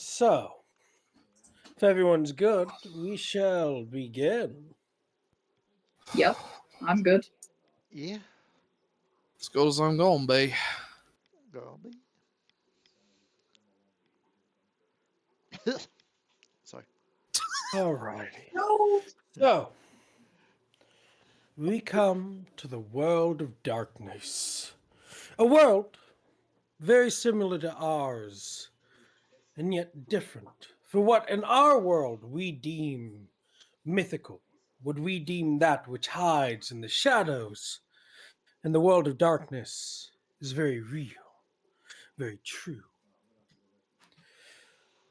So, if everyone's good, we shall begin. Yep, I'm good. Yeah, As good as I'm going, be. Garby. Sorry. Alrighty. No. So, we come to the world of darkness. A world very similar to ours, and yet different. For what in our world we deem mythical, what we deem that which hides in the shadows, in the world of darkness, is very real, very true.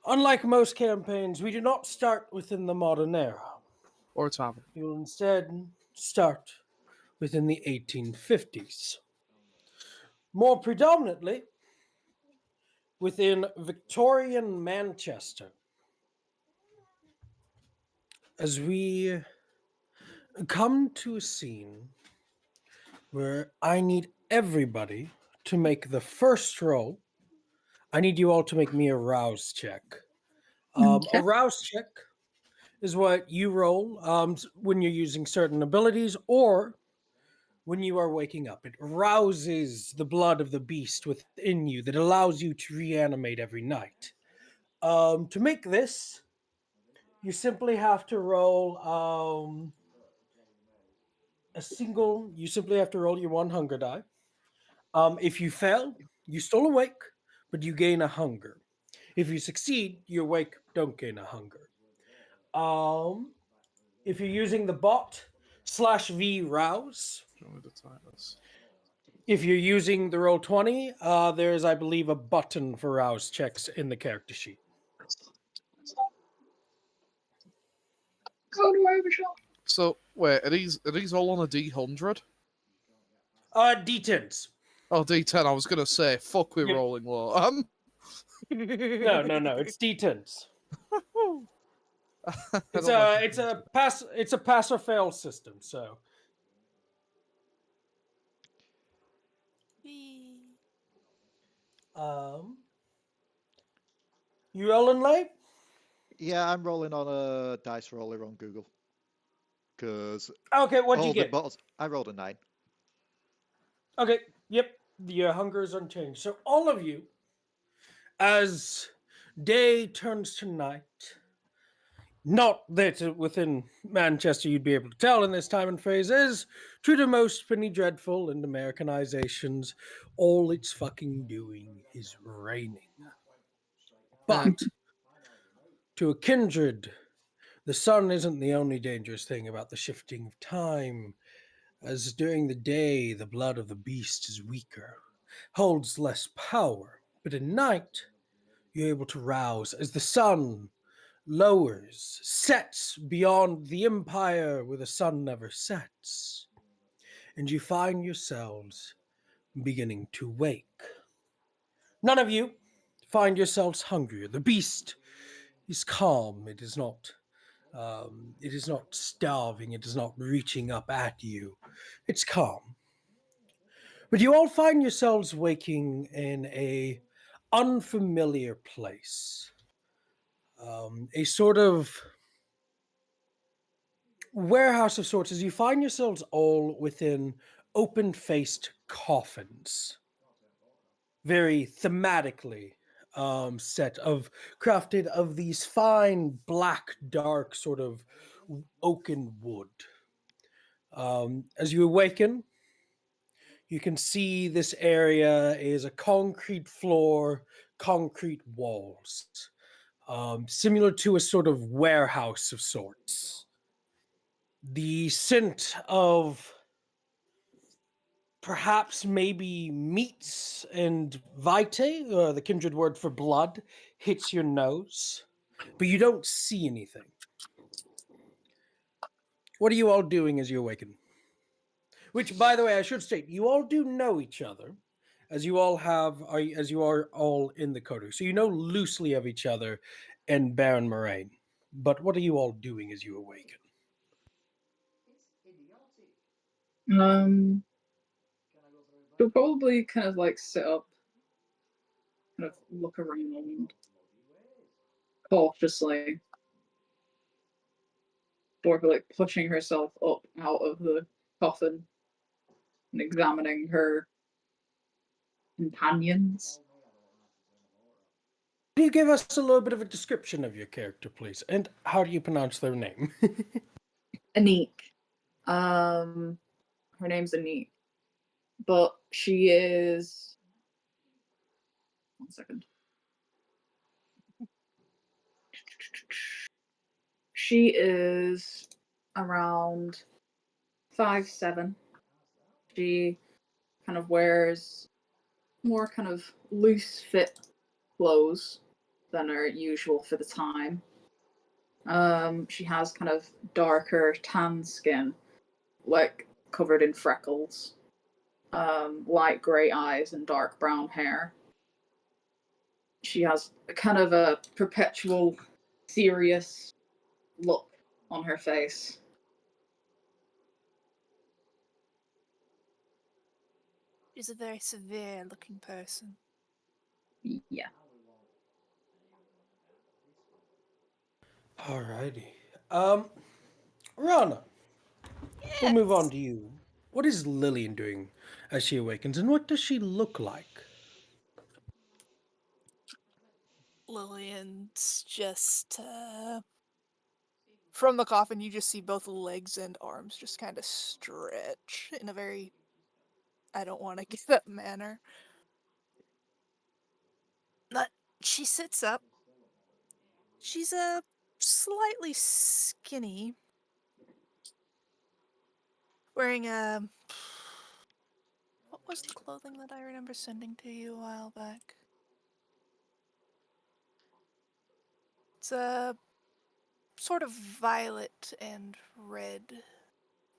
Unlike most campaigns, we do not start within the modern era. Or tavern. We will instead start within the 1850s. More predominantly within Victorian Manchester, as we come to a scene where I need everybody to make the first roll. I need you all to make me a rouse check. A Okay. rouse check is what you roll when you're using certain abilities or when you are waking up. It rouses the blood of the beast within you that allows you to reanimate every night. To make this, you simply have to roll you simply have to roll your one hunger die. If you fail, you still awake, but you gain a hunger. If you succeed, you awake, don't gain a hunger. Um, if you're using the bot /V rouse, Do you want me to type this? if you're using the roll 20, there's, I believe, a button for rouse checks in the character sheet. Go to Overshot. So, wait, are these all on a D100? D10s. Oh, D10, I was going to say, fuck, we're Yep. rolling low. No. It's D10s. I It's don't like a pass or fail system. So um, you rolling late? Yeah, I'm rolling on a dice roller on Google. Because Okay, what'd you all the get? bottles. I rolled a 9. Okay, yep. Your hunger is unchanged. So all of you, as day turns to night, not that within Manchester you'd be able to tell in this time and phrase, as true to most penny dreadful and Americanizations, all it's fucking doing is raining. But to a kindred, the sun isn't the only dangerous thing about the shifting of time, as during the day the blood of the beast is weaker, holds less power, but at night you're able to rouse as the sun lowers, sets beyond the empire where the sun never sets, and you find yourselves beginning to wake. None of you find yourselves hungrier. The beast is calm. It is not starving. It is not reaching up at you. It's calm. But you all find yourselves waking in a unfamiliar place. A sort of warehouse of sorts as you find yourselves all within open-faced coffins. Very thematically set of crafted of these fine black dark sort of oaken wood. As you awaken, you can see this area is a concrete floor, concrete walls, similar to a sort of warehouse of sorts. The scent of perhaps maybe meats and vitae, the kindred word for blood, hits your nose, but you don't see anything. What are you all doing as you awaken? Which, by the way, I should state, you all do know each other, as you are all in the coterie, so you know loosely of each other and Baron Moraine. But what are you all doing as you awaken? Um, we'll probably kind of like sit up, kind of look around. cautiously, sort of like pushing herself up out of the coffin and examining her companions. Can you give us a little bit of a description of your character, please? And how do you pronounce their name? Aniqui. Her name's Aniqui, but she is. 1 second. She is around 5'7". She kind of wears more kind of loose fit clothes than are usual for the time. She has kind of darker tan skin, like covered in freckles, light grey eyes and dark brown hair. She has a kind of a perpetual serious look on her face. She's a very severe looking person. Yeah. Alrighty. Ranna, we'll move on to you. What is Lillian doing as she awakens, and what does she look like? Lillian's just from the coffin you just see both legs and arms just kind of stretch in a very I don't want to get up manner. But she sits up. She's slightly skinny, wearing a what was the clothing that I remember sending to you a while back? It's a sort of violet and red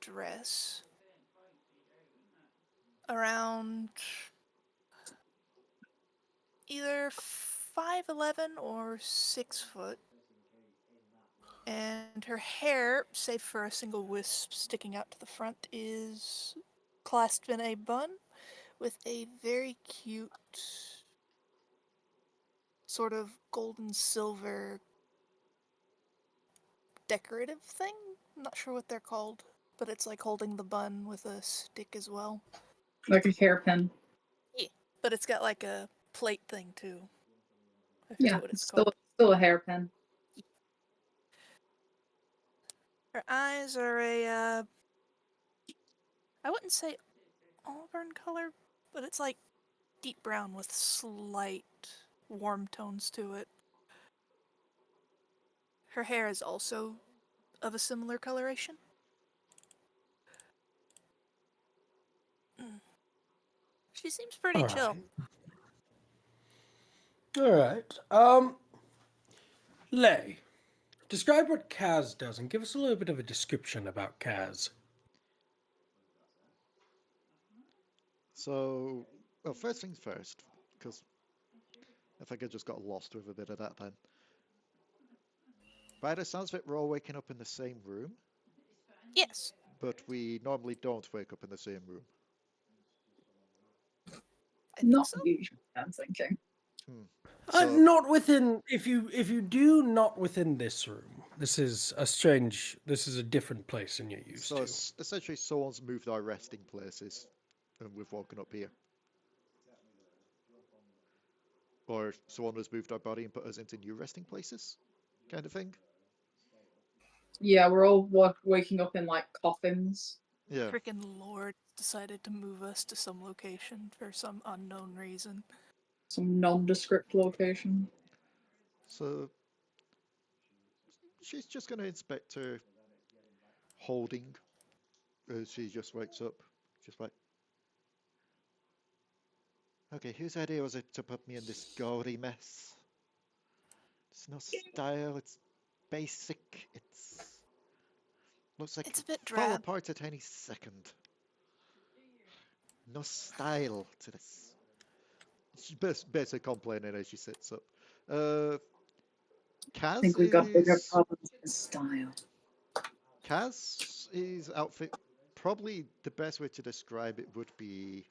dress. Around either 5'11" or 6 foot. And her hair, save for a single wisp sticking out to the front, is clasped in a bun with a very cute sort of golden silver decorative thing. I'm not sure what they're called, but it's like holding the bun with a stick as well. Like a hairpin. Yeah, but it's got like a plate thing too. I forget Yeah, what it's still called. still a hairpin. Her eyes are I wouldn't say auburn color, but it's like deep brown with slight warm tones to it. Her hair is also of a similar coloration. She seems pretty chill. Alright. Leigh, describe what Kaz does and give us a little bit of a description about Kaz. So, well, first things first, because I think I just got lost with a bit of that then. By the sounds of it, we're all waking up in the same room, Yes. but we normally don't wake up in the same room. I think Not so. usually, I'm thinking. So, Not within. If you do, not within this room. This is a strange. This is a different place than you're used so to. essentially, someone's moved our resting places, and we've woken up here. Or someone has moved our body and put us into new resting places, kind of thing. Yeah, we're all waking up in like coffins. Yeah. Frickin' Lord decided to move us to some location for some unknown reason. Some nondescript location. So she's just going to inspect her holding as she just wakes up. Just like, okay, whose idea was it to put me in this gaudy mess? It's no style, it's basic, it's looks like It's a bit fall drab. apart at any second. No style to this. She's basically complaining as she sits up. I Kaz think we've got bigger is problems than style. Kaz's outfit, probably the best way to describe it would be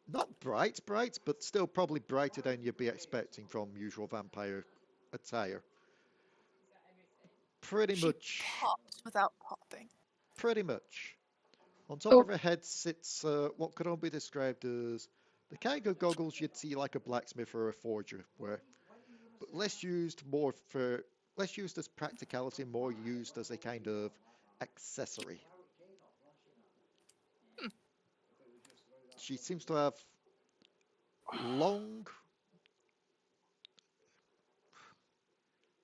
Not bright, but still probably brighter than you'd be expecting from usual vampire attire. Pretty She much. pops without popping. Pretty much. On top Oh. of her head sits what could only be described as the kind of goggles you'd see like a blacksmith or a forger wear, but less used as practicality, more used as a kind of accessory. She seems to have long.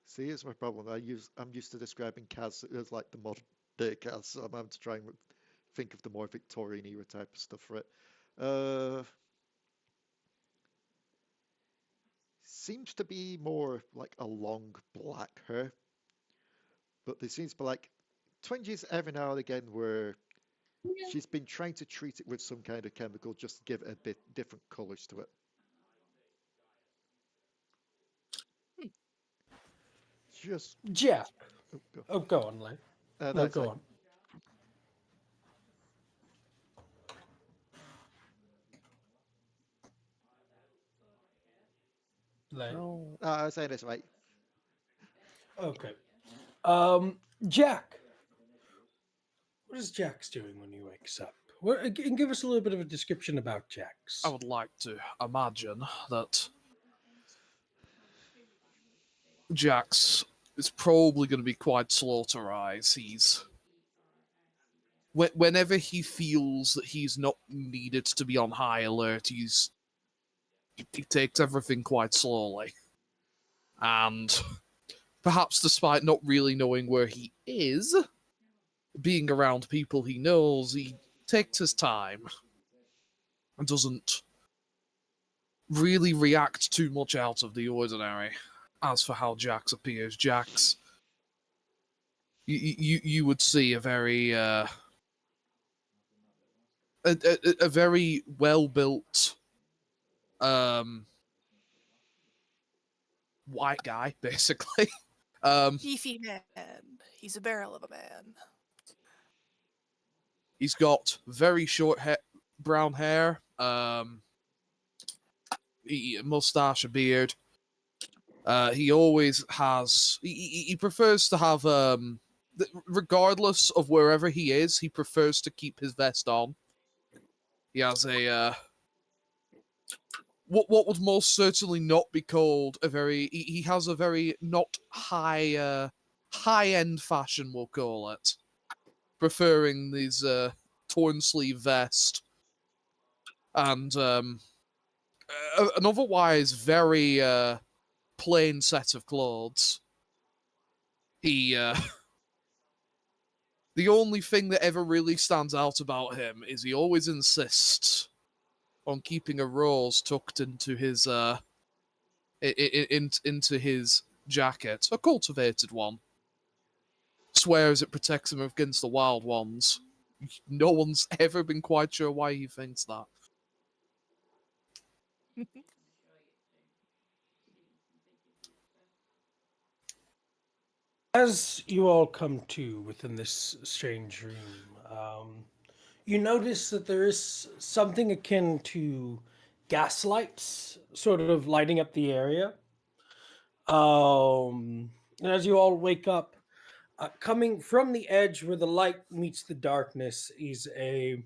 See, here's my problem. I'm used to describing Kaz as like the modern day Kaz, so I'm having to try and think of the more Victorian era type of stuff for it. Seems to be more like a long black hair, but there seems to be like twinges every now and again where she's been trying to treat it with some kind of chemical just to give it a bit different colors to it. Just Jack. oh, go. Oh, go on, Leigh. No, That's go it. on. Leigh. No. I was saying this right. Okay. Jack. What is Jax doing when he wakes up? Give us a little bit of a description about Jax. I would like to imagine that Jax is probably going to be quite slow to rise. Whenever he feels that he's not needed to be on high alert, he takes everything quite slowly. And perhaps despite not really knowing where he is, being around people he knows, he takes his time and doesn't really react too much out of the ordinary. As for how Jax appears, Jax, you would see a very a very well built white guy, basically. Beefy man. He's a barrel of a man. He's got very short brown hair, mustache, a beard. He always has. He prefers to have regardless of wherever he is, he prefers to keep his vest on. He has a what would most certainly not be called a very. He has a very not high end fashion, we'll call it, preferring these torn sleeve vest and an otherwise very plain set of clothes. He the only thing that ever really stands out about him is he always insists on keeping a rose tucked into his into his jacket, a cultivated one. Swears it protects him against the wild ones. No one's ever been quite sure why he thinks that. As you all come to within this strange room, you notice that there is something akin to gas lights sort of lighting up the area. And as you all wake up, coming from the edge where the light meets the darkness is a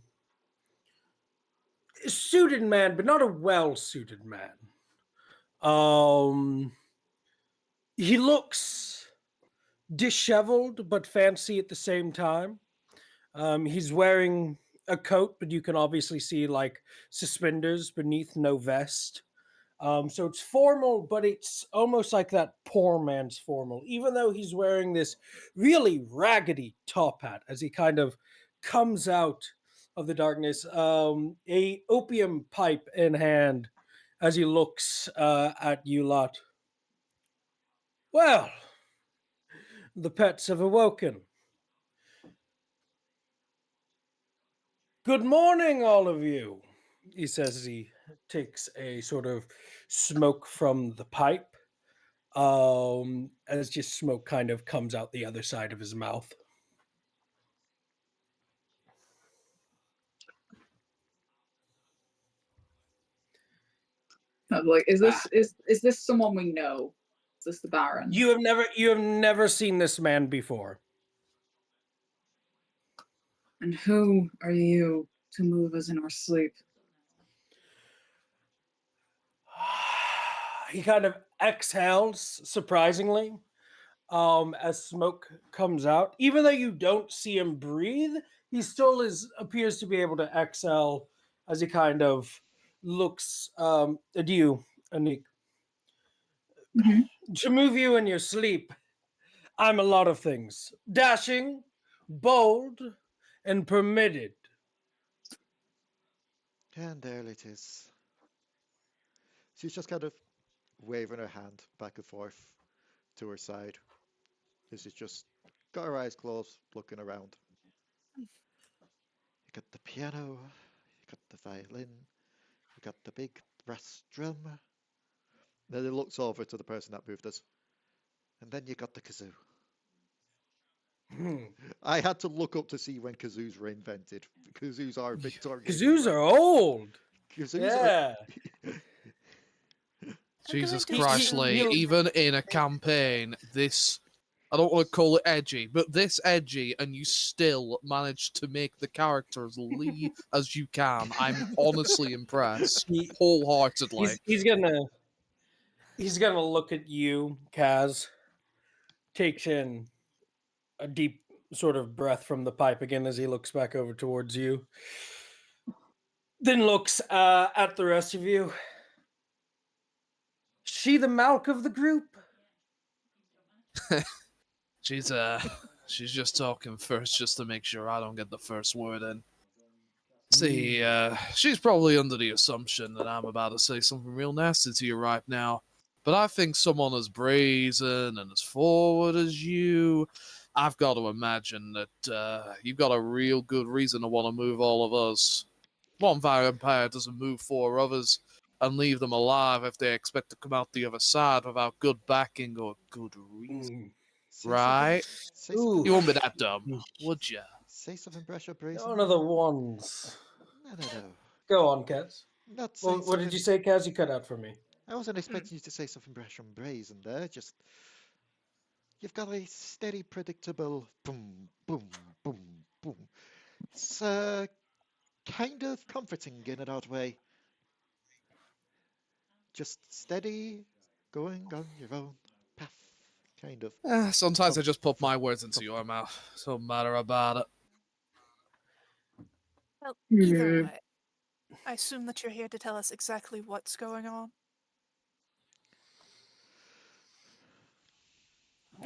suited man, but not a well-suited man. Um, he looks disheveled but fancy at the same time. He's wearing a coat, but you can obviously see like suspenders beneath, no vest. So it's formal, but it's almost like that poor man's formal, even though he's wearing this really raggedy top hat as he kind of comes out of the darkness, a opium pipe in hand as he looks at you lot. Well, the pets have awoken. Good morning, all of you, he says as he takes a sort of smoke from the pipe. As just smoke kind of comes out the other side of his mouth. I'm like, is this someone we know? Is this the Baron? You have never seen this man before. And who are you to move us in our sleep? He kind of exhales surprisingly as smoke comes out. Even though you don't see him breathe, he still appears to be able to exhale as he kind of looks at you, Aniqui. Mm-hmm. To move you in your sleep, I'm a lot of things. Dashing, bold, and permitted. And there it is. She's just kind of waving her hand back and forth to her side. This is just got her eyes closed, looking around. You got the piano, you got the violin, you got the big brass drum. Then it looks over to the person that moved us. And then you got the kazoo. I had to look up to see when kazoos were invented. Kazoos are Victorian. Kazoos are old. Kazoos Yeah. Jesus going to Christ, assume Leigh, you- even in a campaign, this, I don't want to call it edgy, but this edgy, and you still managed to make the character as Leigh as you can. I'm honestly impressed, He- wholeheartedly. he's gonna look at you, Kaz. Takes in a deep sort of breath from the pipe again as he looks back over towards you. Then looks at the rest of you. She the Malk of the group? She's she's just talking first just to make sure I don't get the first word in. See, she's probably under the assumption that I'm about to say something real nasty to you right now. But I think someone as brazen and as forward as you, I've got to imagine that you've got a real good reason to want to move all of us. One vampire doesn't move four others and leave them alive if they expect to come out the other side without good backing or good reason. Say Right? Say Ooh. something. You won't be that dumb, would you? Say something, brush up brazen. One of the ones. No. Go on, Kaz. Not saying What did something. you say, Kaz? You cut out for me. I wasn't expecting you to say something brash and brazen there. Just you've got a steady, predictable boom, boom, boom, boom. It's kind of comforting in an odd way. Just steady, going on your own path, kind of. Sometimes I just put my words into your mouth. So matter about it. Well, either Hmm. way, I assume that you're here to tell us exactly what's going on.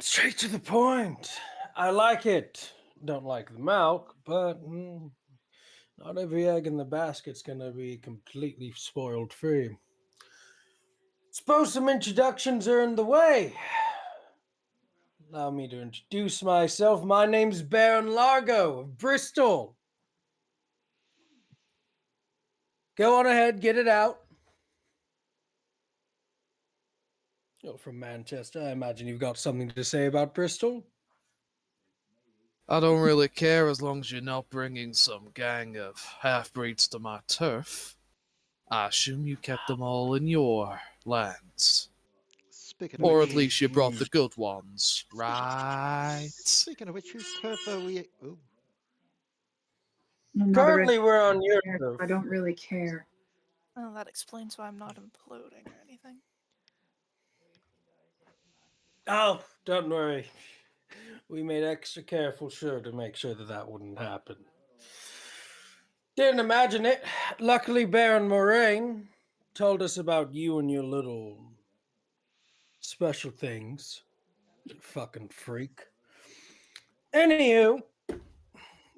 Straight to the point. I like it. Don't like the milk, but not every egg in the basket's gonna be completely spoiled free. Suppose some introductions are in the way. Allow me to introduce myself. My name's Baron Largo of Bristol. Go on ahead, get it out. You're from Manchester. I imagine you've got something to say about Bristol. I don't really care as long as you're not bringing some gang of half-breeds to my turf. I assume you kept them all in your lands. Speaking of Or which, at least you brought the good ones, right? speaking of which, whose turf are we? Oh, I'm not a Currently, we're on your red- turf. I don't really care. Well, that explains why I'm not imploding or anything. Oh, don't worry. We made extra careful sure to make sure that that wouldn't happen. Didn't imagine it. Luckily, Baron Moraine told us about you and your little special things. You fucking freak. Anywho,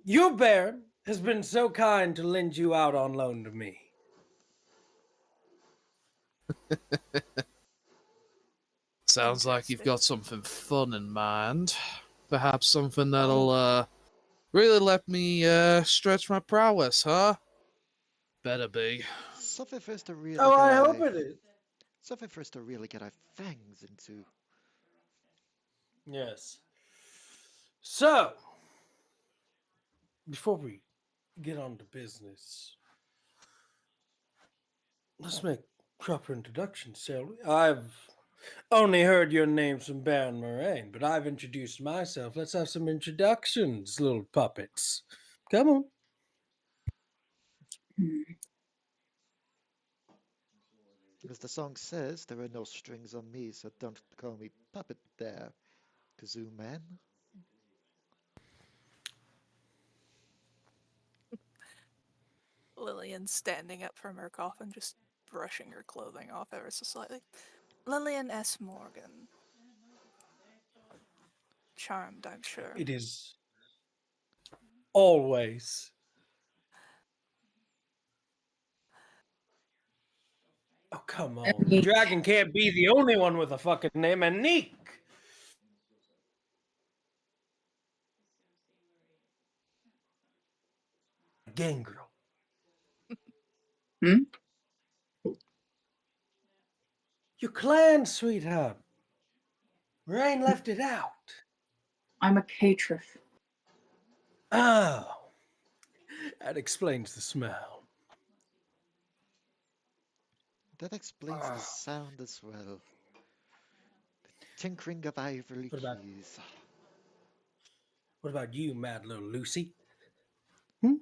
your Baron has been so kind to lend you out on loan to me. Sounds like you've got something fun in mind. Perhaps something that'll really let me stretch my prowess, huh? Better be. something for us to really Oh, get I our hope it is. something for us to really get our fangs into. Yes. So, before we get on to business, let's make Proper introduction, shall we? I've only heard your names from Baron Moraine, but I've introduced myself. Let's have some introductions, little puppets. Come on. Hmm. As the song says, there are no strings on me, so don't call me puppet there, Kazoo Man. Lillian standing up from her coffin, just brushing her clothing off ever so slightly. Lillian S. Morgan. Charmed, I'm sure. It is always. Oh, come on. The Aniqui. dragon can't be the only one with a fucking name. Aniqui. Gangrel. Hmm? Your clan, sweetheart. Rain left it out. I'm a catrif. Oh, that explains the smell. That explains the Ah, sound as well. Tinkering of ivory what about keys. what about you, mad little Lucy? Hmm?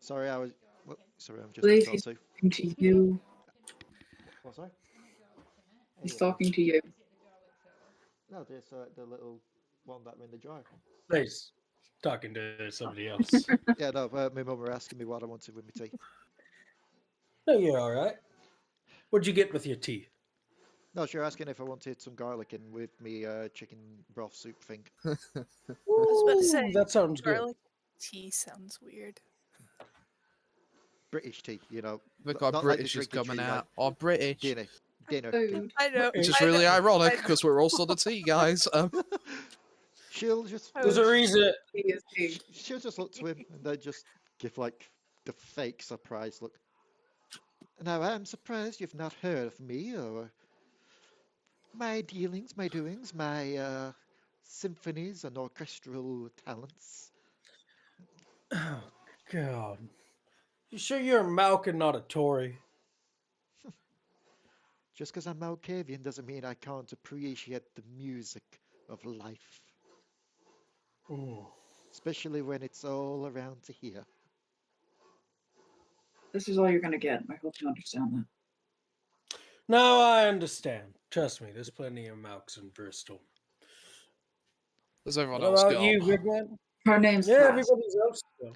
Sorry, I was. Well, sorry, I'm I just being believe told he's to. talking to you. What, sorry? He's Hey, talking to you. no, there's the little one that were in the jar. He's talking to somebody else. Yeah, no, my mum were asking me what I wanted with my tea. No, you're all right. What'd you get with your tea? No, she was asking if I wanted some garlic in with me chicken broth soup thing. I was about to say, Ooh, that sounds good. garlic tea sounds weird. British tea, you know, Look, our not like the British is drinking coming tree, like out. Our British. dinner tea. Food. I know. Which is I really know. ironic I know. because we're also the tea guys. She'll just I There's a was- reason. He is tea. she'll just look to him and then just give like the fake surprise look. Now I'm surprised you've not heard of me or my dealings, my doings, my symphonies and orchestral talents. Oh, God. You sure you're a Malkin, not a Tory? Just because I'm Malkavian doesn't mean I can't appreciate the music of life, Mm. especially when it's all around to hear. This is all you're gonna get. I hope you understand that. No, I understand. Trust me, there's plenty of Malks in Bristol. There's everyone What else about gone. you, big man? Her name's Yeah, Cass. everybody's else. Well,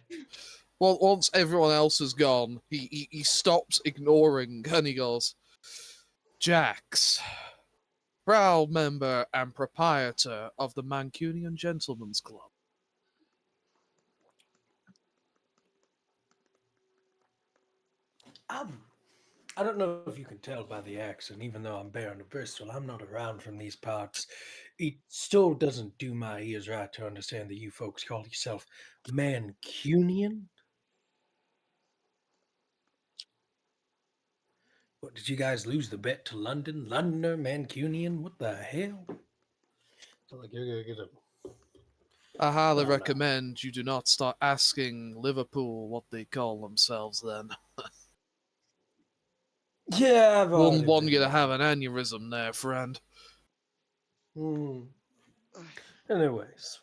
Well, once everyone else has gone, he stops ignoring and he goes, Jax, proud member and proprietor of the Mancunian Gentlemen's Club. I don't know if you can tell by the accent, even though I'm Baron of Bristol, I'm not around from these parts. It still doesn't do my ears right to understand that you folks call yourself Mancunian. What, did you guys lose the bet to London? Londoner, Mancunian? What the hell? Feel like you're gonna get a. I highly Oh, no. recommend you do not start asking Liverpool what they call themselves then. Yeah, I've Wouldn't already want been you to there. have an aneurysm there, friend. Hmm. Anyways,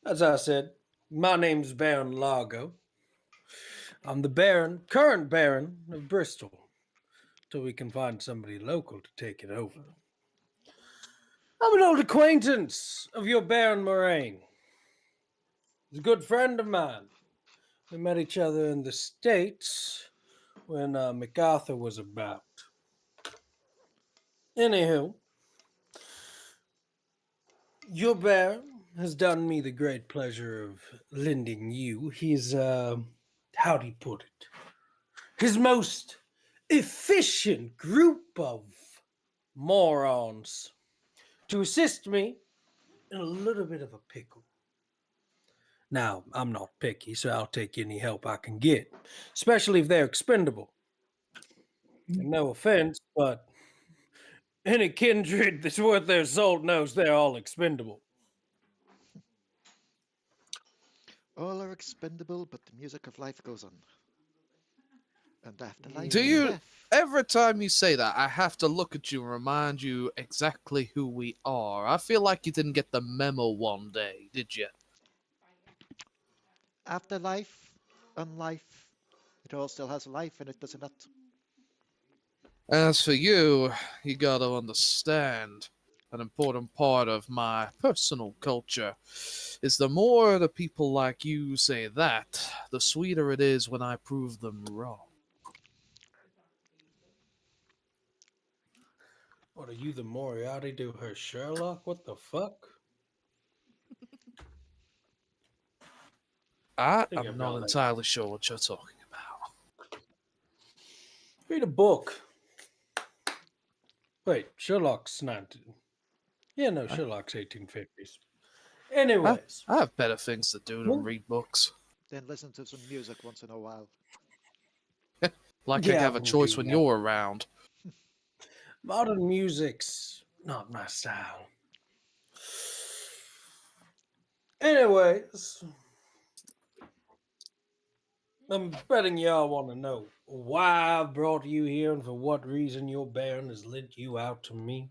as I said, my name's Baron Largo. I'm the current Baron of Bristol, till we can find somebody local to take it over. I'm an old acquaintance of your Baron Moraine. He's a good friend of mine. We met each other in the States when MacArthur was about. Anywho, your Baron has done me the great pleasure of lending you his, how'd he put it? His most efficient group of morons to assist me in a little bit of a pickle. Now, I'm not picky, so I'll take any help I can get, especially if they're expendable. And no offense, but any kindred that's worth their salt knows they're all expendable. All are expendable, but the music of life goes on. And afterlife Do and you? death. Every time you say that, I have to look at you and remind you exactly who we are. I feel like you didn't get the memo one day, did you? Afterlife, unlife. It all still has life in it, does it not? As for you, you gotta understand, an important part of my personal culture is the more the people like you say that, the sweeter it is when I prove them wrong. What are you, the Moriarty to her Sherlock? What the fuck? I I think am I've not got that. entirely sure what you're talking about. Read a book. Wait, Sherlock's 19. Yeah, no, I, Sherlock's 1850s. I, Anyways. I have better things to do than read books. Then listen to some music once in a while. Like I Yeah, I have a wouldn't do choice when that. you're around. Modern music's not my style. Anyways, I'm betting y'all want to know why I brought you here and for what reason your baron has lent you out to me.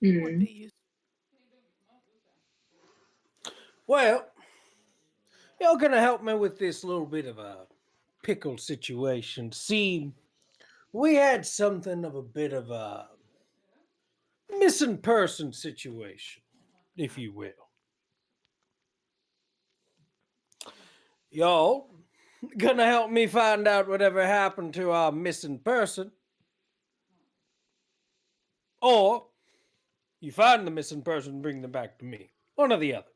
Would Hmm. be useful. Well, y'all gonna help me with this little bit of a pickle situation. See, we had something of a bit of a missing person situation, if you will. Y'all gonna help me find out whatever happened to our missing person, or you find the missing person and bring them back to me. One or the other.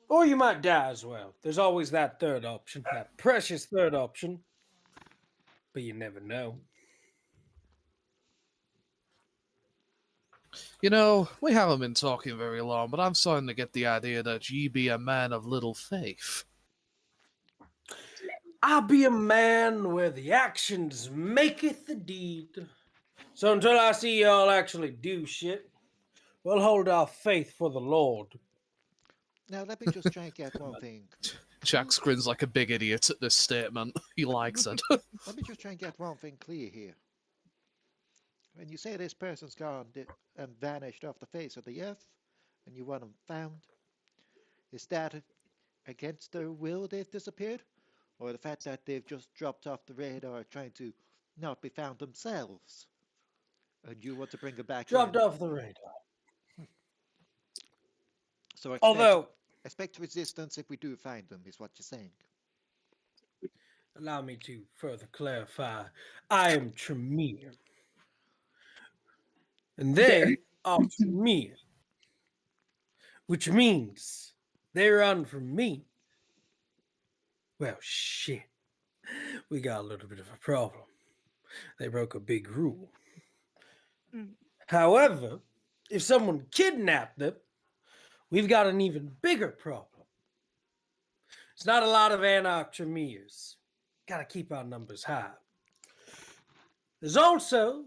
Or you might die as well. There's always that third option, that precious third option. But you never know. You know, we haven't been talking very long, but I'm starting to get the idea that ye be a man of little faith. I be a man where the actions maketh the deed. So until I see y'all actually do shit, we'll hold our faith for the Lord. Now, let me just try and get one thing. Jax grins like a big idiot at this statement. He likes it. Let me just try and get one thing clear here. When you say this person's gone and vanished off the face of the earth, and you want them found, is that against their will they've disappeared? Or the fact that they've just dropped off the radar trying to not be found themselves? And you want to bring them back Dropped in? off the radar. So Although, expect resistance if we do find them, is what you're saying. allow me to further clarify, I am Tremere. And There. they are Tremere. Which means they run from me. Well, shit. We got a little bit of a problem. They broke a big rule. Mm. However, if someone kidnapped them, we've got an even bigger problem. It's not a lot of Anarch Tremers. Gotta keep our numbers high. There's also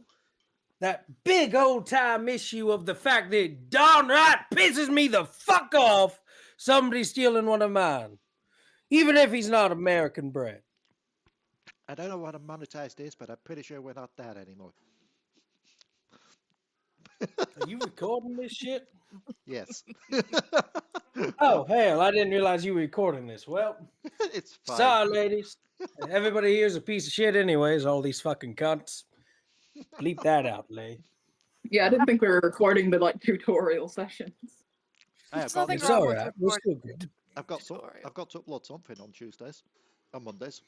that big old time issue of the fact that it darn right pisses me the fuck off somebody stealing one of mine, even if he's not American bred. I don't know how to monetize this, but I'm pretty sure we're not that anymore. Are you recording this shit? Yes. Oh, hell, I didn't realize you were recording this. Well, It's fine. sorry, ladies. Everybody here's a piece of shit, anyways, all these fucking cunts. Bleep that out, Leigh. Yeah, I didn't think we were recording the like tutorial sessions. I've There's got, nothing It's wrong all with right. We're recording still good. I've got some, tutorial. I've got to upload something on Tuesdays, on Mondays.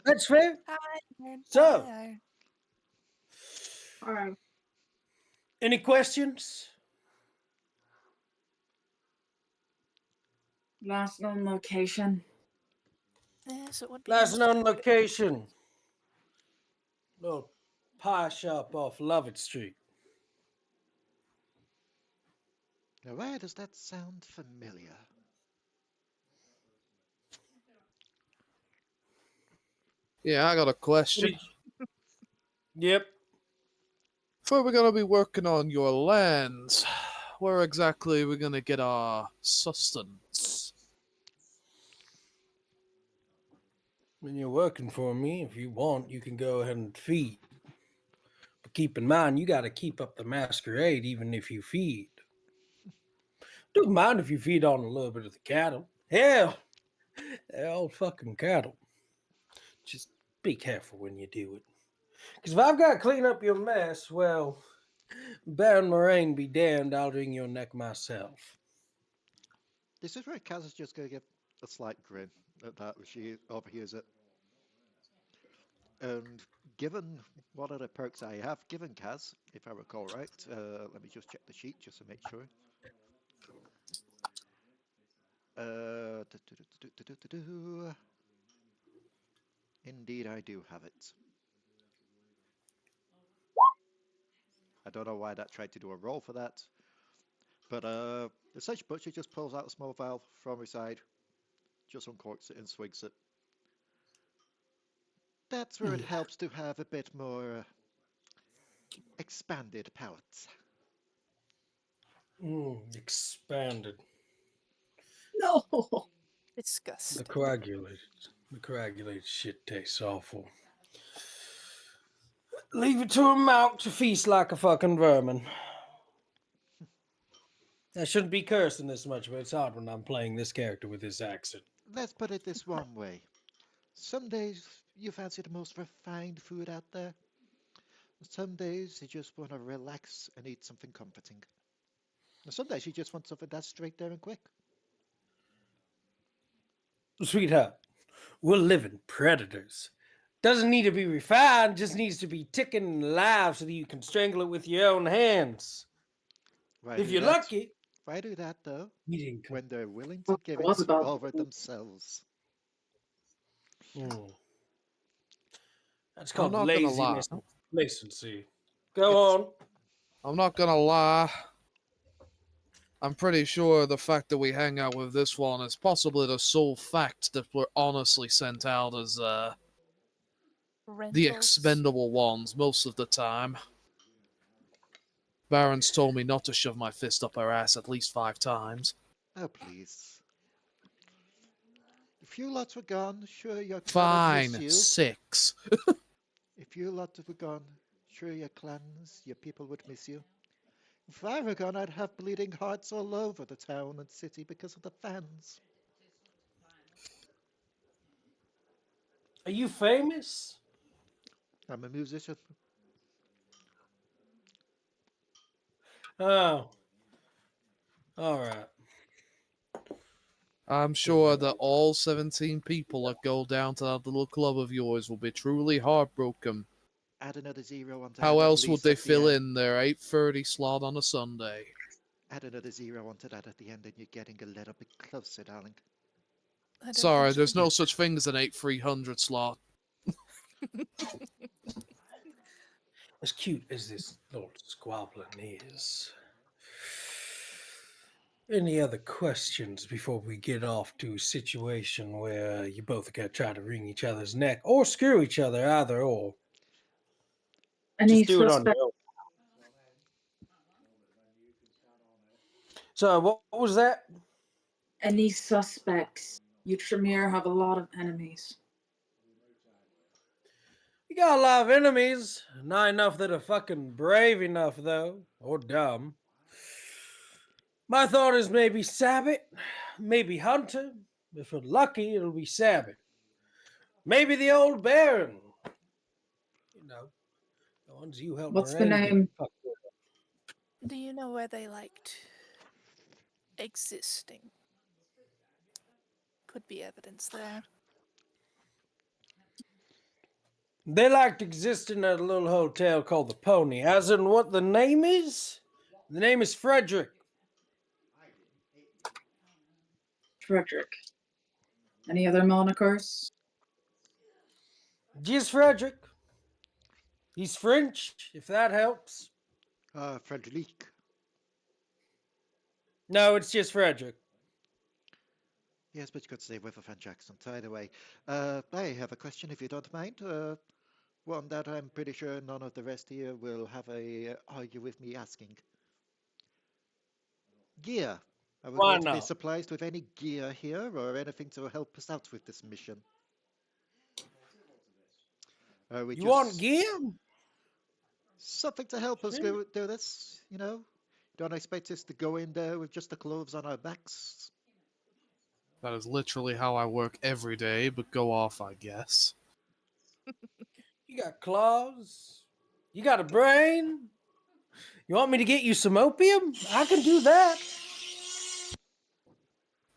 That's fair. Iron, So- iron. Alright. Any questions? Last known location. Yes, it would be Last nice known to- location. Little pie shop off Lovett Street. Now, why does that sound familiar? Yeah, I got a question. Yep. If we're gonna be working on your lands, where exactly are we gonna get our sustenance? When you're working for me, if you want, you can go ahead and feed. But keep in mind, you got to keep up the masquerade even if you feed. Don't mind if you feed on a little bit of the cattle. Hell, they're all fucking cattle. Just be careful when you do it. Because if I've got to clean up your mess, well, Baron Moraine be damned, I'll wring your neck myself. This is where Kaz is just going to give a slight grin at that when she overhears it. And given what other perks I have given Kaz, if I recall right, let me just check the sheet just to make sure. Indeed, I do have it. I don't know why that tried to do a roll for that. But the such butcher just pulls out a small valve from her side, just uncorks it and swigs it. That's where it helps to have a bit more expanded palate. Expanded. No. The Disgusting. coagulated. The coagulated shit tastes awful. Leave it to a mouth to feast like a fucking vermin. I shouldn't be cursing this much, but it's hard when I'm playing this character with this accent. Let's put it this one way. Some days you fancy the most refined food out there. Some days you just want to relax and eat something comforting. And some days you just want something that's straight there and quick. Sweetheart, we're living predators. Doesn't need to be refined, just needs to be ticking and alive so that you can strangle it with your own hands. Why If do you're that? lucky, Why do that though? you didn't come. When they're willing to Well, give I was it about over to. themselves. That's I'm called not gonna lie. laziness and complacency. Go It's on. I'm not gonna lie. I'm pretty sure the fact that we hang out with this one is possibly the sole fact that we're honestly sent out as the Rentals. expendable ones most of the time. Baron's told me not to shove my fist up her ass at least 5 times. oh please. If you lot were gone, sure your clan would miss Fine, you. 6. If you lot were gone, sure your clans, your people would miss you. If I were gone, I'd have bleeding hearts all over the town and city because of the fans. Are you famous? I'm a musician. Oh. Alright. I'm sure that all 17 people that go down to that little club of yours will be truly heartbroken. Add another zero onto How that at else would least they at the fill end. in their 8:30 slot on a Sunday? Add another zero onto that at the end and you're getting a little bit closer, darling. I don't Sorry, think there's you no such thing as an 8,300 slot. As cute as this little squabbling is. Any other questions before we get off to a situation where you both got to try to wring each other's neck or screw each other, either or? Any Just do it on suspect? your own. So, what was that? Any suspects? You Tremere have a lot of enemies. You got a lot of enemies. Not enough that are fucking brave enough, though, or dumb. My thought is maybe Sabbath, maybe Hunter. If we're lucky, it'll be Sabbath. Maybe the old Baron. You know, the ones you helped What's the Moraine get name? fucked with. Do you know where they liked existing? Could be evidence there. They liked existing at a little hotel called the Pony. As in what the name is? The name is Frederick. Frederick. Any other monikers? Just Frederick. He's French, if that helps. Frederic. No, it's just Frederick. Yes, but you could say with a French accent. Either way, I have a question if you don't mind. One that I'm pretty sure none of the rest here will have a argue with me asking. Gear. Are we Why going to be not? supplied with any gear here or anything to help us out with this mission? Are we You want just game? something to help us Sure. go do this? Don't expect us to go in there with just the clothes on our backs. That is literally how I work every day, but go off, I guess. You got claws. You got a brain. You want me to get you some opium? I can do that.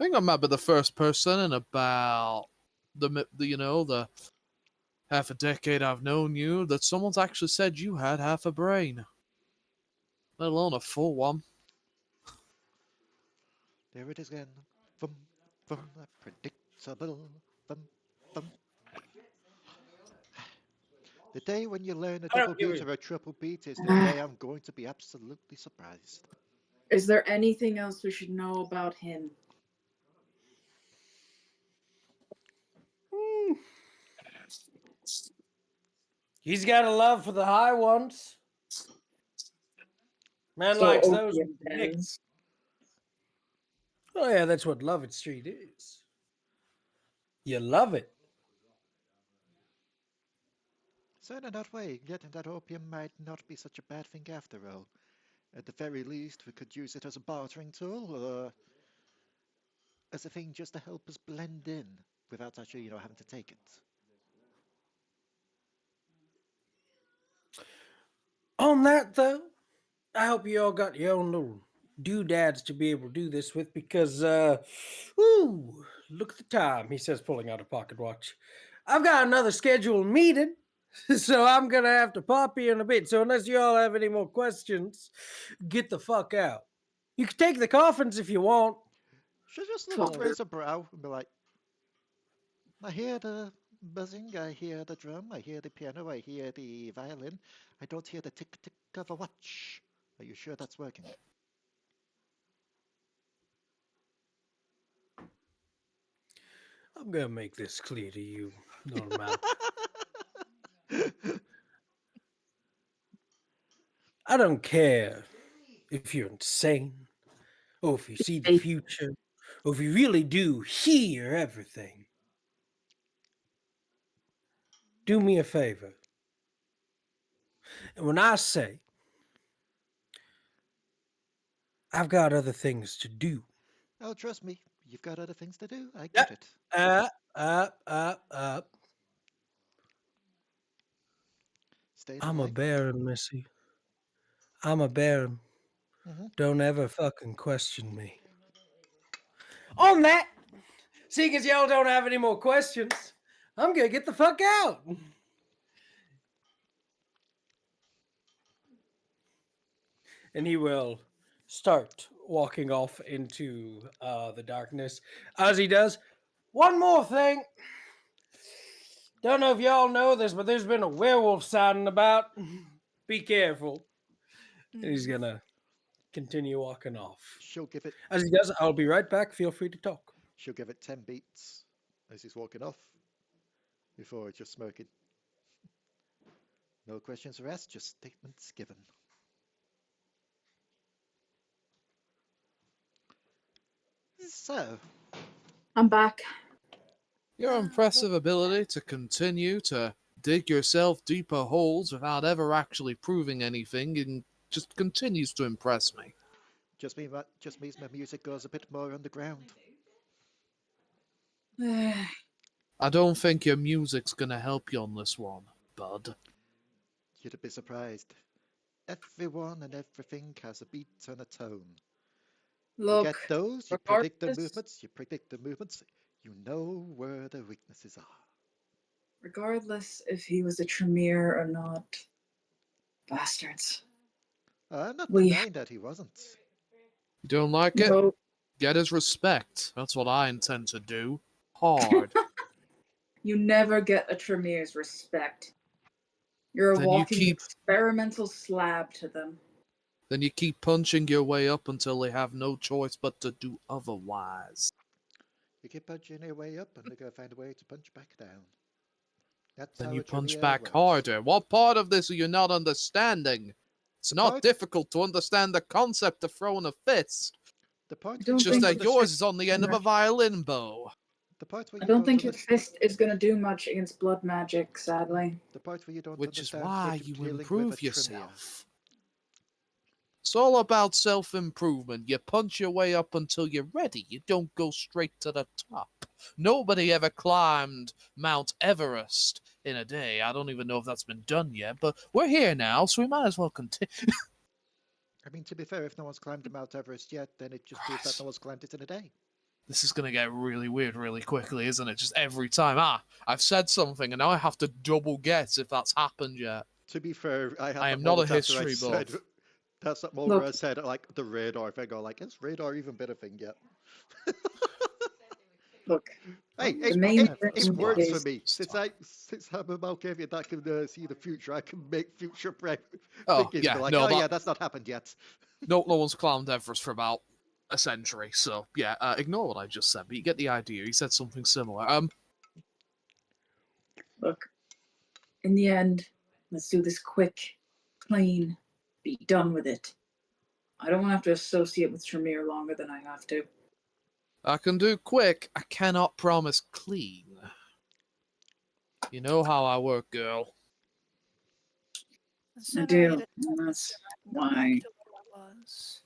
I think I might be the first person in about the half a decade I've known you that someone's actually said you had half a brain, let alone a full one. There it is again. Bum, bum, predictable. Bum, bum. The day when you learn a I double don't give beat a. or a triple beat is the day I'm going to be absolutely surprised. Is there anything else we should know about him? Hmm. He's got a love for the high ones. Man So likes those opium big. dens. Oh yeah, that's what Lovett Street is. You love it. So in that way, getting that opium might not be such a bad thing after all. At the very least, we could use it as a bartering tool, or as a thing just to help us blend in without actually, having to take it. On that though, I hope you all got your own little doodads to be able to do this with because ooh, look at the time, he says, pulling out a pocket watch. I've got another scheduled meeting. So I'm gonna have to pop here in a bit. So unless you all have any more questions, get the fuck out. You can take the coffins if you want. Should just sort of Father. raise a brow and be like, I hear the buzzing, I hear the drum, I hear the piano, I hear the violin. I don't hear the tick tick of a watch. Are you sure that's working? I'm gonna make this clear to you, Normal. I don't care if you're insane, or if you see the future, or if you really do hear everything. Do me a favor. And when I say I've got other things to do, Oh, trust me, you've got other things to do. I yeah, get it. up. Stay the I'm a life. baron, Missy. I'm a baron. Hmm. Don't ever fucking question me. On that, seeing as y'all don't have any more questions, I'm gonna get the fuck out. And he will start walking off into the darkness. As he does, one more thing. Don't know if y'all know this, but there's been a werewolf sounding about. Be careful. And he's gonna continue walking off. She'll give it. As he does, I'll be right back. Feel free to talk. She'll give it 10 beats as he's walking off before just smoking. No questions asked, just statements given. So, I'm back. Your impressive ability to continue to dig yourself deeper holes without ever actually proving anything and just continues to impress me. just means my music goes a bit more underground. I don't think your music's gonna help you on this one, bud. You'd be surprised. Everyone and everything has a beat and a tone. You Look, get those, you predict the movements, you know where the weaknesses are. regardless if he was a Tremere or not, bastards. I'm not We denying that he wasn't. You don't like it? no. Get his respect. That's what I intend to do. Hard. You never get a Tremere's respect. You're a Then you walking keep experimental slab to them. then you keep punching your way up until they have no choice but to do otherwise. You keep punching your way up and they're going to find a way to punch back down. That's Then how you a punch Tremere back works. harder. What part of this are you not understanding? It's The not part, difficult to understand the concept of throwing a fist. the I part you don't It's just don't think that it's understand. yours is on the end of a violin bow. The The part where I you don't don't think your understand. fist is going to do much against blood magic, sadly. The part where you don't Which is understand why you're you dealing with a improve Tremere. yourself. It's all about self-improvement. You punch your way up until you're ready. You don't go straight to the top. Nobody ever climbed Mount Everest in a day. I don't even know if that's been done yet, but we're here now, so we might as well continue. I mean, to be fair, if no one's climbed the Mount Everest yet, then it just proves that Christ. no one's climbed it in a day. This is going to get really weird really quickly, isn't it? Just every time, I've said something, and now I have to double guess if that's happened yet. To be fair, I had I that am not a moment after I history said buff. that's that moment where I Look, said like the radar thing. Or like, has radar even been a thing yet? look, Hey, the it, main it thing works for is me. Since I'm a Malkavian that can see the future, I can make future Oh, thinking. Be yeah, like, no, oh yeah, that's not happened yet. no one's climbed Everest for about a century, so yeah, ignore what I just said, but you get the idea. He said something similar. look, in the end, let's do this quick, clean, be done with it. I don't want to have to associate with Tremere longer than I have to. I can do quick, I cannot promise clean. You know how I work, girl. The I sooner I do, get it and done, the that's sooner I can go why. back to where I was.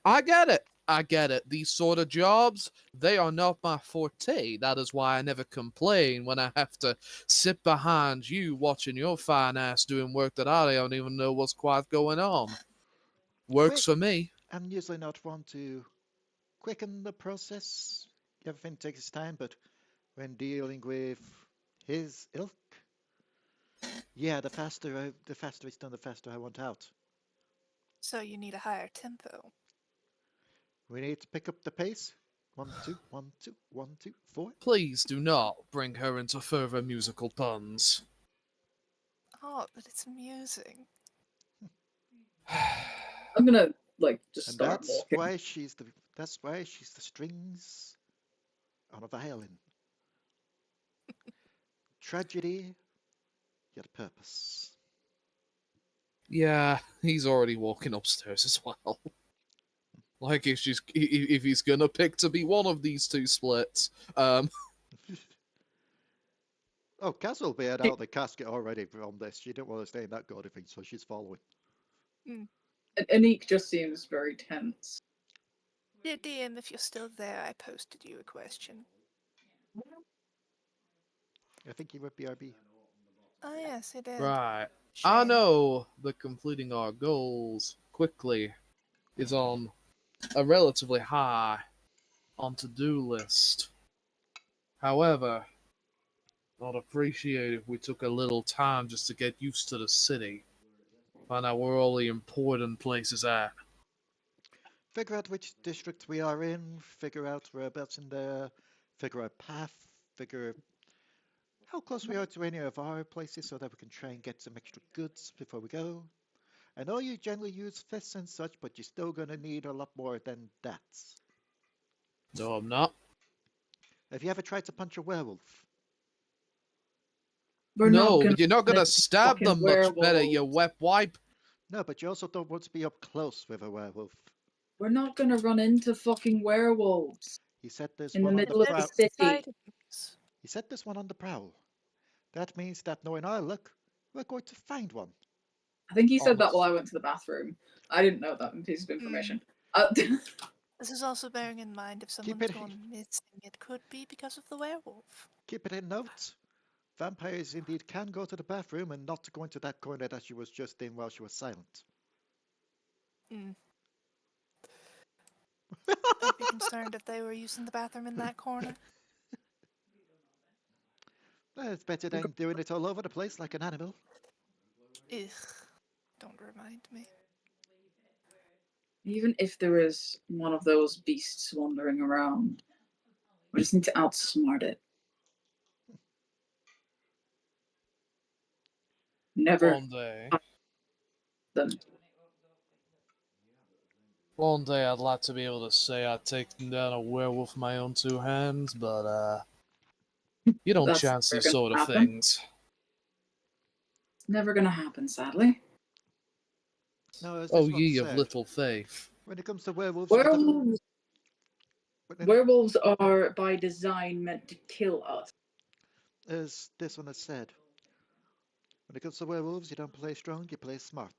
I get it. I get it. These sort of jobs, they are not my forte. That is why I never complain when I have to sit behind you watching your fine ass doing work that I don't even know what's quite going on. Works Quick. for me. I'm usually not one to quicken the process. Everything takes its time, but when dealing with his ilk, yeah, the faster it's done, the faster I want out. So you need a higher tempo. We need to pick up the pace. 1, 2, 1, 2, 1, 2, 4. Please do not bring her into further musical puns. Oh, but it's amusing. I'm gonna just And start walking. that's why she's the strings on a violin. Tragedy, yet purpose. Yeah, he's already walking upstairs as well. Like if he's gonna pick to be one of these two splits. Oh, Cass will be out of the casket already from this. She didn't want to stay in that gaudy thing, so she's following. Aniqui just seems very tense. Dear DM, if you're still there, I posted you a question. I think he would be RB. Oh yes, I did. Right. I Shame. know that completing our goals quickly is on a relatively high on to-do list. However, I'd appreciate if we took a little time just to get used to the city, find out where all the important places are. Figure out which district we are in, figure out whereabouts in there, figure out path, figure how close we are to any of our places so that we can try and get some extra goods before we go. I know you generally use fists and such, but you're still gonna need a lot more than that. No, I'm not. Have you ever tried to punch a werewolf? We're not No, gonna but you're not run gonna into stab fucking them much better, werewolves. you wet wipe. No, but you also don't want to be up close with a werewolf. We're not gonna run into fucking werewolves He said there's in the one on the middle of the prowl. city. Sightings. He said there's one on the prowl. That means that knowing our luck, we're going to find one. I think he said Oh. that while I went to the bathroom. I didn't know that piece of information. This is also bearing in mind if Keep someone's it- gone missing, it could be because of the werewolf. Keep it in note. Vampires indeed can go to the bathroom and not go into that corner that she was just in while she was silent. I'd be concerned if they were using the bathroom in that corner. Well, it's better than doing it all over the place like an animal. Ugh. Don't remind me. Even if there is one of those beasts wandering around, we just need to outsmart it. Never One day. them. One day I'd like to be able to say I'd taken down a werewolf with my own two hands, but you don't That's chance never these gonna sort of happen. things. It's never gonna happen, sadly. No, as Oh, this one ye of said, little faith. when it comes to werewolves, Werewolves But then, Werewolves are by design meant to kill us. as this one has said, when it comes to werewolves, you don't play strong, you play smart.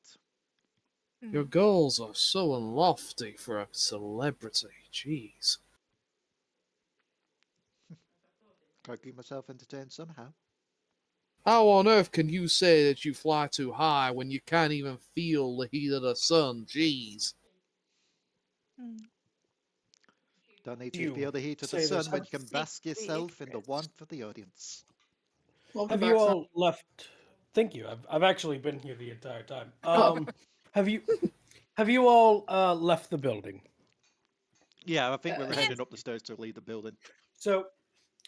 Your goals are so lofty for a celebrity. Jeez. Gotta keep myself entertained somehow. How on earth can you say that you fly too high when you can't even feel the heat of the sun? Jeez. Mm. Don't need to You feel the heat of the say this. sun when Have, you can Seek bask the yourself in the Icarus. warmth of the audience. Welcome have you back, Sam. all left? Thank you. I've actually been here the entire time. Oh, Have you have you all left the building? Yeah, I think we were Yeah. heading up the stairs to leave the building. So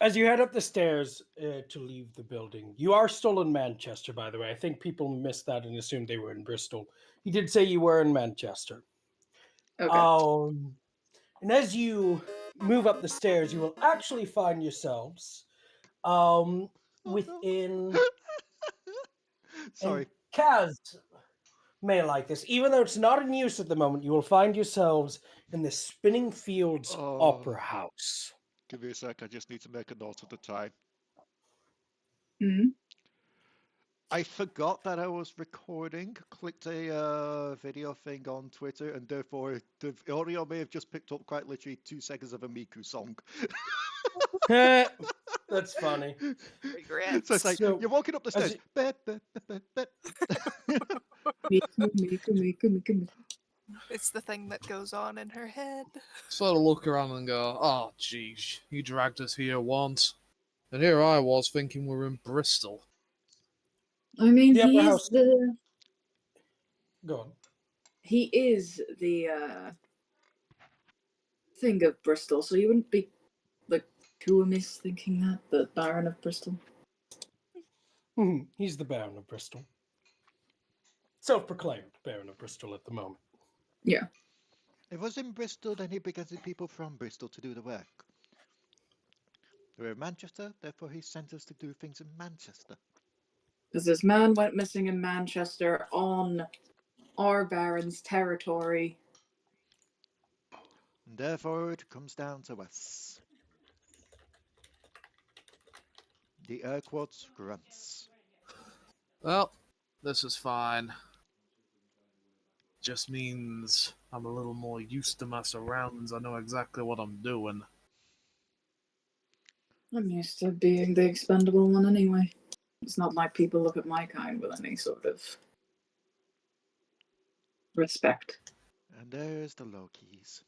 as you head up the stairs to leave the building, you are still in Manchester, by the way. I think people missed that and assumed they were in Bristol. He did say you were in Manchester. okay. And as you move up the stairs, you will actually find yourselves um, Oh no. within. And Sorry. Kaz may like this. Even though it's not in use at the moment, you will find yourselves in the Spinning Fields Oh, Opera House. give me a sec. I just need to make a note of the time. Hmm. I forgot that I was recording, clicked a video thing on Twitter, and therefore the audio may have just picked up quite literally 2 seconds of a Miku song. That's funny. So it's like, Regrets. So, you're walking up the as stairs. you, Miku. It's the thing that goes on in her head. Sort of look around and go, oh, jeez, you dragged us here once. And here I was thinking we were in Bristol. I mean, the Opera House. Go on. he is the thing of Bristol, so you wouldn't be like too amiss thinking that the Baron of Bristol. He's the Baron of Bristol. Self-proclaimed Baron of Bristol at the moment. Yeah, If it was in Bristol, then he began people from Bristol to do the work. We're in Manchester, therefore he sent us to do things in Manchester. because this man went missing in Manchester on our Baron's territory. And therefore it comes down to us. The Urquharts grunts. Well, this is fine. Just means I'm a little more used to my surroundings. I know exactly what I'm doing. I'm used to being the expendable one anyway. It's not like people look at my kind with any sort of respect. And there's the Lokis.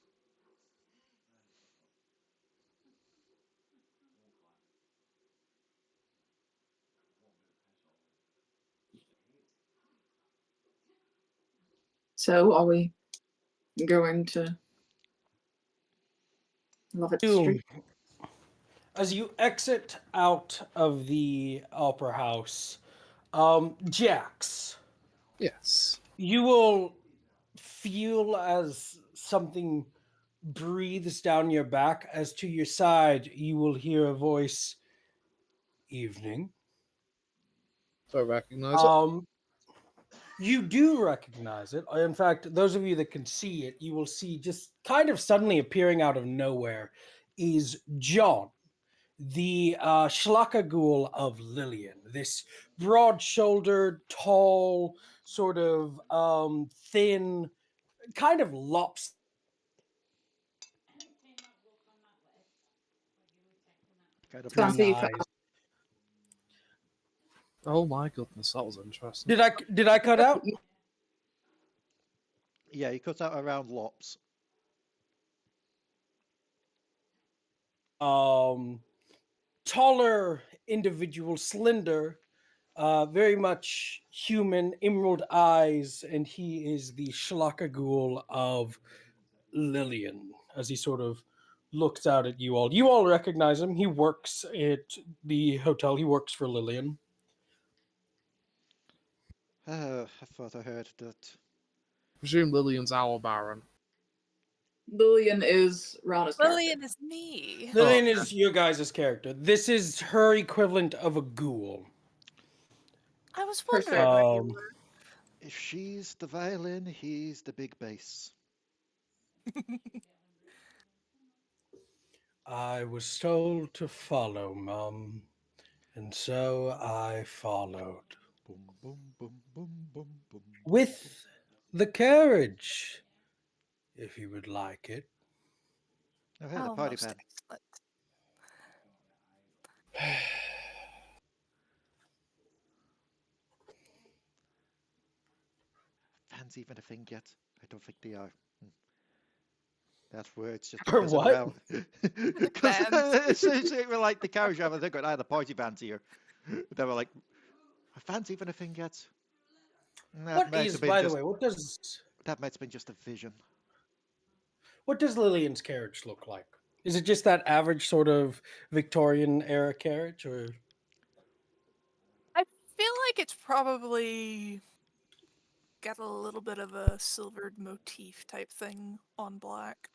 So, are we going to Lovett Street? As you exit out of the Opera House, Jax, Yes. you will feel as something breathes down your back. As to your side, you will hear a voice. Evening. Do I recognize it? You do recognize it. In fact, those of you that can see it, you will see just kind of suddenly appearing out of nowhere is John, the Schlackagool of Lillian. This broad-shouldered, tall, sort of thin, kind of lops. Kind of Can't like, see you. Eyes. Oh my goodness, that was interesting. Did I cut out? yeah, he cuts out around lops. Taller individual, slender, very much human, emerald eyes, and he is the Schlackagool of Lillian. As he sort of looks out at you all, you all recognize him. He works at the hotel. He works for Lillian. I thought I heard that. Presume Lillian's our Baron. Lillian is Ranna's character. Lillian is me. Lillian is your guys' character. This is her equivalent of a ghoul. I was Her wondering where you Um, were. If she's the violin, he's the big bass. I was told to follow, Mum, and so I followed. Boom, boom, boom, boom, boom, boom, boom, boom. With the carriage, if you would like it. Oh, hey, the Oh, party most van. excellent. Fans even a thing yet? I don't think they are. That's words just Or fizzing what? around. Because Vans. essentially we're like the carriage driver, they're going, the party van's here. They were like, are fans even a thing yet? That What might have is, been by the just way, that might have been just a vision. what does Lillian's carriage look like? Is it just that average sort of Victorian era carriage, or I feel like it's probably got a little bit of a silvered motif type thing on black.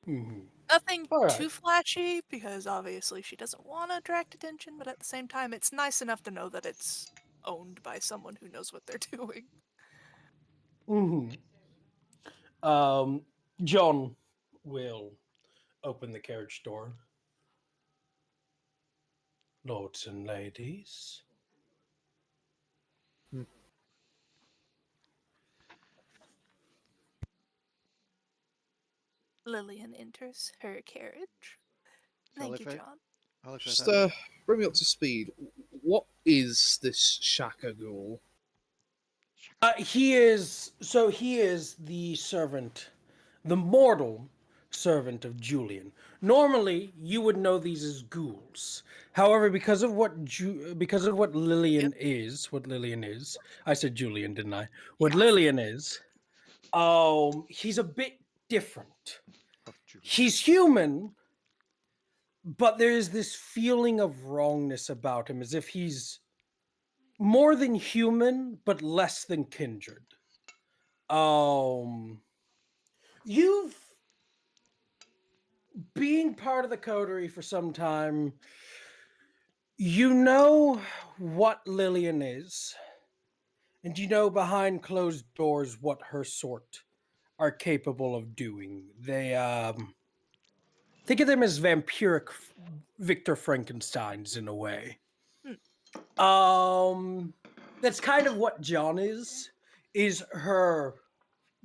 Mhm. Nothing All right? too flashy because obviously she doesn't want to attract attention, but at the same time, it's nice enough to know that it's owned by someone who knows what they're doing. Hmm. Um, John will open the carriage door. Lords and ladies. Hmm. Lillian enters her carriage. So Thank you, John. Oliver, Just that bring me up to speed. What is this Shaka Ghoul? He is the servant, the mortal servant of Julian. Normally, you would know these as ghouls. However, because of Yep. what Lillian is, I said Julian, didn't I? What Yeah. Lillian is, he's a bit different. oh Julian. He's human, but there is this feeling of wrongness about him, as if he's more than human, but less than kindred. Um, you've being part of the coterie for some time, you know what Lillian is, and you know behind closed doors what her sort are capable of doing. They think of them as vampiric Victor Frankensteins in a way. Hmm. That's kind of what John is her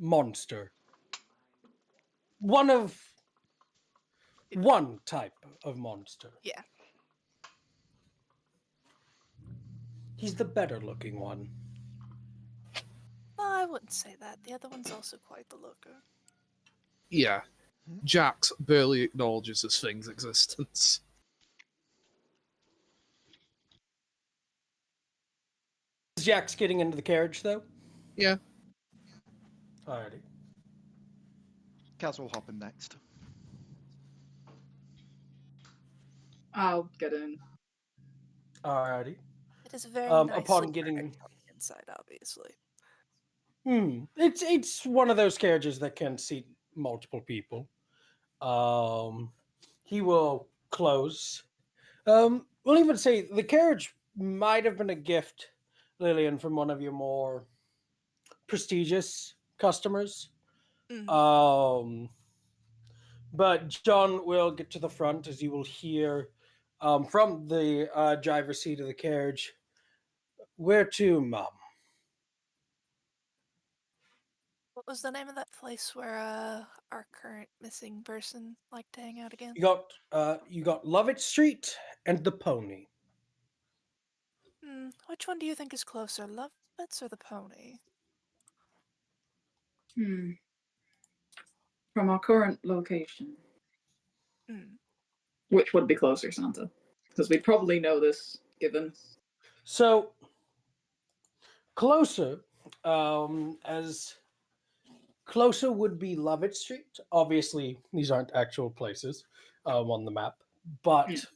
monster. One of one type of monster. Yeah. He's the better looking one. No, I wouldn't say that. The other one's also quite the looker. Yeah, Hmm? Jax barely acknowledges this thing's existence. Is Jax getting into the carriage though? Yeah, Alrighty. Kaz will hop in next. I'll get in. Alrighty. It is very nicely Upon getting, furnished on the inside, obviously. it's one of those carriages that can seat multiple people. Um, he will close. We'll even say the carriage might have been a gift, Lillian, from one of your more prestigious customers. Mm. Um, but John will get to the front as you will hear from the driver's seat of the carriage. Where to, Mum? What was the name of that place where our current missing person liked to hang out again? You got Lovett Street and the Pony. Which one do you think is closer, Lovebits or the Pony? Hmm. From our current location, Hmm. which would be closer, Santa? Because we probably know this, given. So closer, as closer would be Lovett Street. Obviously, these aren't actual places on the map, Yeah. but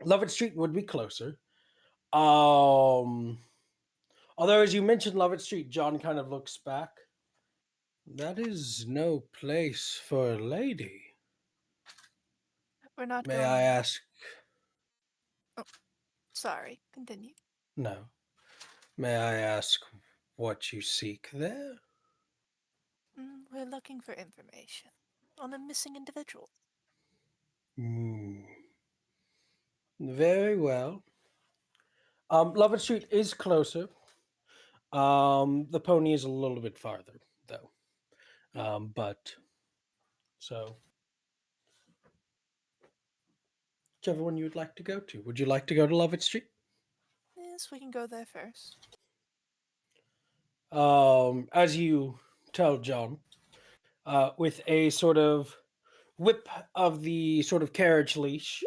Lovett Street would be closer. Um, Although, as you mentioned Lovett Street, John kind of looks back. That is no place for a lady. We're not May I going. ask? Oh, sorry. Continue. No. May I ask what you seek there? We're looking for information on a missing individual. Hmm. Very well. Lovett Street is closer. The pony is a little bit farther, though. But so, whichever one you would like to go to. Would you like to go to Lovett Street? Yes, we can go there first. As you tell John, with a sort of whip of the sort of carriage leash,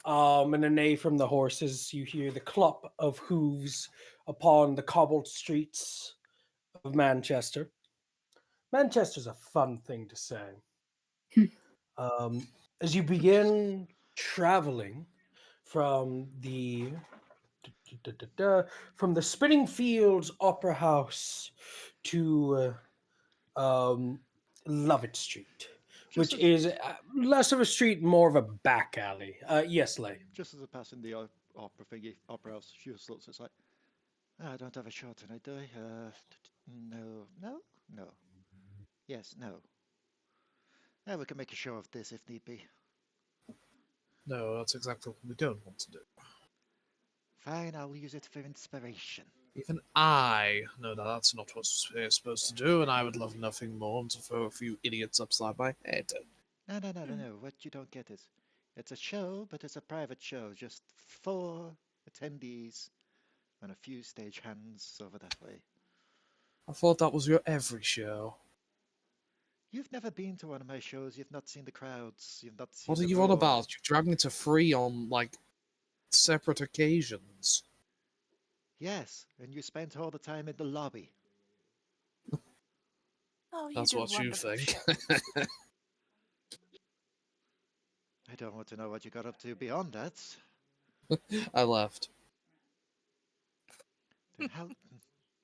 and a neigh from the horses, you hear the clop of hooves upon the cobbled streets of Manchester. Manchester's a fun thing to say. As you begin traveling from the from the Spinning Fields Opera House to Lovett Street, Just which as is less of a street, more of a back alley. Yes, Leigh. just as I pass in the opera thingy, opera house, she just looks. It's like, "Ah, I don't have a show tonight, do I? No, no, no. Yes, no. We can make a show of this if need be. No, that's exactly what we don't want to do. Fine, I'll use it for inspiration. Even I know that that's not what we're supposed to do, and I would love nothing more than to throw a few idiots upside my head. No, no, no, no, no. What you don't get is, it's a show, but it's a private show. Just 4 attendees and a few stage hands over that way. I thought that was your every show. You've never been to one of my shows. You've not seen the crowds. You've not seen What are the you on roar. about? You dragged me to free on, like, separate occasions. Yes, and you spent all the time in the lobby. Oh, you That's do what you wonderful think. shows. I don't want to know what you got up to beyond that. I left. Then how?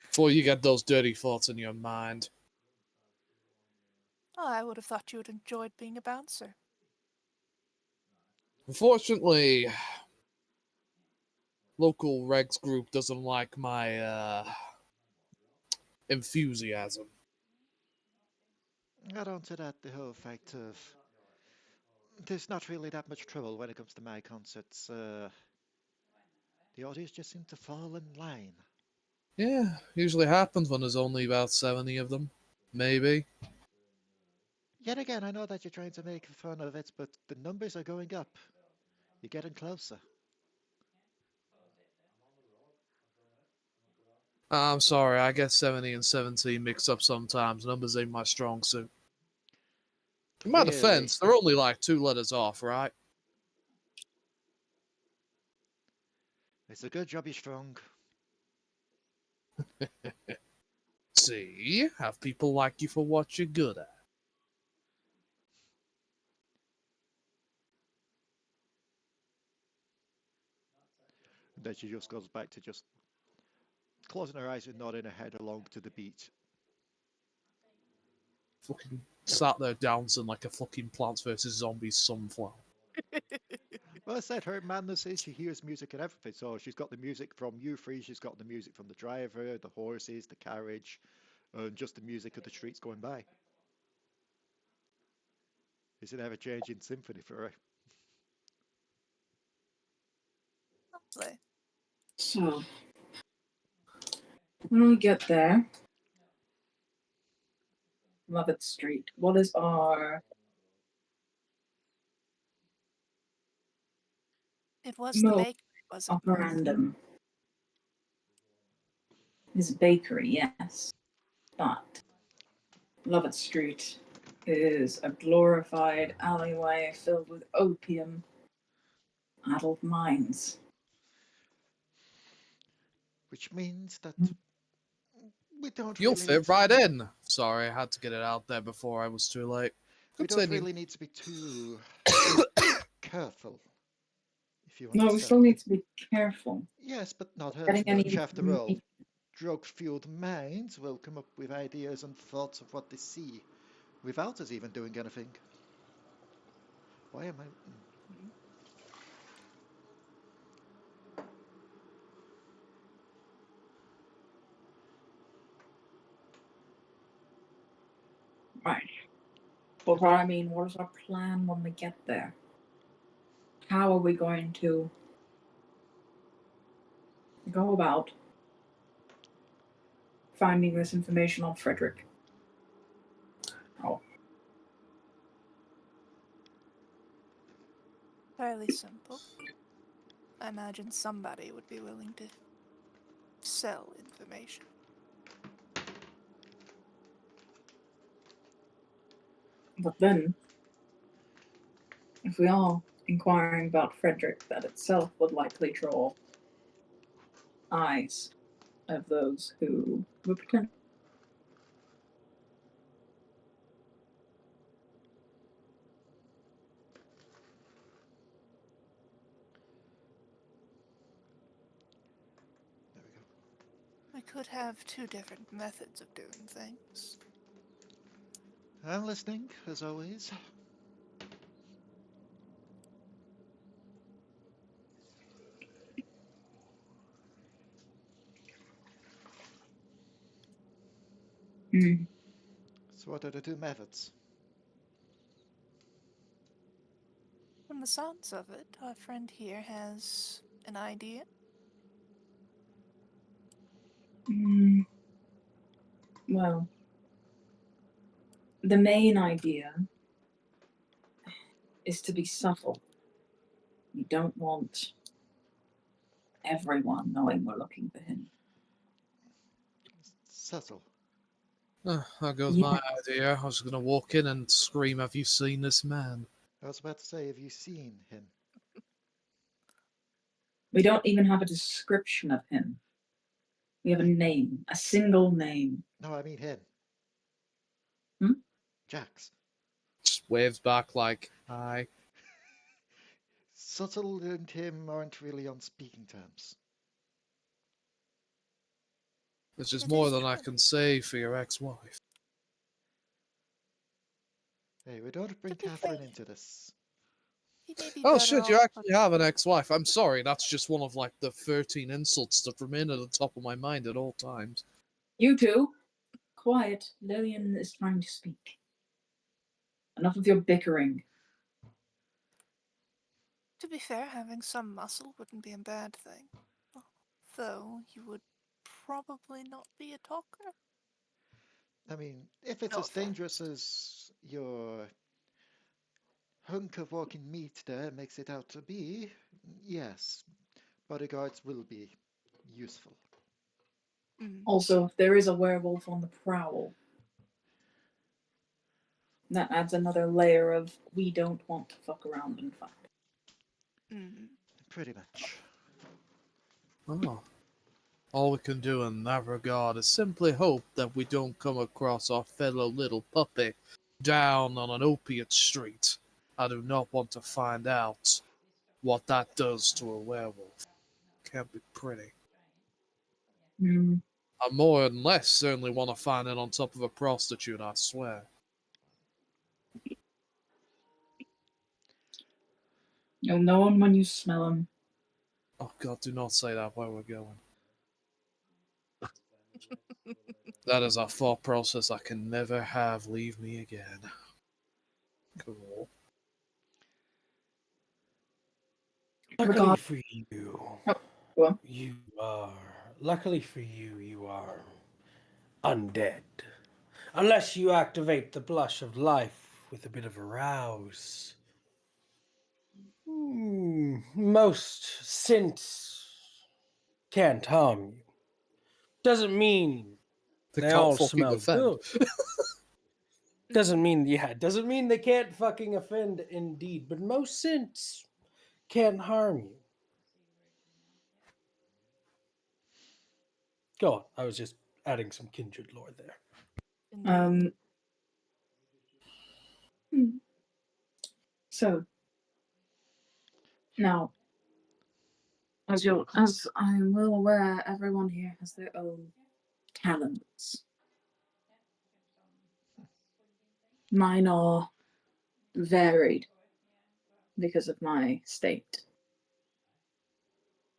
Before you get those dirty thoughts in your mind. Oh, I would have thought you would have enjoyed being a bouncer. Unfortunately, local regs group doesn't like my enthusiasm. Add on to that the whole fact of there's not really that much trouble when it comes to my concerts. The audience just seem to fall in line. Yeah, usually happens when there's only about 70 of them. Maybe. Yet again, I know that you're trying to make fun of it, but the numbers are going up. You're getting closer. I'm sorry, I get 70 and 17 mixed up sometimes. Numbers ain't my strong suit. In my Clearly, defense, they're only like 2 letters off, right? it's a good job you're strong. See? Have people like you for what you're good at. And then she just goes back to just closing her eyes and nodding her head along to the beat. Fucking sat there dancing like a fucking Plants vs. Zombies sunflower. Well, I said her madness is she hears music and everything. So she's got the music from you three, she's got the music from the driver, the horses, the carriage, and just the music of the streets going by. It's an ever-changing symphony for her. Lovely. So, when we get there, Lovett Street, what is our It was the mode bakery, was it not? operandum? Is bakery, yes, but Lovett Street is a glorified alleyway filled with opium, addled minds. Which means that we don't You'll really need fit to, right in. Sorry, I had to get it out there before I was too late. we don't Continue. really need to be too careful, if you No, we still understand. need to be careful. Yes, but not hurt Getting any much after all. information. Drug-fueled minds will come up with ideas and thoughts of what they see without us even doing anything. Why am I? Right. But what I mean, what is our plan when we get there? how are we going to go about finding this information on Frederick? Oh, Fairly simple. I imagine somebody would be willing to sell information. but then, if we are inquiring about Frederick, that itself would likely draw eyes of those who would potentially. There we go. We could have two different methods of doing things. I'm listening, as always. Hmm. So what are the two methods? From the sounds of it, our friend here has an idea. Well, the main idea is to be subtle. We don't want everyone knowing we're looking for him. Subtle. That goes Yeah. my idea. I was going to walk in and scream, "Have you seen this man?" I was about to say, have you seen him? We don't even have a description of him. We have a name, a single name. No, I mean him. Hmm? Jax. Just waves back like, "Hi." Subtle and him aren't really on speaking terms. Which is It more is than I true. can say for your ex-wife. Hey, we don't bring To be Catherine fair, into this. he may be Oh better shit, off. you actually have an ex-wife. I'm sorry, that's just one of like the 13 insults that remain at the top of my mind at all times. You two, quiet. Lillian is trying to speak. Enough of your bickering. To be fair, having some muscle wouldn't be a bad thing. Though you would probably not be a talker. I mean, if it's No as dangerous as your hunk of walking meat there makes it out to be, yes, bodyguards will be useful. Also, if there is a werewolf on the prowl, that adds another layer of we don't want to fuck around and find. Pretty much. Oh. All we can do in that regard is simply hope that we don't come across our fellow little puppy down on an opiate street. I do not want to find out what that does to a werewolf. Can't be pretty. Hmm. I more and less certainly want to find it on top of a prostitute, I swear. You'll know him when you smell him. Oh god, do not say that where we're going. That is a thought process I can never have leave me again. Cool. Luckily Regard. for you, Oh, go on. you are. Luckily for you, you are undead. Unless you activate the blush of life with a bit of a rouse. Most synths can't harm you. Doesn't mean They they can't all fucking smell offend. good. Doesn't mean, yeah, doesn't mean they can't fucking offend, indeed. But most synths can't harm you. Go on. I was just adding some kindred lore there. Indeed. Hmm. So now, as I'm well aware, everyone here has their own talents. Mine are varied because of my state.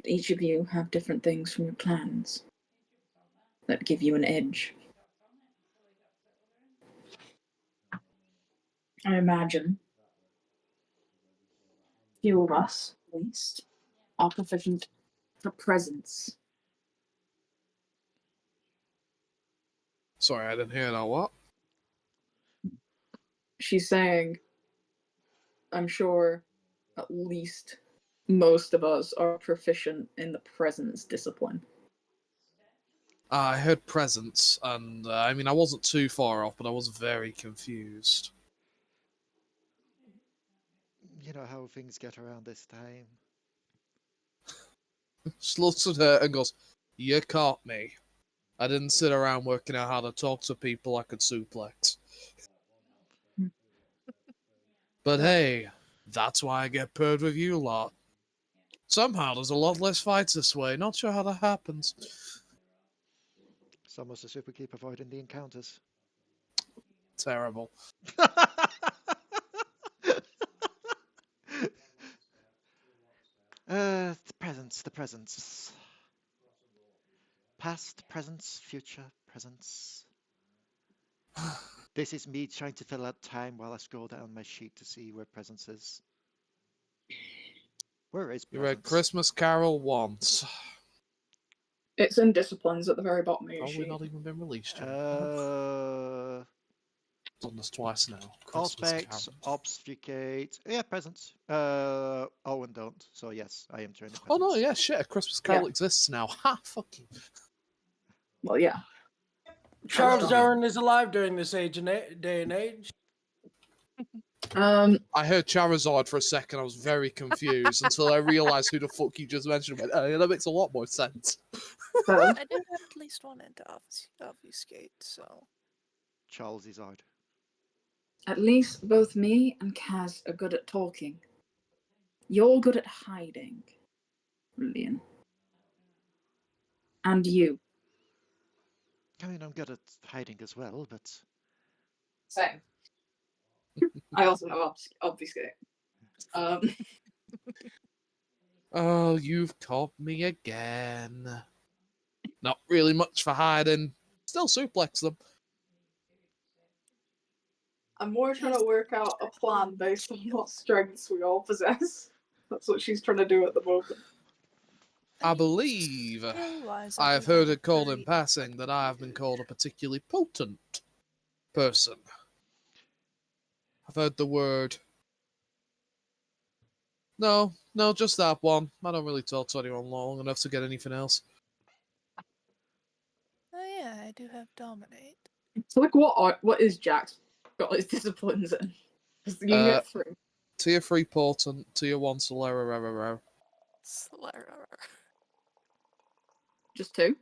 Each of you have different things from your clans that give you an edge. I imagine few of us, at least, are proficient for presence. Sorry, I didn't hear that. What? She's saying, I'm sure at least most of us are proficient in the presence discipline. I heard presence, and I mean, I wasn't too far off, but I was very confused. You know how things get around this time. She looks at her and goes, "You caught me. I didn't sit around working out how to talk to people I could suplex. But hey, that's why I get paired with you lot. Somehow there's a lot less fights this way. Not sure how that happens." It's almost as if we keep avoiding the encounters. Terrible. The presents, the presents. Past, presents, future, presents. This is me trying to fill out time while I scroll down my sheet to see where presents is. Where is You read presents? Christmas Carol once. It's in disciplines at the very bottom of your Probably sheet. not even been released yet. Done this twice now. Christmas Auspex, Carol. obfuscate. Yeah, presents. Oh, and don't. So yes, I am training presents. Oh no, yeah, shit. A Christmas Carol exists now. Ha, fuck you. Well, yeah. Charles Darwin is alive during this day and age. I heard Charizard for a second. I was very confused until I realised who the fuck you just mentioned. I went, oh, yeah, that makes a lot more sense. So, I do have at least one into obfuscate, so. Charles is out. at least both me and Kaz are good at talking. You're good at hiding, Lillian. And you. I mean, I'm good at hiding as well, but Same. I also have obfuscate. Oh, you've caught me again. Not really much for hiding. Still suplex them. I'm more trying to work out a plan based on what strengths we all possess. That's what she's trying to do at the moment. I believe Skill-wise, I do have heard a it called in pretty passing that I have been called a particularly potent person. I've heard the word. No, just that one. I don't really talk to anyone long enough to get anything else. Oh yeah, I do have dominate. So, like, what is Jack's got his disciplines in? 'Cause you can get 3. Tier 3 potent, tier 1 Solera. Slayer. Just 2?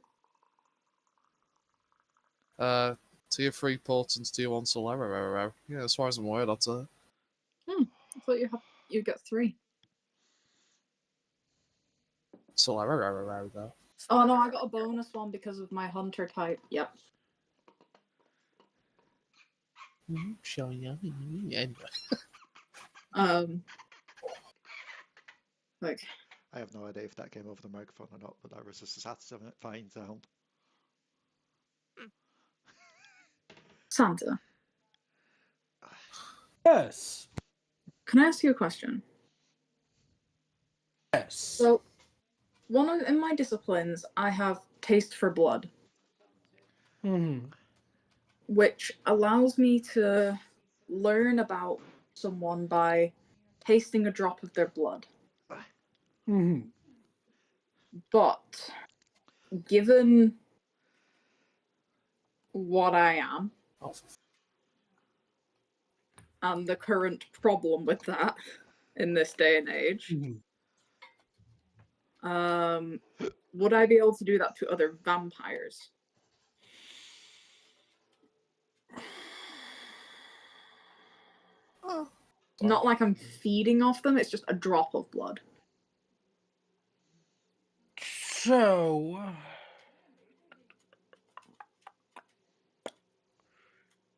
Tier 3 potent, tier 1 Solera. Yeah, as far as I'm aware, that's it. I thought you get 3. Solera though. Oh no, I got a bonus one because of my hunter type. Yep. So yummy. Anyway. Like, I have no idea if that came over the microphone or not, but that was a satisfying sound. Santa, Yes. can I ask you a question? Yes. So, in my disciplines, I have taste for blood, which allows me to learn about someone by tasting a drop of their blood. But given what I am and the current problem with that in this day and age, would I be able to do that to other vampires? Not like I'm feeding off them, it's just a drop of blood. So,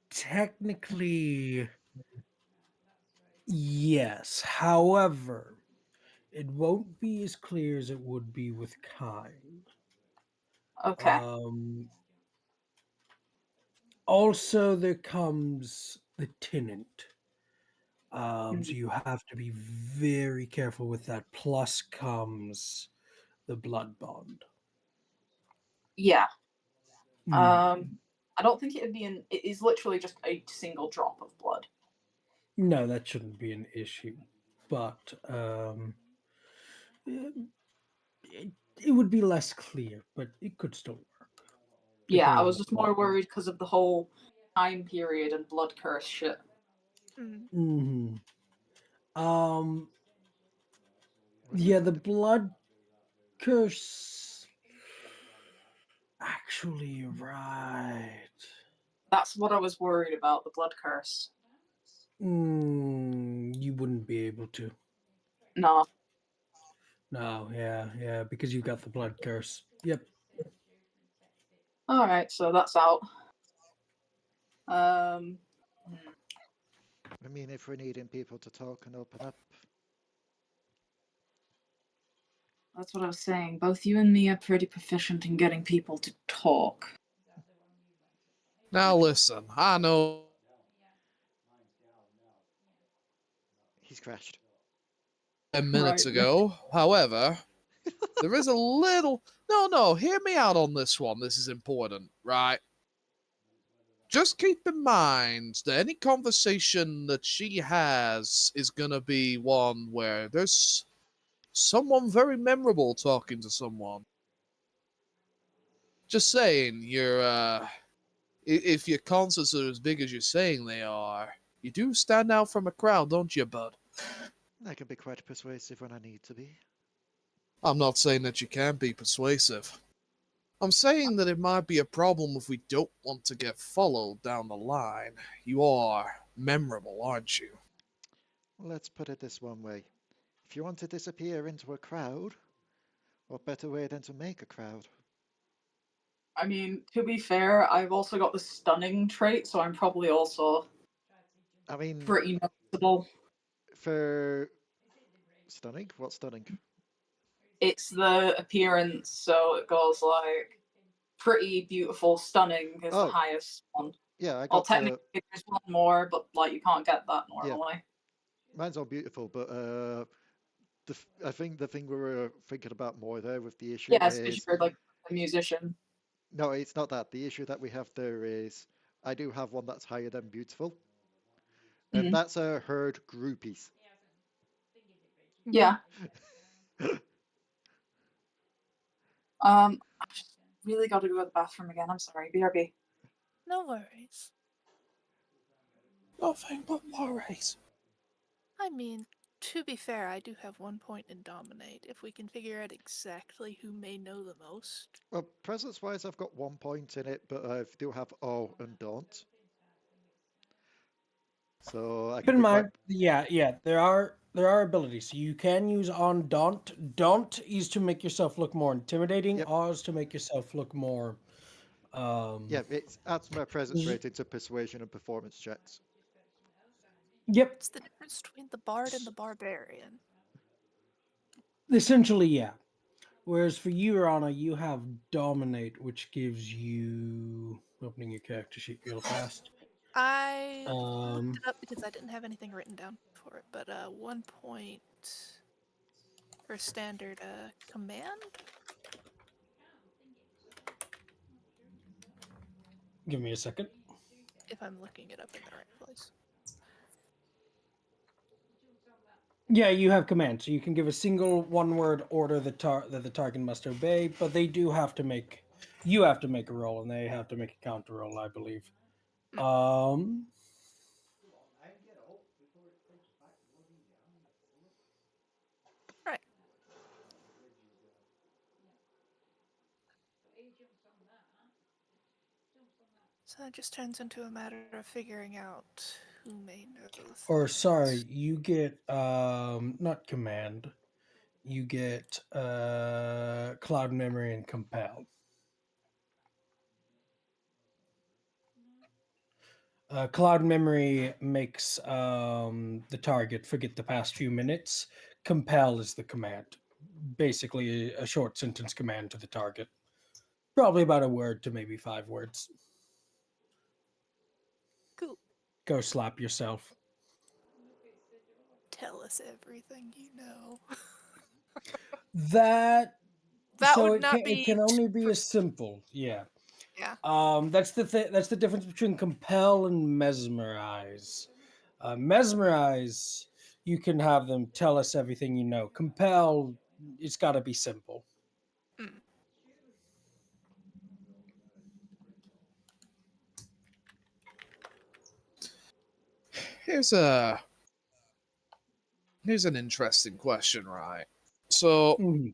technically, yes. However, it won't be as clear as it would be with kind. Okay. Also, there comes the tenant. So you have to be very careful with that. Plus comes the blood bond. Yeah. Mm. I don't think it'd be it is literally just a single drop of blood. No, that shouldn't be an issue. But it, it would be less clear, but it could still work. Yeah, I Depending was on just more worried because of the whole time period and blood curse shit. Mm. Hmm. Um. What do you Yeah, the think? blood curse. Actually, right. That's what I was worried about, the blood curse. You wouldn't be able to. No. No, yeah, because you got the blood curse. Yep. Alright, so that's out. Um, I mean, if we're needing people to talk and open up, that's what I was saying. Both you and me are pretty proficient in getting people to talk. Now listen, I know he's crashed. 10 minutes Right. ago. However, there is a little. No, hear me out on this one. This is important, right? Just keep in mind that any conversation that she has is gonna be one where there's someone very memorable talking to someone. Just saying, if your concerts are as big as you're saying they are, you do stand out from a crowd, don't you, bud? I can be quite persuasive when I need to be. I'm not saying that you can't be persuasive. I'm saying that it might be a problem if we don't want to get followed down the line. You are memorable, aren't you? Let's put it this one way. If you want to disappear into a crowd, what better way than to make a crowd? I mean, to be fair, I've also got the stunning trait, so I'm probably also I mean, pretty noticeable. for stunning? What's stunning? It's the appearance, so it goes like pretty, beautiful, stunning is the Oh, highest one. yeah, I Well, got technically, there's one more, but like you can't get that yeah, normally. mine's all beautiful, but I think the thing we were thinking about more there with the issue Yes, because is you're like a musician. no, it's not that. The issue that we have there is I do have one that's higher than beautiful, and Mm. that's a herd groupies. Yeah. I just really got to go to the bathroom again. I'm sorry. BRB. No worries. Nothing but worries. I mean, to be fair, I do have 1 point in Dominate. If we can figure out exactly who may know the most. Well, presence-wise, I've got 1 point in it, but I do have awe and don't, so I Keep can in be quite mind, yeah, there are abilities. So you can use on daunt. Daunt is to make yourself look more intimidating. yep, Awe is to make yourself look more. yeah. It adds my presence z- rating to persuasion and performance checks. Yep. It's the difference between the bard and the barbarian. Essentially, yeah. Whereas for you, Rana, you have dominate, which gives you opening your character sheet real fast. I looked Um, it up because I didn't have anything written down for it, but 1 point for standard command. give me a second. If I'm looking it up in the right place. Yeah, you have command, so you can give a single one-word order that the target must obey, but they do have to make. You have to make a roll, and they have to make a counter roll, I believe. Um, Right. So it just turns into a matter of figuring out who may know or things. sorry, you get not command. You get cloud memory and compel. Cloud memory makes the target forget the past few minutes. Compel is the command. Basically, a short sentence command to the target. Probably about a word to maybe 5 words. Cool. Go slap yourself. tell us everything you know. That That so would it not can be only be as pers- simple. Yeah. yeah. That's that's the difference between compel and mesmerize. Mesmerize, you can have them tell us everything you know. Compel, it's got to be simple. Mm. Here's a here's an interesting question, right? So Mhm.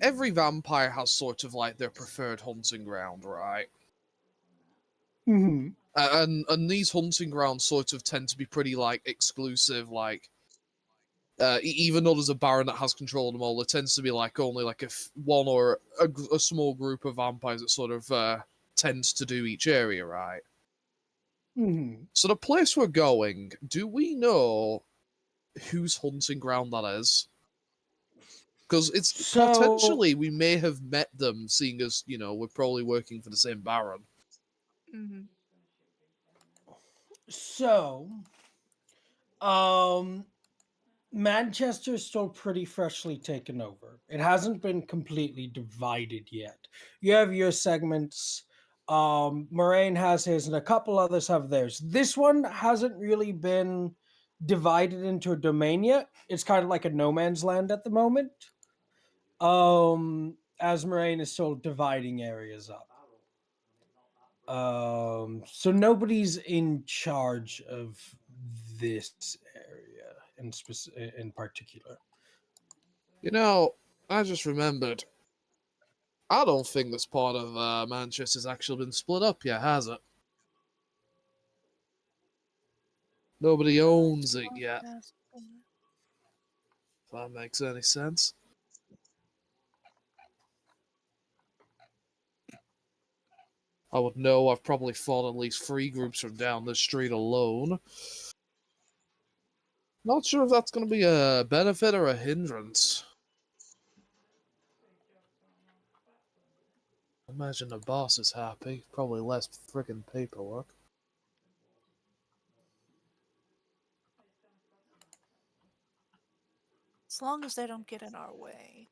every vampire has sort of like their preferred hunting ground, right? Mhm. And these hunting grounds sort of tend to be pretty like exclusive, like even though there's a baron that has control of them all, it tends to be like only like if one or a small group of vampires that sort of tends to do each area, right? Mhm. So the place we're going, do we know whose hunting ground that is? Because it's So potentially we may have met them, seeing as we're probably working for the same baron. Hmm. so um Manchester's still pretty freshly taken over. It hasn't been completely divided yet. You have your segments. Moraine has his, and a couple others have theirs. This one hasn't really been divided into a domain yet. It's kind of like a no man's land at the moment. As Moraine is still dividing areas up. So nobody's in charge of this area in particular. I just remembered. I don't think this part of Manchester's actually been split up yet, has it? Nobody owns it yet, if that makes any sense. I would know I've probably fought at least 3 groups from down the street alone. Not sure if that's going to be a benefit or a hindrance. Imagine the boss is happy. Probably less friggin' paperwork. As long as they don't get in our way.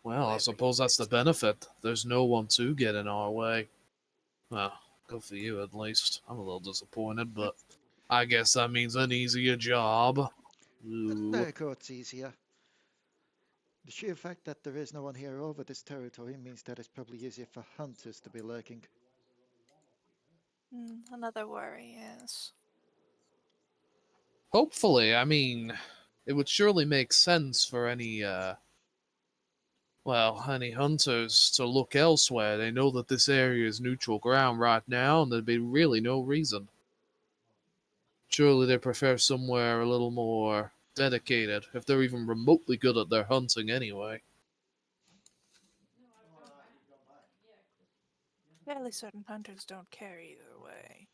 Well, I suppose that's the benefit. There's no one to get in our way. Well, good for you at least. I'm a little disappointed, but I guess that means an easier job. Ooh. No, it's easier. The sheer fact that there is no one here over this territory means that it's probably easier for hunters to be lurking. Another worry, yes. Hopefully, I mean, it would surely make sense for any hunters to look elsewhere. They know that this area is neutral ground right now, and there'd be really no reason. Surely they prefer somewhere a little more dedicated, if they're even remotely good at their hunting anyway. Fairly certain hunters don't care either way.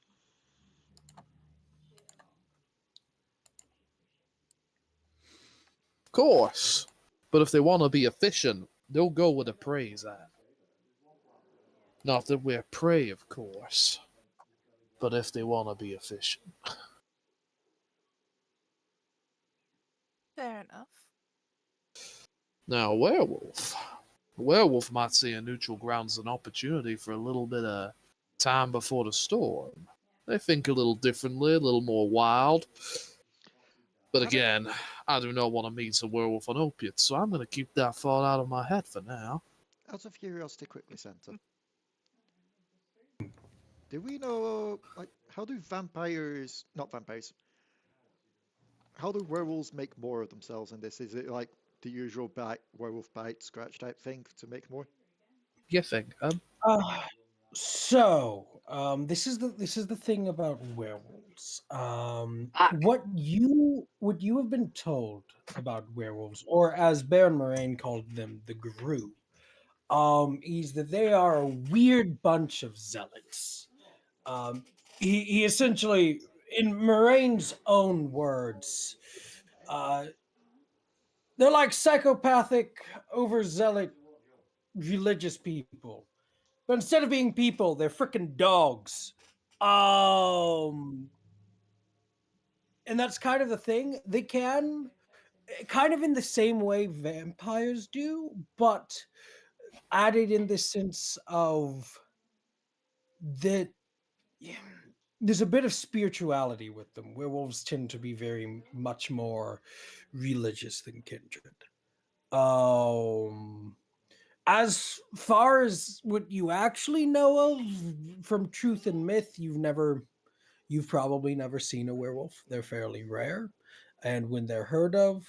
Of course. But if they want to be efficient, they'll go where the prey's at. Not that we're prey, of course. But if they want to be efficient. Fair enough. Now, a werewolf might see a neutral ground as an opportunity for a little bit of time before the storm. They think a little differently, a little more wild. But Out of, again, I do not want to meet a werewolf on opiates, so I'm going to keep that thought out of my head for now. out of curiosity, quickly, Santa, do we know, like, how do vampires, not vampires, how do werewolves make more of themselves in this? Is it like the usual bite, werewolf bite, scratch type thing to make more? You think? Uh, this is the thing about werewolves. Back. What you have been told about werewolves, or as Baron Moraine called them, the Gru, is that they are a weird bunch of zealots. Um, he essentially, in Moraine's own words, uh, they're like psychopathic, overzealot religious people. But instead of being people, they're freaking dogs. Um, And that's kind of the thing. They can, kind of in the same way vampires do, but added in the sense of that there's a bit of spirituality with them. Werewolves tend to be very much more religious than kindred. Um, as far as what you actually know of from truth and myth, you've probably never seen a werewolf. They're fairly rare, and when they're heard of,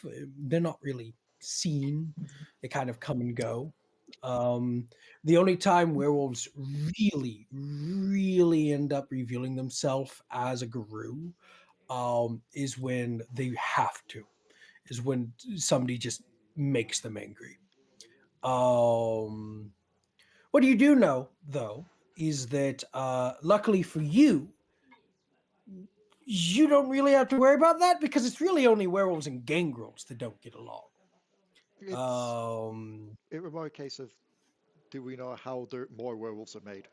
they're not really seen. They kind of come and go. Um, the only time werewolves really end up revealing themselves as a guru is when they have to, is when somebody just makes them angry. Um, what you do know, though, is that luckily for you, you don't really have to worry about that because it's really only werewolves and gangrels that don't get along. It's Um, it was more a case of, do we know how more werewolves are made?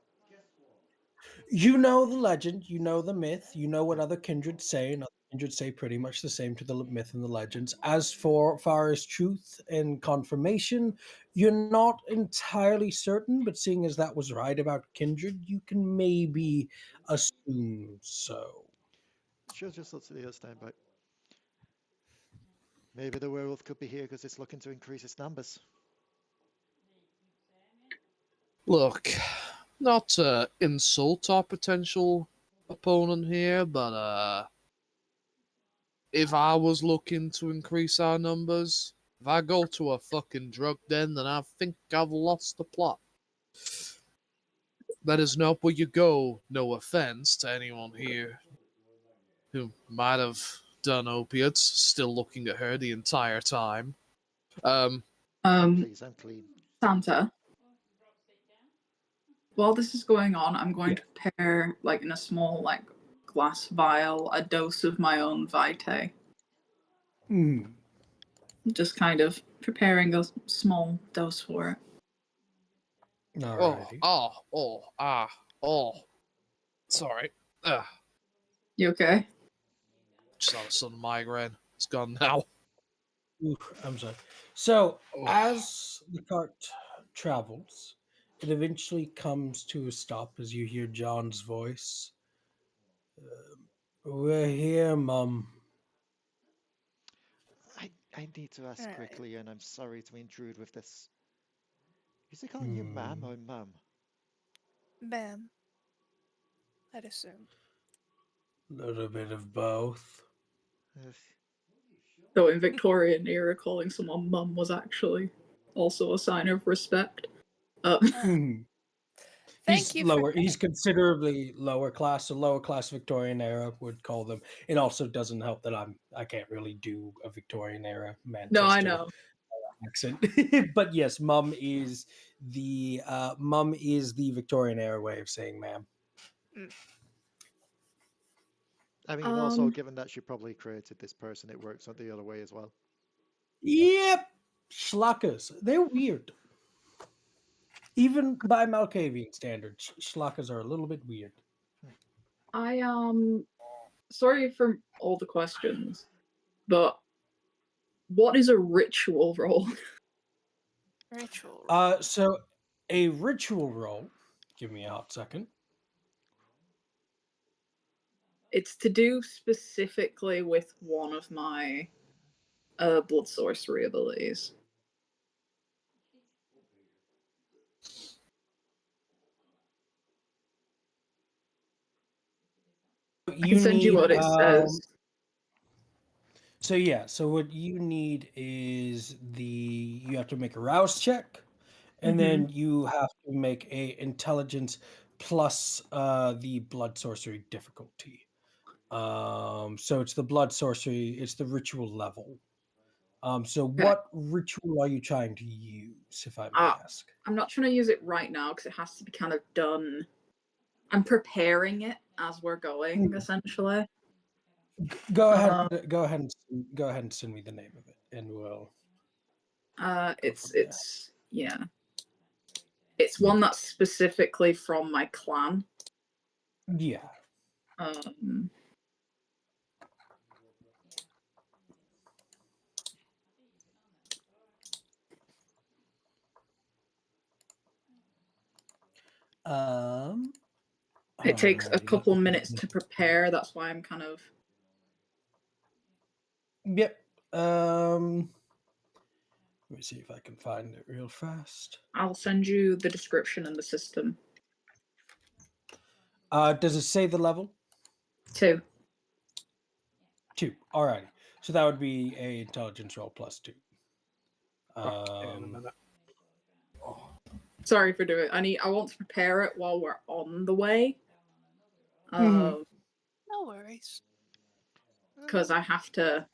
you know the legend, you know the myth, you know what other kindreds say, and other kindreds say pretty much the same to the myth and the legends. As for far as truth and confirmation, you're not entirely certain, but seeing as that was right about kindred, you can maybe assume so. She'll just look to the other stand, but maybe the werewolf could be here because it's looking to increase its numbers. Look, not to insult our potential opponent here, but if I was looking to increase our numbers, if I go to a fucking drug den, then I think I've lost the plot. That is not where you go, no offense to anyone here who might have done opiates, still looking at her the entire time. Please, I'm clean. Santa, while this is going on, I'm going Yeah. to prepare, like in a small, like glass vial, a dose of my own vitae. Hmm. Just kind of preparing a small dose for it. Alrighty. Oh. Sorry. You okay? Just had a sudden migraine. It's gone now. Oof, I'm sorry. So, Oh. as the cart travels, it eventually comes to a stop as you hear John's voice. We're here, Mum. I need to ask Alright. quickly, and I'm sorry to intrude with this. Is he calling you ma'am Hmm. or mum? Bam. I'd assume. Little bit of both. Ugh. Though in Victorian era, calling someone mum was actually also a sign of respect. Ah, Hmm. thank He's you for lower. He's knowing. considerably lower class. So lower class Victorian era would call them. It also doesn't help that I can't really do a Victorian era No, I Manchester know. accent. But yes, mum is the Victorian era way of saying ma'am. Mm. I mean, also, Um, given that she probably created this person, it works on the other way as well. Yep. Schlackers. They're weird. Even by Malkavian standards, schlackers are a little bit weird. I sorry for all the questions, but what is a ritual roll? Ritual roll. So a ritual roll. Give me a hot second. It's to do specifically with one of my blood sorcery abilities. I can You send you need what it says. so yeah, so what you need is you have to make a rouse check, and Mm-hmm. then you have to make a intelligence plus the blood sorcery difficulty. So it's the blood sorcery, it's the ritual level. So Okay. what ritual are you trying to use, if I may Uh, ask? I'm not trying to use it right now because it has to be kind of done. I'm preparing it as we're going, Hmm. essentially. Go ahead, Uh, go ahead and send me the name of it, and we'll go from there. it's yeah, it's one that's specifically from my clan. Yeah. Um, It takes a alrighty, couple let me- minutes to prepare. That's why I'm kind of. Yep. Let me see if I can find it real fast. I'll send you the description in the system. Does it say the level? 2. 2. Alrighty. So that would be a intelligence roll plus 2. Okay, in a minute. Sorry for doing it. I want to prepare it while we're on the way. Mhm. No worries. Because I have to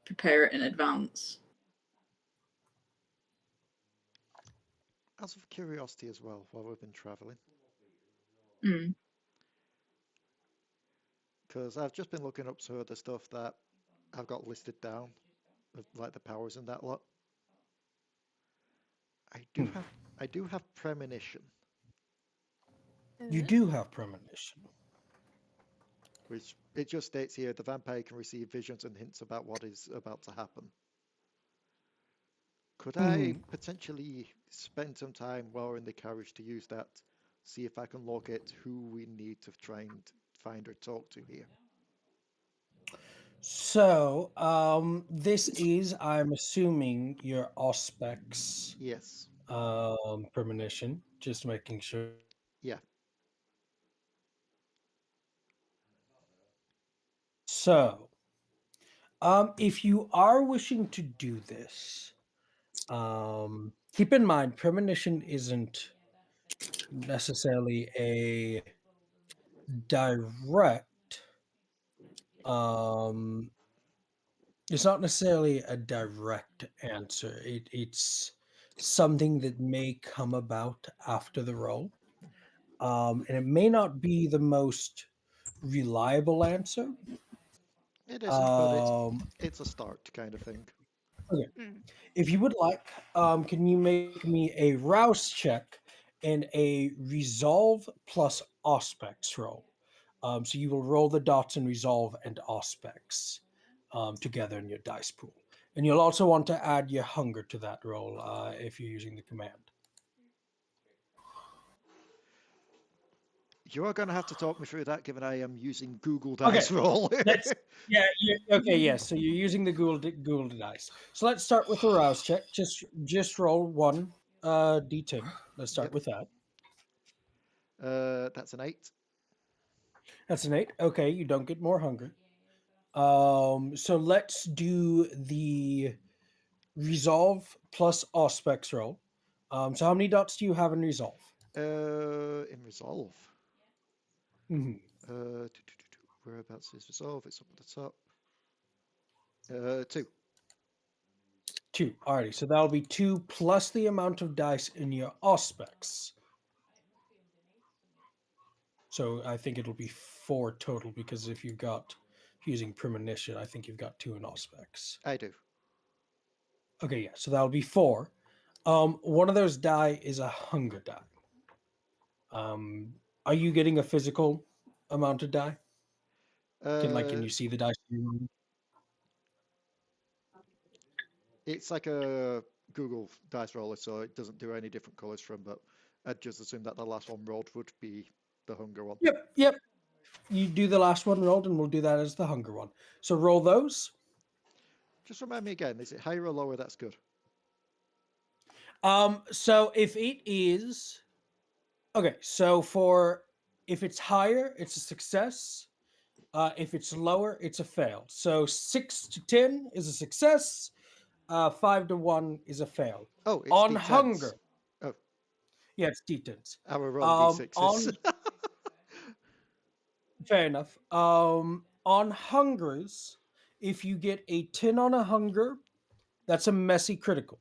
prepare it in advance. Out of curiosity as well, while we've been traveling, Mm. because I've just been looking up some of the stuff that I've got listed down, like the powers and that lot. I do have premonition, You do have premonition. which it just states here the vampire can receive visions and hints about what is about to happen. Could I potentially spend some time while we're in the carriage to use that, see if I can locate who we need to try and find or talk to here? So, this is, I'm assuming, your Auspex Yes. premonition. Just making sure. Yeah. So, if you are wishing to do this, keep in mind premonition isn't necessarily a direct. Um, it's not necessarily a direct answer. It's something that may come about after the roll. And it may not be the most reliable answer. It isn't, but Um, it's a start kind of thing. okay. Mm. If you would like, can you make me a rouse check and a resolve plus auspex roll? So you will roll the dots in resolve and auspex together in your dice pool. And you'll also want to add your hunger to that roll if you're using the command. You are going to have to talk me through that, given I am using Google Okay, Dice Roll. let's. Yeah. Okay. Yes. So you're using the Google dice. So let's start with a rouse check. Just roll one d10. Let's start Yep. with that. That's an 8. That's an 8. Okay, you don't get more hunger. So let's do the resolve plus auspex roll. So how many dots do you have in resolve? In Resolve. Mm-hmm. Whereabouts is Resolve? It's up at the top. 2. 2. Alrighty, so that'll be 2 plus the amount of dice in your auspex. So I think it'll be 4 total because if you've got using premonition, I think you've got 2 in auspex. I do. Okay, yeah, so that'll be 4. One of those die is a hunger die. Are you getting a physical amount of die? Can Uh, you see the dice? it's like a Google Dice Roller, so it doesn't do any different colors from, but I'd just assume that the last one rolled would be the hunger one. Yep. You do the last one rolled, and we'll do that as the hunger one. So roll those. Just remind me again, is it higher or lower? That's good. So if it is okay, so for if it's higher, it's a success. If it's lower, it's a fail. So 6 to 10 is a success. 5 to 1 is a fail. Oh, it's On D10s. hunger, Oh, yeah, it's d10s. I will roll D6s. On fair enough. On hungers, if you get a 10 on a hunger, that's a messy critical.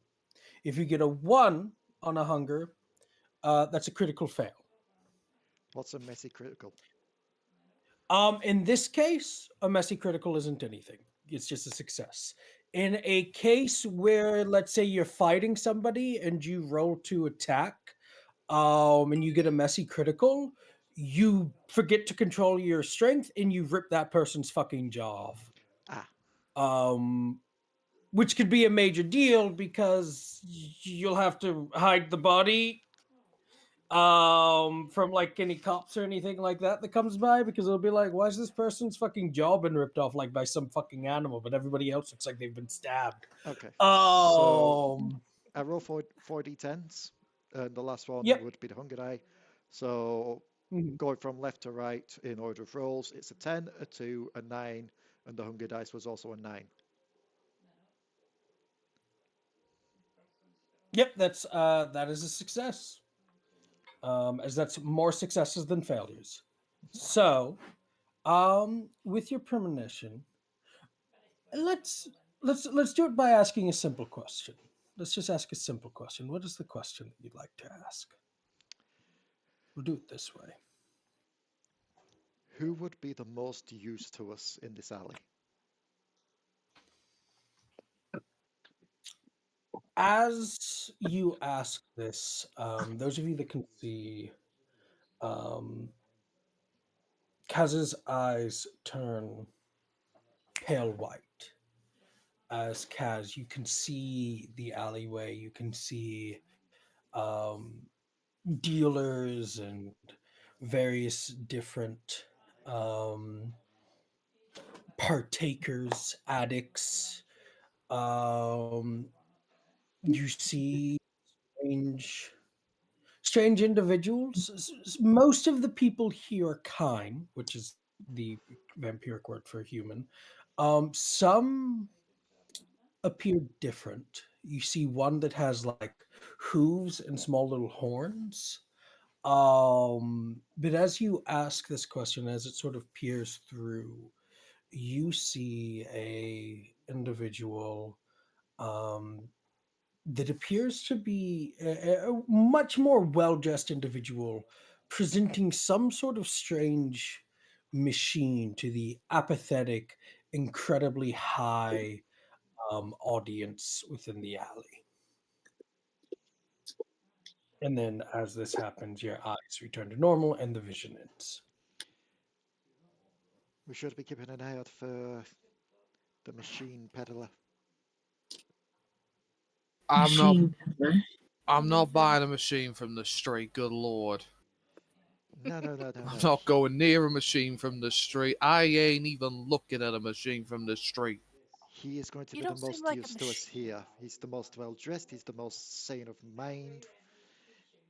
If you get a 1 on a hunger, that's a critical fail. What's a messy critical? In this case, a messy critical isn't anything. It's just a success. In a case where, let's say, you're fighting somebody and you roll to attack, and you get a messy critical, you forget to control your strength and you rip that person's fucking jaw off. Ah, Which could be a major deal because you'll have to hide the body from like any cops or anything like that comes by, because it'll be like, why is this person's fucking jaw been ripped off like by some fucking animal, but everybody else looks like they've been stabbed. Okay. So Um, I roll four d10s, and the last one yep. would be the hunger die. So Mhm. going from left to right in order of rolls, it's a 10, a 2, a 9, and the hunger dice was also a 9. Yep, that is a success. As that's more successes than failures. So, with your premonition, let's let's do it by asking a simple question. Let's just ask a simple question. What is the question that you'd like to ask? We'll do it this way. Who would be the most use to us in this alley? As you ask this, those of you that can see, um, Kaz's eyes turn pale white. As Kaz, you can see the alleyway. You can see um, dealers and various different um, partakers, addicts. Um, you see strange individuals. Most of the people here are kind, which is the vampiric word for human. Some appear different. You see one that has like hooves and small little horns. But as you ask this question, as it sort of peers through, you see a individual um, that appears to be a much more well-dressed individual, presenting some sort of strange machine to the apathetic, incredibly high audience within the alley. And then, as this happens, your eyes return to normal and the vision ends. We should be keeping an eye out for the machine peddler. I'm not. Machine peddler. I'm not buying a machine from the street. Good lord. No, no, no, no, I'm no. not going near a machine from the street. I ain't even looking at a machine from the street. He is going to You be the don't seem most like a use to us machine. here. He's the most well dressed. He's the most sane of mind.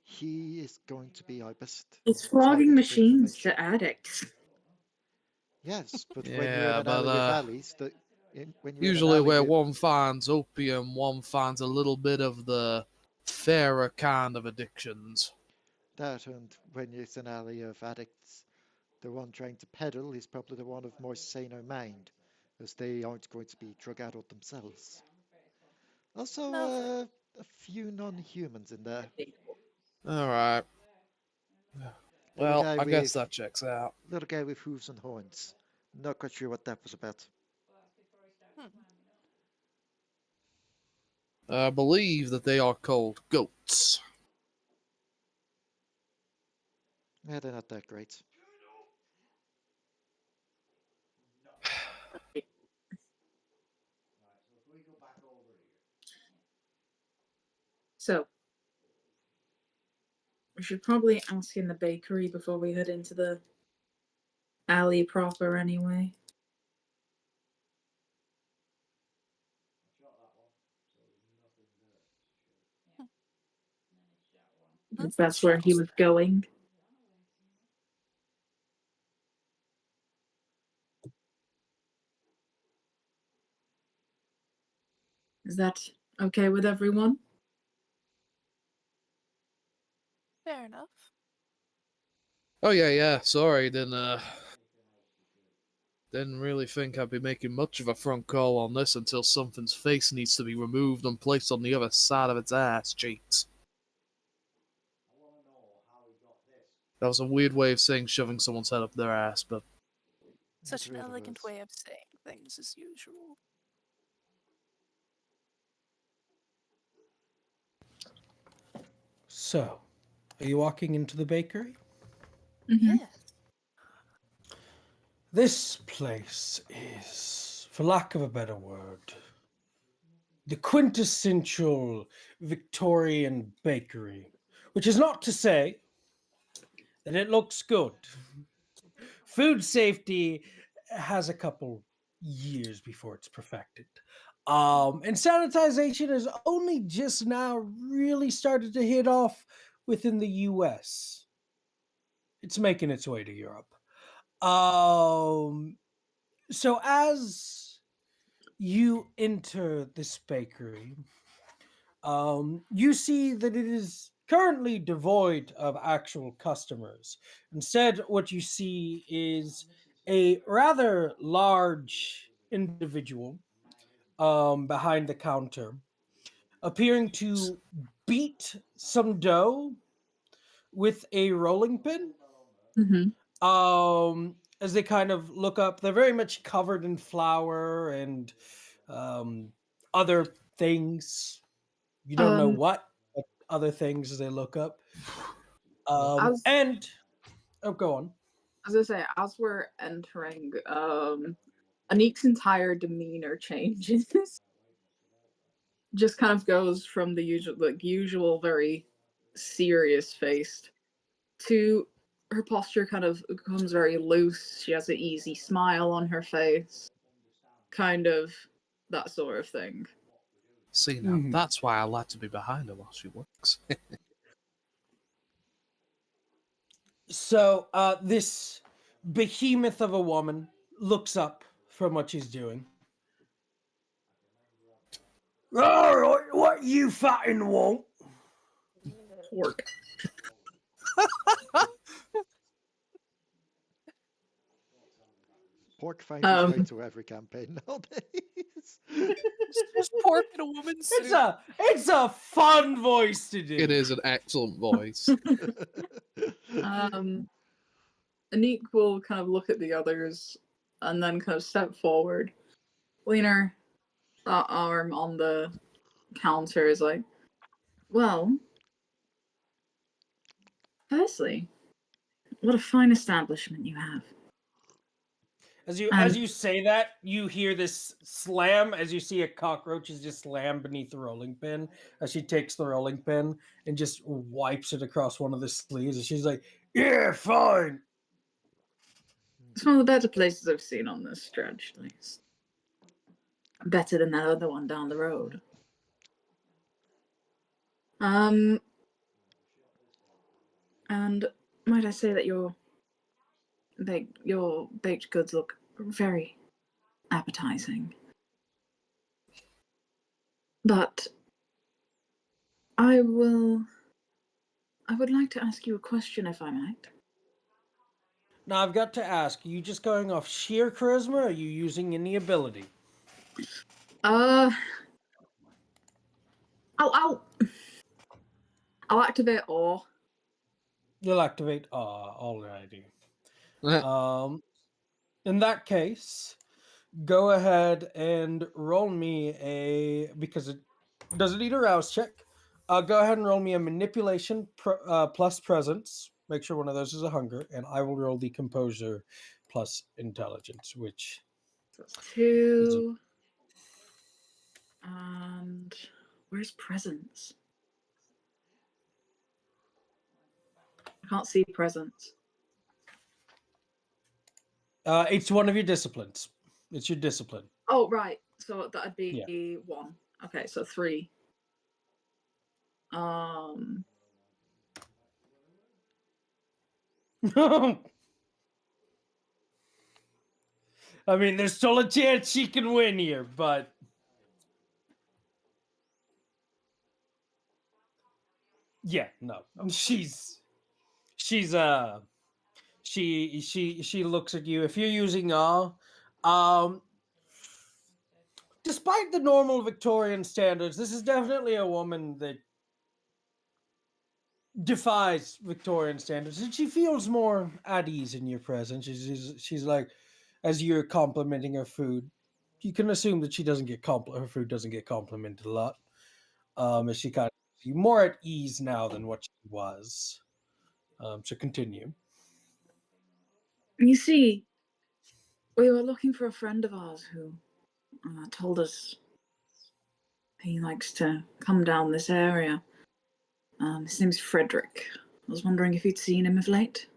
He is going to be our best It's flogging target for machines information. to addicts. Yes, but when you're in Yeah, an alley with but alleys, when you're in an usually alley where with one finds opium, one finds a little bit of the fairer kind of addictions. that, and when it's an alley of addicts, the one trying to peddle is probably the one of more saner mind, as they aren't going to be drug addled themselves. Also, No, a few non-humans in there. All right. Little Well, guy I guess with that checks out. little guy with hooves and horns. Not quite sure what that was about. hmm. I believe that they are called goats. Yeah, they're not that great. So we should probably ask in the bakery before we head into the alley proper anyway. If that's where he was going. Is that okay with everyone? Fair enough. Oh yeah. Sorry, didn't really think I'd be making much of a front call on this until something's face needs to be removed and placed on the other side of its ass cheeks. That was a weird way of saying shoving someone's head up their ass, but Such It an really elegant was. way of saying things as usual. So, are you walking into the bakery? Mm-hmm. Yes. This place is, for lack of a better word, the quintessential Victorian bakery, which is not to say and it looks good. Food safety has a couple years before it's perfected. And sanitization has only just now really started to hit off within the US. It's making its way to Europe. So as you enter this bakery, you see that it is currently devoid of actual customers. Instead, what you see is a rather large individual behind the counter, appearing to beat some dough with a rolling pin. Mm-hmm. As they kind of look up, they're very much covered in flour and um, other things. You don't know Um, what, but other things as they look up. as And oh, go on. as I say, as we're entering, Anique's entire demeanor changes. Just kind of goes from the usual very serious faced to her posture kind of becomes very loose. She has an easy smile on her face, kind of that sort of thing. See now, Mhm. that's why I like to be behind her while she works. So this behemoth of a woman looks up from what she's doing. All right, what you fatting want? Pork. Pork finds its way Um, to every campaign nowadays. Just pork in a woman's It's suit. a fun voice to do. It is an excellent voice. um, Anique will kind of look at the others and then kind of step forward, lean her arm on the counter, is like, well, firstly, what a fine establishment you have. As And you say that, you hear this slam as you see a cockroach is just slammed beneath the rolling pin as she takes the rolling pin and just wipes it across one of the sleeves and she's like, "Yeah, fine." it's one of the better places I've seen on this stretch, at least. Better than that other one down the road. Um, and might I say that your baked goods look very appetizing. But I would like to ask you a question if I might. Now I've got to ask, are you just going off sheer charisma or are you using any ability? Uh, I'll activate awe. You'll activate alrighty. In that case, go ahead and roll me because it doesn't need a rouse check. Go ahead and roll me a manipulation plus presence. Make sure one of those is a hunger, and I will roll the composure plus intelligence, which So that's is a, 2. And where's presence? I can't see presence. it's one of your disciplines. It's your discipline. Oh, right. So that'd Yeah. be 1. Okay, so 3. Um, I mean, there's still a chance she can win here, but yeah, no, she's she looks at you. If you're using um, despite the normal Victorian standards, this is definitely a woman that defies Victorian standards, and she feels more at ease in your presence. She's like, as you're complimenting her food, you can assume that she doesn't get her food doesn't get complimented a lot. As she kind of more at ease now than what she was. So continue. you see, we were looking for a friend of ours who told us he likes to come down this area. His name's Frederick. I was wondering if you'd seen him of late.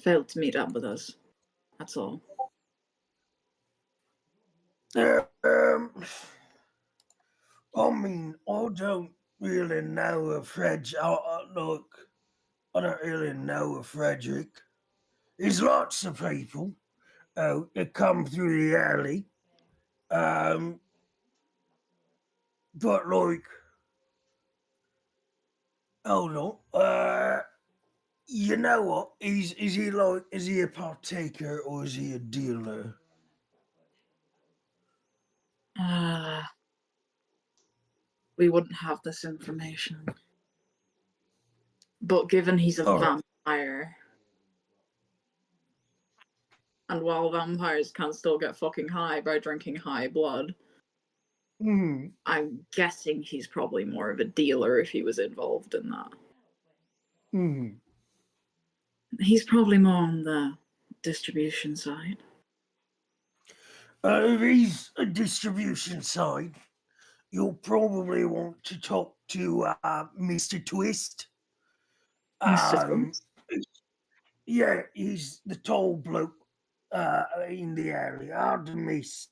failed to meet up with us. That's all. I mean, I don't really know a Fred. Look, I don't really know a Frederick. There's lots of people that come through the alley. Um, but like, hold on. You know what? Is he a partaker or is he a dealer? We wouldn't have this information. But given he's a All right. vampire, and while vampires can still get fucking high by drinking high blood, Hmm. I'm guessing he's probably more of a dealer if he was involved in that. Hmm. He's probably more on the distribution side. If he's a distribution side, you'll probably want to talk to Mr. Twist. Mr. Um, Twist? yeah, he's the tall bloke in the alley, hard to miss.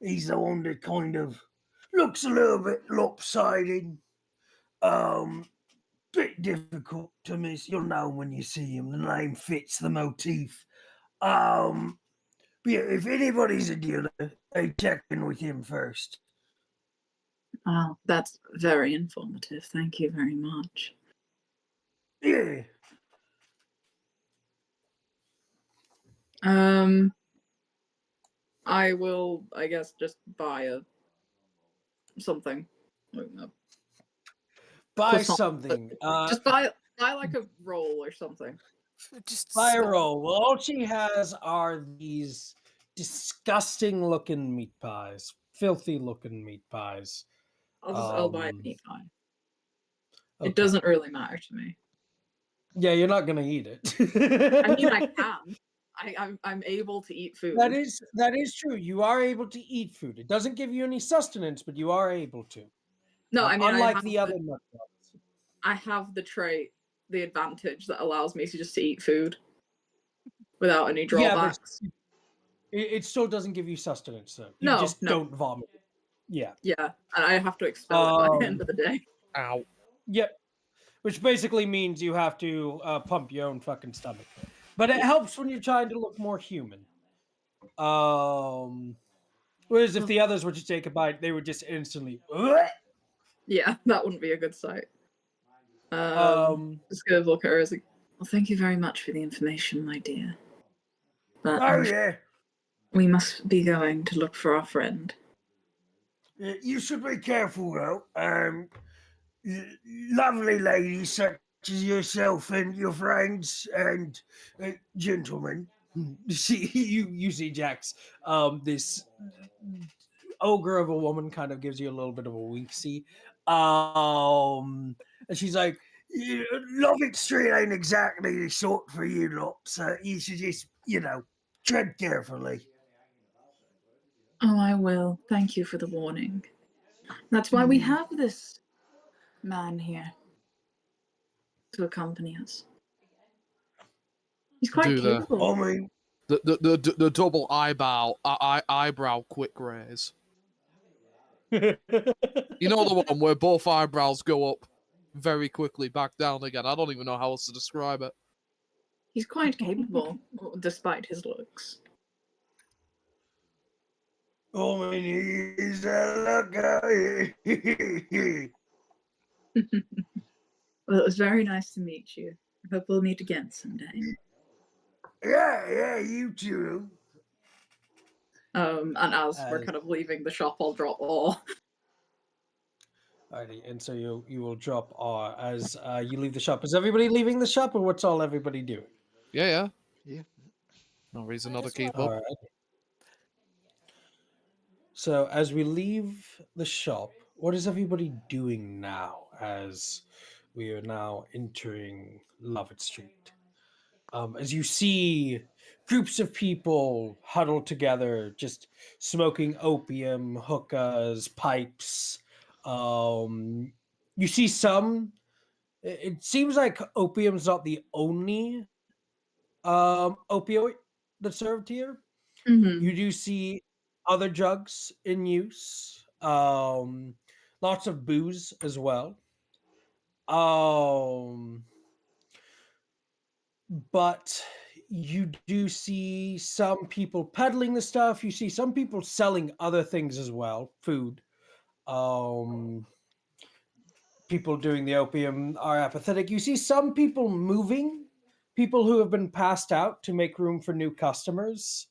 He's the one that kind of looks a little bit lopsided. Bit difficult to miss. You'll know when you see him. The name fits the motif. But yeah, if anybody's a dealer, they check in with him first. Oh, that's very informative. Thank you very much. Yeah. I will, I guess, just buy something. Buy Croissant. something. Just buy like a roll or something. Just Buy a small. roll. Well, all she has are these disgusting looking meat pies. Filthy looking meat pies. I'll buy a meat pie. Okay. It doesn't really matter to me. Yeah, you're not gonna eat it. I mean, I can. I'm able to eat food. That is true. You are able to eat food. It doesn't give you any sustenance, but you are able to. No, I mean, unlike the other nut jobs. I have the trait, the advantage that allows me to just eat food without any Yeah, but drawbacks. it still doesn't give you sustenance, though. You No, just no. don't vomit. Yeah. Yeah, and I have to expel it by the end of the day. Ow. Yep. Which basically means you have to pump your own fucking stomach. But it helps when you're trying to look more human. Whereas if the others were to take a bite, they would just instantly. Yeah, that wouldn't be a good sight. Um. Just gonna look at her as like, well, thank you very much for the information, my dear. But Oh yeah. we must be going to look for our friend. You should be careful though. Lovely ladies such as yourself and your friends and gentlemen. You see Jax. This ogre of a woman kind of gives you a little bit of a winksy. And she's like, Love Street ain't exactly the sort for you lot, so you should just, tread carefully. Oh, I will. Thank you for the warning. That's why we have this man here to accompany us. He's quite Do the- capable. I mean, The double eyebrow quick raise. You know the one where both eyebrows go up very quickly, back down again. I don't even know how else to describe it. He's quite capable, despite his looks. I mean, he's a looker. Well, it was very nice to meet you. I hope we'll meet again someday. Yeah, you too. And as we're kind of leaving the shop, I'll drop all. Alrighty, and so you will drop as you leave the shop. Is everybody leaving the shop, or what's all everybody doing? Yeah. Yeah. No reason not to as keep All up. right. So as we leave the shop, what is everybody doing now? As we are now entering Lovett Street, as you see groups of people huddled together, just smoking opium, hookahs, pipes. You see some. It seems like opium's not the only opioid that's served here. Mm-hmm. You do see other drugs in use. Lots of booze as well. Um, but you do see some people peddling the stuff. You see some people selling other things as well, food. Um, People doing the opium are apathetic. You see some people moving, people who have been passed out to make room for new customers.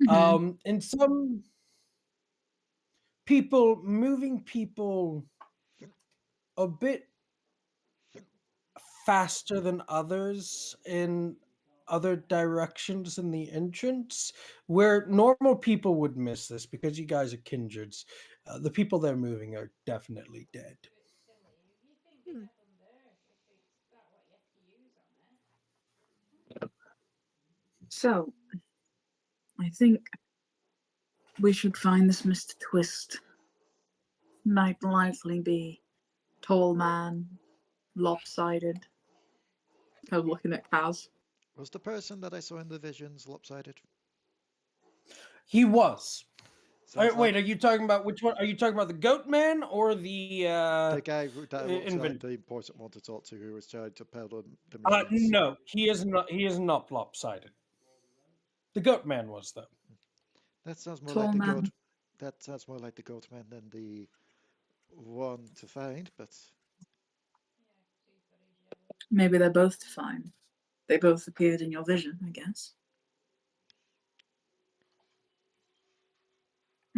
Mm-hmm. And some people moving people a bit faster than others in other directions in the entrance where normal people would miss this because you guys are kindreds. The people they're moving are definitely dead. Hmm. So, I think we should find this Mr. Twist. Might likely be tall man, lopsided. Kind of looking at Kaz. Was the person that I saw in the visions lopsided? He was. Sounds like Wait, are you talking about which one? Are you talking about the goat man or the the guy that looks like inventor? the important one to talk to, who was trying to peddle the machines. No, he is not. He is not lopsided. The goat man was though. That sounds more like Tall the man. goat. That sounds more like the goat man than the one to find. But Maybe they're both fine. They both appeared in your vision, I guess.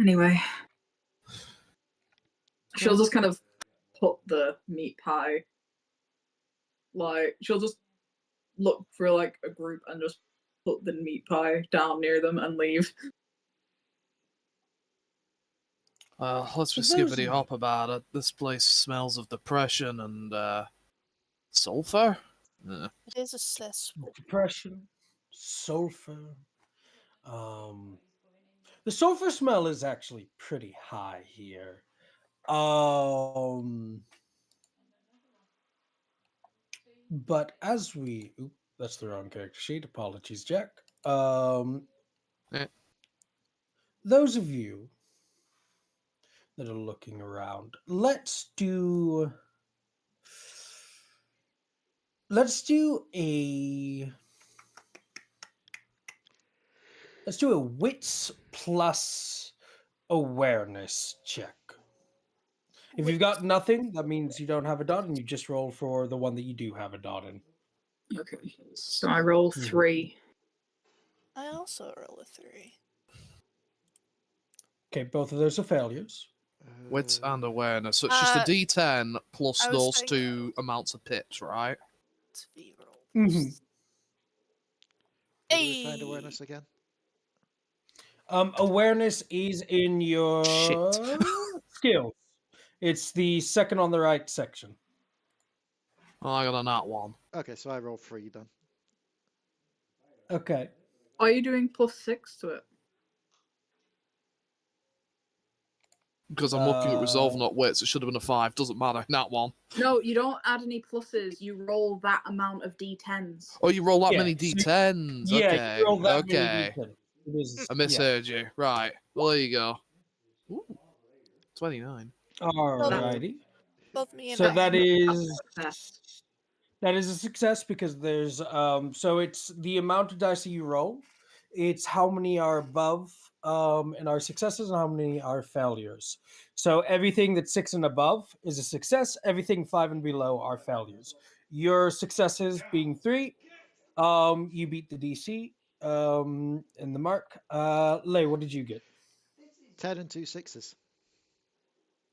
Anyway, she'll just kind of put the meat pie, like, she'll just look for, like, a group and just put the meat pie down near them and leave. Let's For be those skippity of hop about it. This place smells of depression and sulfur. It is a cesspool. depression, sulfur, the sulfur smell is actually pretty high here. Um, but as we, oop, that's the wrong character sheet. Apologies, Jack. Eh. Those of you that are looking around, let's do a wits plus awareness check. If you've got nothing, that means you don't have a dot, and you just roll for the one that you do have a dot in. Okay. So I roll 3. I also roll a 3. Okay, both of those are failures. Wits and awareness. So it's just a D10 plus I was those saying two amounts of pips, right? it's V rolls. Mm-hmm. where do we find Hey! awareness again? Awareness is in your Shit. skills. It's the second on the right section. Well, I got a nat one. Okay, so I roll 3 then. Okay. Are you doing +6 to it? Because I'm looking at resolve, not wits. It should have been a 5. Doesn't matter. Nat one. No, you don't add any pluses. You roll that amount of d10s. Oh, you roll that Yeah, many so- D10s. Yeah, Okay. you roll that many Okay. d10. It is, I misheard you. Right. Well, there you go. Ooh, 29. Alrighty. Both me and So that Ryan. Success. that is a success because there's so it's the amount of dice that you roll. It's how many are above and are successes and how many are failures. So everything that's 6 and above is a success. Everything 5 and below are failures. Your successes being 3, you beat the DC in the mark. Leigh, what did you get? 10 and 2 sixes.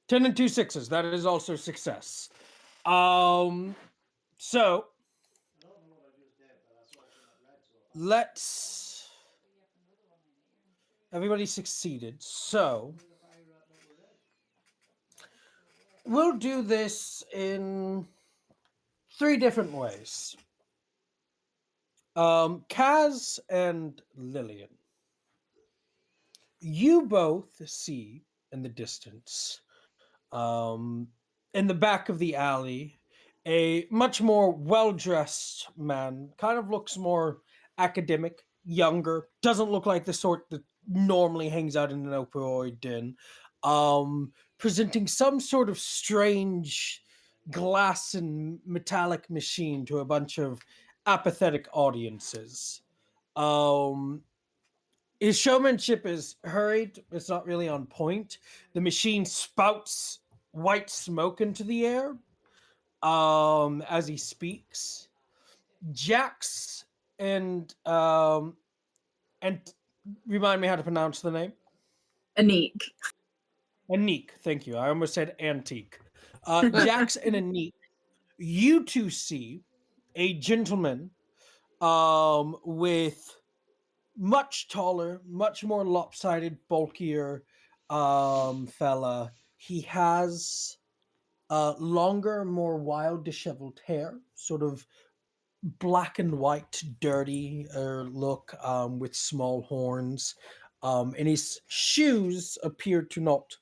10 and 2 sixes. That is also success. So let's. Everybody succeeded. So we'll do this in 3 different ways. Kaz and Lillian, you both see in the distance, in the back of the alley, a much more well dressed man, kind of looks more academic, younger, doesn't look like the sort that normally hangs out in an opioid den, presenting some sort of strange glass and metallic machine to a bunch of apathetic audiences. Um, his showmanship is hurried. It's not really on point. The machine spouts white smoke into the air as he speaks. Jax and remind me how to pronounce the name. Aniqui. Anique, thank you. I almost said antique. Jax and Anique, you two see a gentleman with much taller, much more lopsided, bulkier fella. He has longer, more wild, disheveled hair, sort of black and white, dirty look with small horns. And his shoes appear to not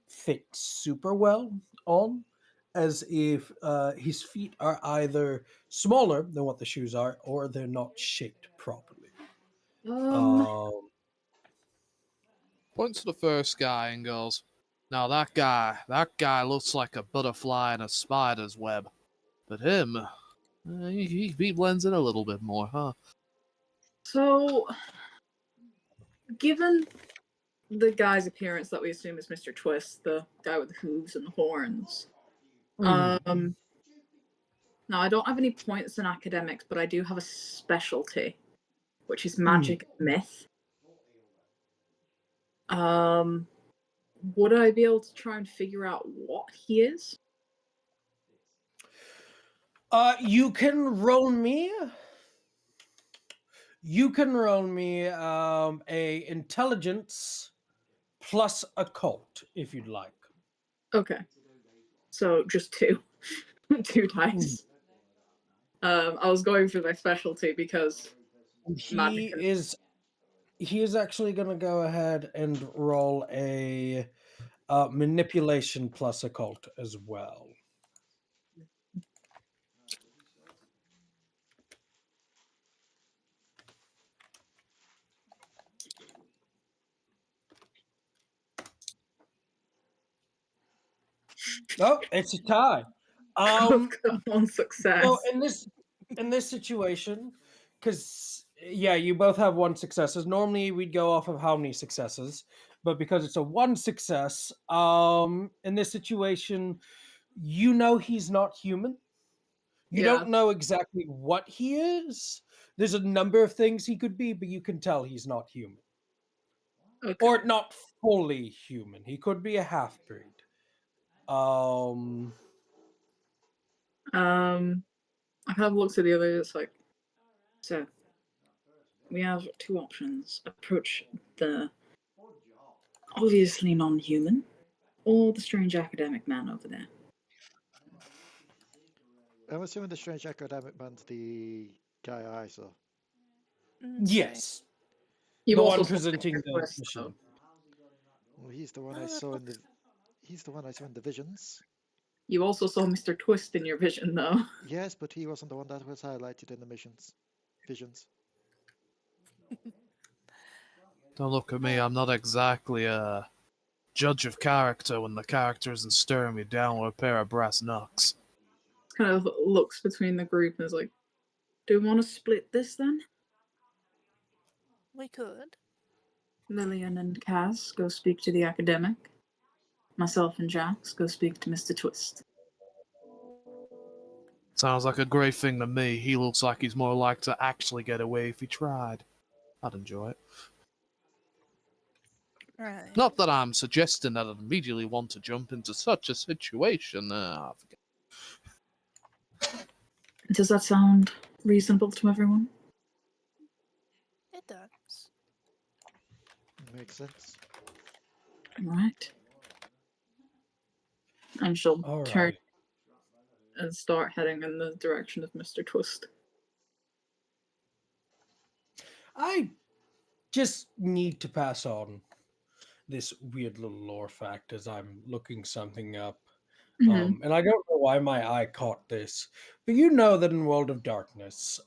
fit super well on, as if his feet are either smaller than what the shoes are or they're not shaped properly. Um, Um, Points to the first guy and goes, "Now that guy looks like a butterfly in a spider's web. But him, he blends in a little bit more, huh?" so, given the guy's appearance that we assume is Mr. Twist, the guy with the hooves and the horns, mhm. now I don't have any points in academics, but I do have a specialty, which is Mm. magic and myth. Would I be able to try and figure out what he is? You can roll me. You can roll me a intelligence plus occult if you'd like. Okay. So just two. Two dice. I was going for my specialty because magic and He is actually going to go ahead and roll a manipulation plus occult as well. Oh, it's a tie. I've got one success. So in this situation, because yeah, you both have one successes. Normally we'd go off of how many successes, but because it's a one success, in this situation, you know he's not human. You Yeah. don't know exactly what he is. There's a number of things he could be, but you can tell he's not human. Okay. Or not fully human. He could be a half breed. I kind of looked at the other. It's like, so we have two options: approach the obviously non-human, or the strange academic man over there. I'm assuming the strange academic man's the guy I saw. Yes. You The also one saw presenting Mr. the Twist, machine. though. Well, he's the one I saw in the. He's the one I saw in the visions. You also saw Mr. Twist in your vision, though. Yes, but he wasn't the one that was highlighted in the missions. Visions. Don't look at me, I'm not exactly a judge of character when the character isn't staring me down with a pair of brass knucks. Kind of looks between the group and is like, do we want to split this then? We could. Lillian and Cass go speak to the academic. Myself and Jax go speak to Mr. Twist. Sounds like a great thing to me. He looks like he's more likely to actually get away if he tried. I'd enjoy it. Right. Not that I'm suggesting that I'd immediately want to jump into such a situation. Does that sound reasonable to everyone? It does. Makes sense. Right. And she'll All turn right. and start heading in the direction of Mr. Twist. I just need to pass on this weird little lore fact as I'm looking something up. Mhm. And I don't know why my eye caught this, but you know that in World of Darkness,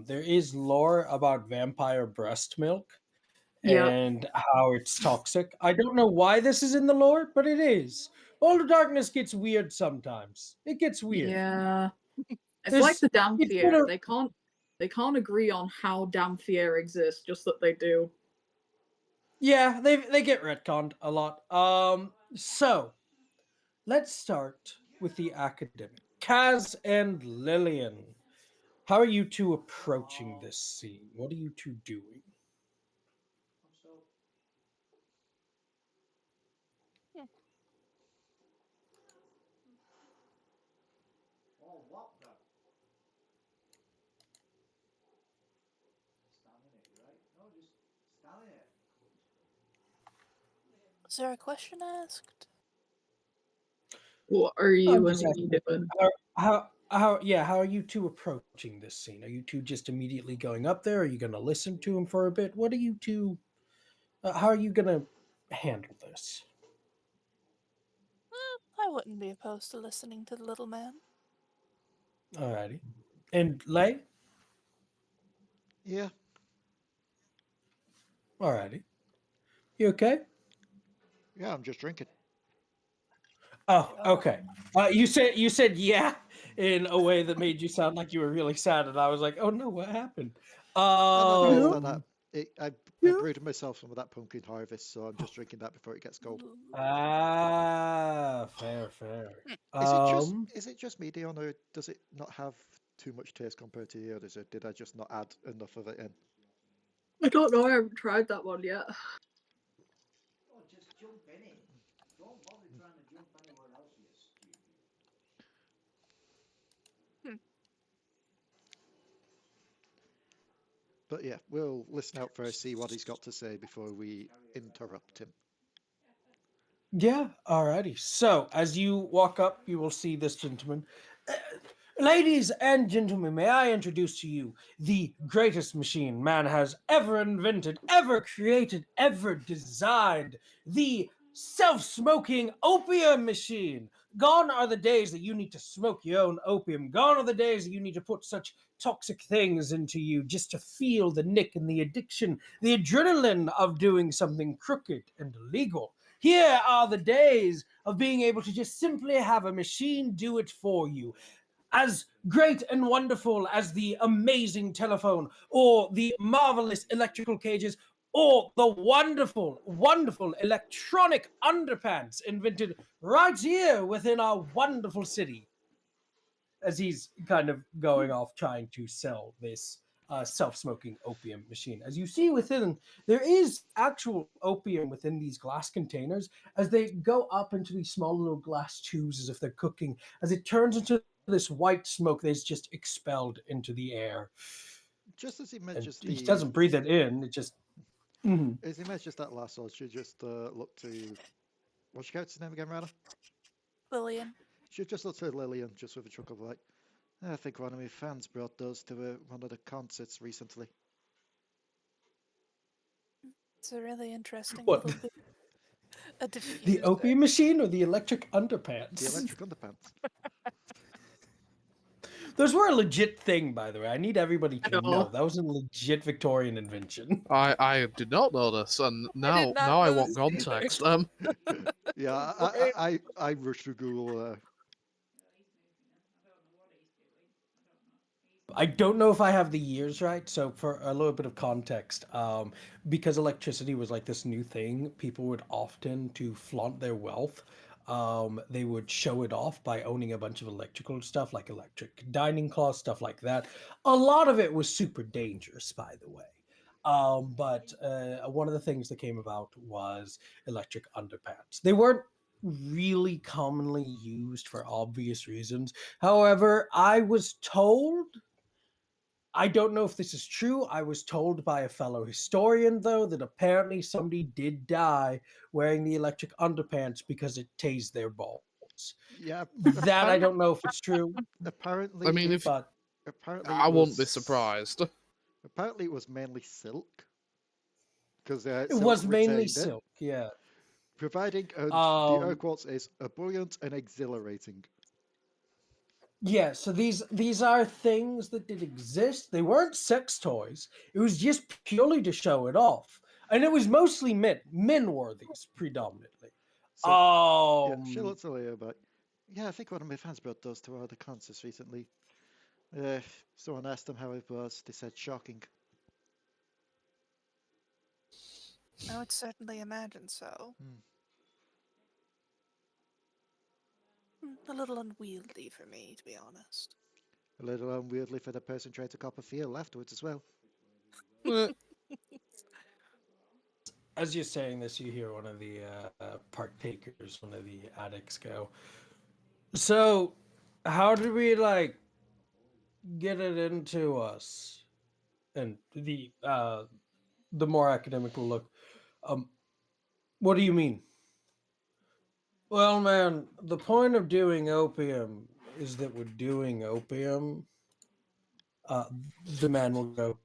there is lore about vampire breast milk Yeah. and how it's toxic. I don't know why this is in the lore, but it is. World of Darkness gets weird sometimes. It gets weird. Yeah. It's like There's the it's been Dampier. a They can't agree on how Dampier exists, just that they do. yeah, they get retconned a lot. So let's start with the academic. Kaz and Lillian. How are you two approaching this scene? What are you two doing? Hmm. Was there a question asked? What are I'm you and just me asking doing? how are you two approaching this scene? Are you two just immediately going up there? Are you going to listen to him for a bit? What are you two? How are you going to handle this? I wouldn't be opposed to listening to the little man. Alrighty. And Leigh? Yeah, Alrighty. You okay? yeah, I'm just drinking. Oh, Yeah. okay. You said yeah in a way that made you sound like you were really sad, and I was like, oh no, what happened? No, it's not Um. that. I Yeah. brewed myself some of that pumpkin harvest, so I'm just drinking that before it gets cold. Fair, fair. Is it just me, Dion, or does it not have too much taste compared to the others, or did I just not add enough of it in? I don't know. I haven't tried that one yet. Hmm. But yeah, we'll listen out first, see what he's got to say before we interrupt him. Yeah, alrighty. So, as you walk up, you will see this gentleman. Uh, Ladies and gentlemen, may I introduce to you the greatest machine man has ever invented, ever created, ever designed, the self-smoking opium machine. Gone are the days that you need to smoke your own opium. Gone are the days that you need to put such toxic things into you just to feel the nick and the addiction, the adrenaline of doing something crooked and illegal. Here are the days of being able to just simply have a machine do it for you. As great and wonderful as the amazing telephone, or the marvelous electrical cages, or the wonderful, wonderful electronic underpants invented right here within our wonderful city, as he's kind of going off trying to sell this self-smoking opium machine. As you see within, there is actual opium within these glass containers. As they go up into these small little glass tubes, as if they're cooking, as it turns into this white smoke that is just expelled into the air, Just as he and mentions he doesn't breathe it in. It just mhm. as he mentions that last one, should just look to what's your character's name again, Ranna? Lillian. Should just look to Lillian, just with a chuckle, like, I think one of my fans brought those to one of the concerts recently. It's a really interesting What, little bit. A the diffuser. opium machine or the electric The underpants? electric underpants. Those were a legit thing, by the way. I need everybody I to know know. that was a legit Victorian invention. I did not know this, and I did not now I know want this either. context. Yeah, Right. I rushed through Google. I don't know if I have the years right. So, for a little bit of context, because electricity was like this new thing, people would often, to flaunt their wealth, they would show it off by owning a bunch of electrical stuff, like electric dining cloths, stuff like that. A lot of it was super dangerous, by the way. But one of the things that came about was electric underpants. They weren't really commonly used for obvious reasons. However, I was told, I don't know if this is true. I was told by a fellow historian, though, that apparently somebody did die wearing the electric underpants because it tased their balls. Yeah, That I apparently, don't know if it's true, I mean, apparently, if but apparently I it won't be was surprised. apparently it was mainly silk because it silk was mainly retained it. silk. Yeah. Providing the Urquartz is ebullient and exhilarating. Yeah, so these are things that did exist. They weren't sex toys. It was just purely to show it off. And it was mostly men wore these predominantly. So, yeah, she looked at Leah, but yeah, I think one of my fans brought those to other concerts recently. Someone asked them how it was. They said shocking. I would certainly imagine so. A little unwieldy for me, to be honest. A little unwieldy for the person trying to cop a feel afterwards as well. As you're saying this, you hear one of the partakers, one of the addicts go, "So, how did we get it into us?" And the more academic will look, what do you mean? Well, man, the point of doing opium is that we're doing opium. The man will go,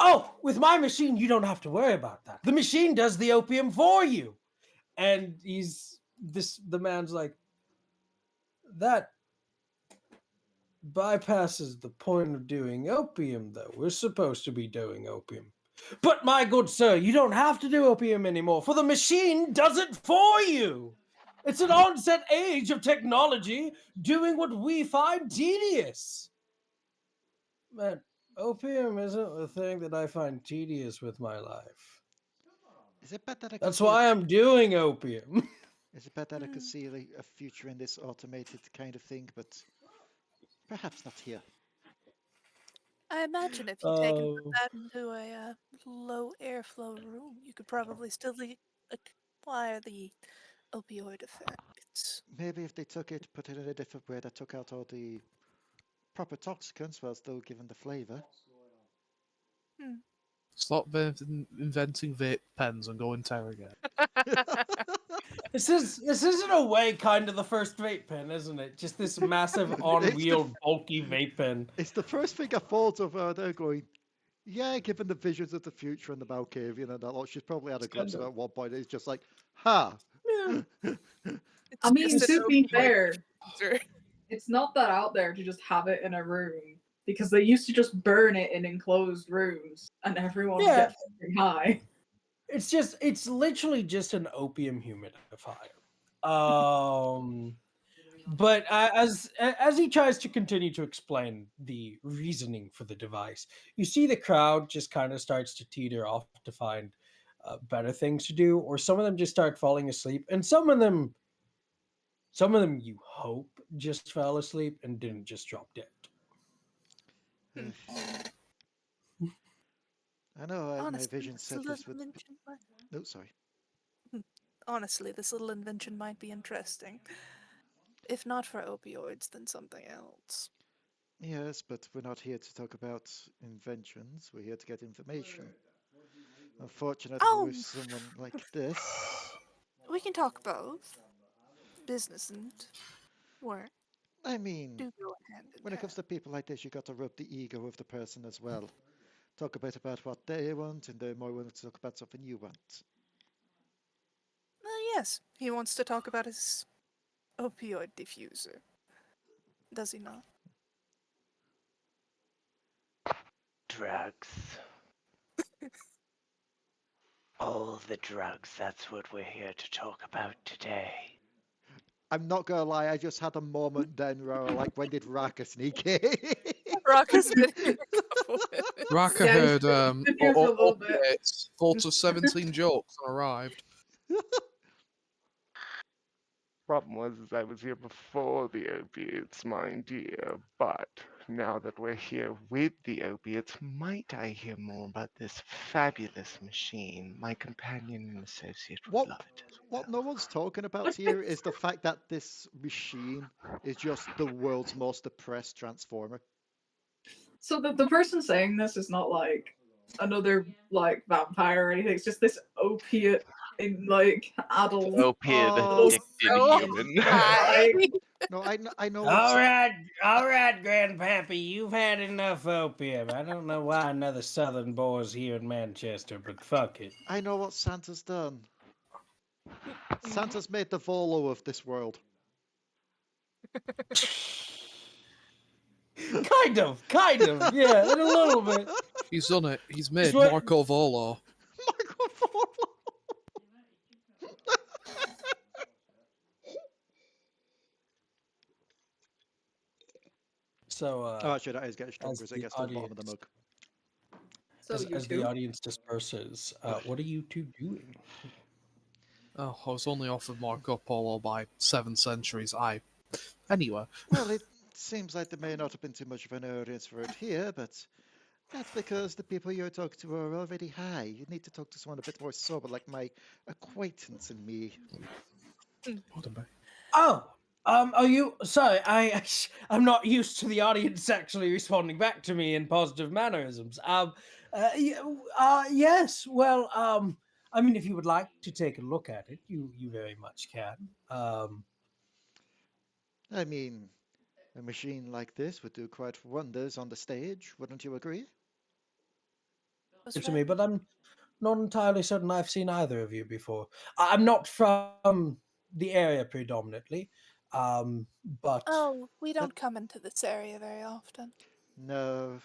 "Oh, with my machine, you don't have to worry about that. The machine does the opium for you." And the man's like, "That bypasses the point of doing opium, though. We're supposed to be doing opium." "But my good sir, you don't have to do opium anymore, for the machine does it for you. It's an onset age of technology doing what we find tedious." Man, opium isn't the thing that I find tedious with my life. Is it bad that I can That's see? why I'm doing opium. Is it bad that I could see a future in this automated kind of thing, but perhaps not here? I imagine if you take and put that into a low airflow room, you could probably still acquire the opioid effects. Maybe if they took it, put it in a different way that took out all the proper toxicants while still giving the flavor. Stop inventing vape pens and go interrogate. This is in a way kind of the first vape pen, isn't it? Just this massive on-wheel bulky vape pen. It's the first thing I thought of. They're going, yeah, given the visions of the future and the Malkavian and that lot, she's probably had a glimpse of it at one point. It's just like, ha! Yeah. I mean, to be fair, Sure. it's not that out there to just have it in a room because they used to just burn it in enclosed rooms and everyone gets high. It's literally just an opium humidifier. But as he tries to continue to explain the reasoning for the device, you see the crowd just kind of starts to teeter off to find better things to do, or some of them just start falling asleep, and some of them you hope just fell asleep and didn't just drop dead. I know Honestly, my vision this said little this would. invention No, sorry. Honestly, this little invention might be interesting. If not for opioids, then something else. Yes, but we're not here to talk about inventions. We're here to get information. Unfortunately, with someone like this. We can talk both. Business and work. I mean, Do go hand in when it comes to hand. people like this, you got to rub the ego of the person as well. Talk a bit about what they want, and they're more willing to talk about something you want. Yes, he wants to talk about his opioid diffuser. Does he not? Drugs. All the drugs, that's what we're here to talk about today. I'm not gonna lie, I just had a moment then where I was like, when did Raka sneak in? Raka's been here a couple minutes. Raka Yeah, heard been here for a little bit. thought of 17 jokes and arrived. Problem was is I was here before the opiates, my dear, but now that we're here with the opiates, might I hear more about this fabulous machine? My companion and associate would love it as well. What no one's talking about here is the fact that this machine is just the world's most depressed transformer. So the person saying this is not like another like vampire or anything. It's just this opiate in like adult Opiate addicted human. No, I know. All right, Grandpappy, you've had enough opium. I don't know why another Southern boy's here in Manchester, but fuck it. I know what Santa's done. Santa's made the Volo of this world. Kind of, yeah, in a little bit. He's done it. He's Just made wait- Marco Volo. Marco Polo. So, Oh, actually, that is getting stronger as it the gets to the bottom of the mug. So you as the two. audience disperses, what are you two doing? Oh, I was only offered Marco Polo by 7 centuries. Anyway, Well, it seems like there may not have been too much of an audience for it here, but that's because the people you're talking to are already high. You need to talk to someone a bit more sober, like my acquaintance and me. Oh, are you? Sorry, I'm not used to the audience actually responding back to me in positive mannerisms. Yes. Well, I mean, if you would like to take a look at it, you very much can. I mean, a machine like this would do quite wonders on the stage, wouldn't you agree? To me, but I'm not entirely certain I've seen either of you before. I'm not from the area predominantly, but Oh, we That don't come into this area very often. no,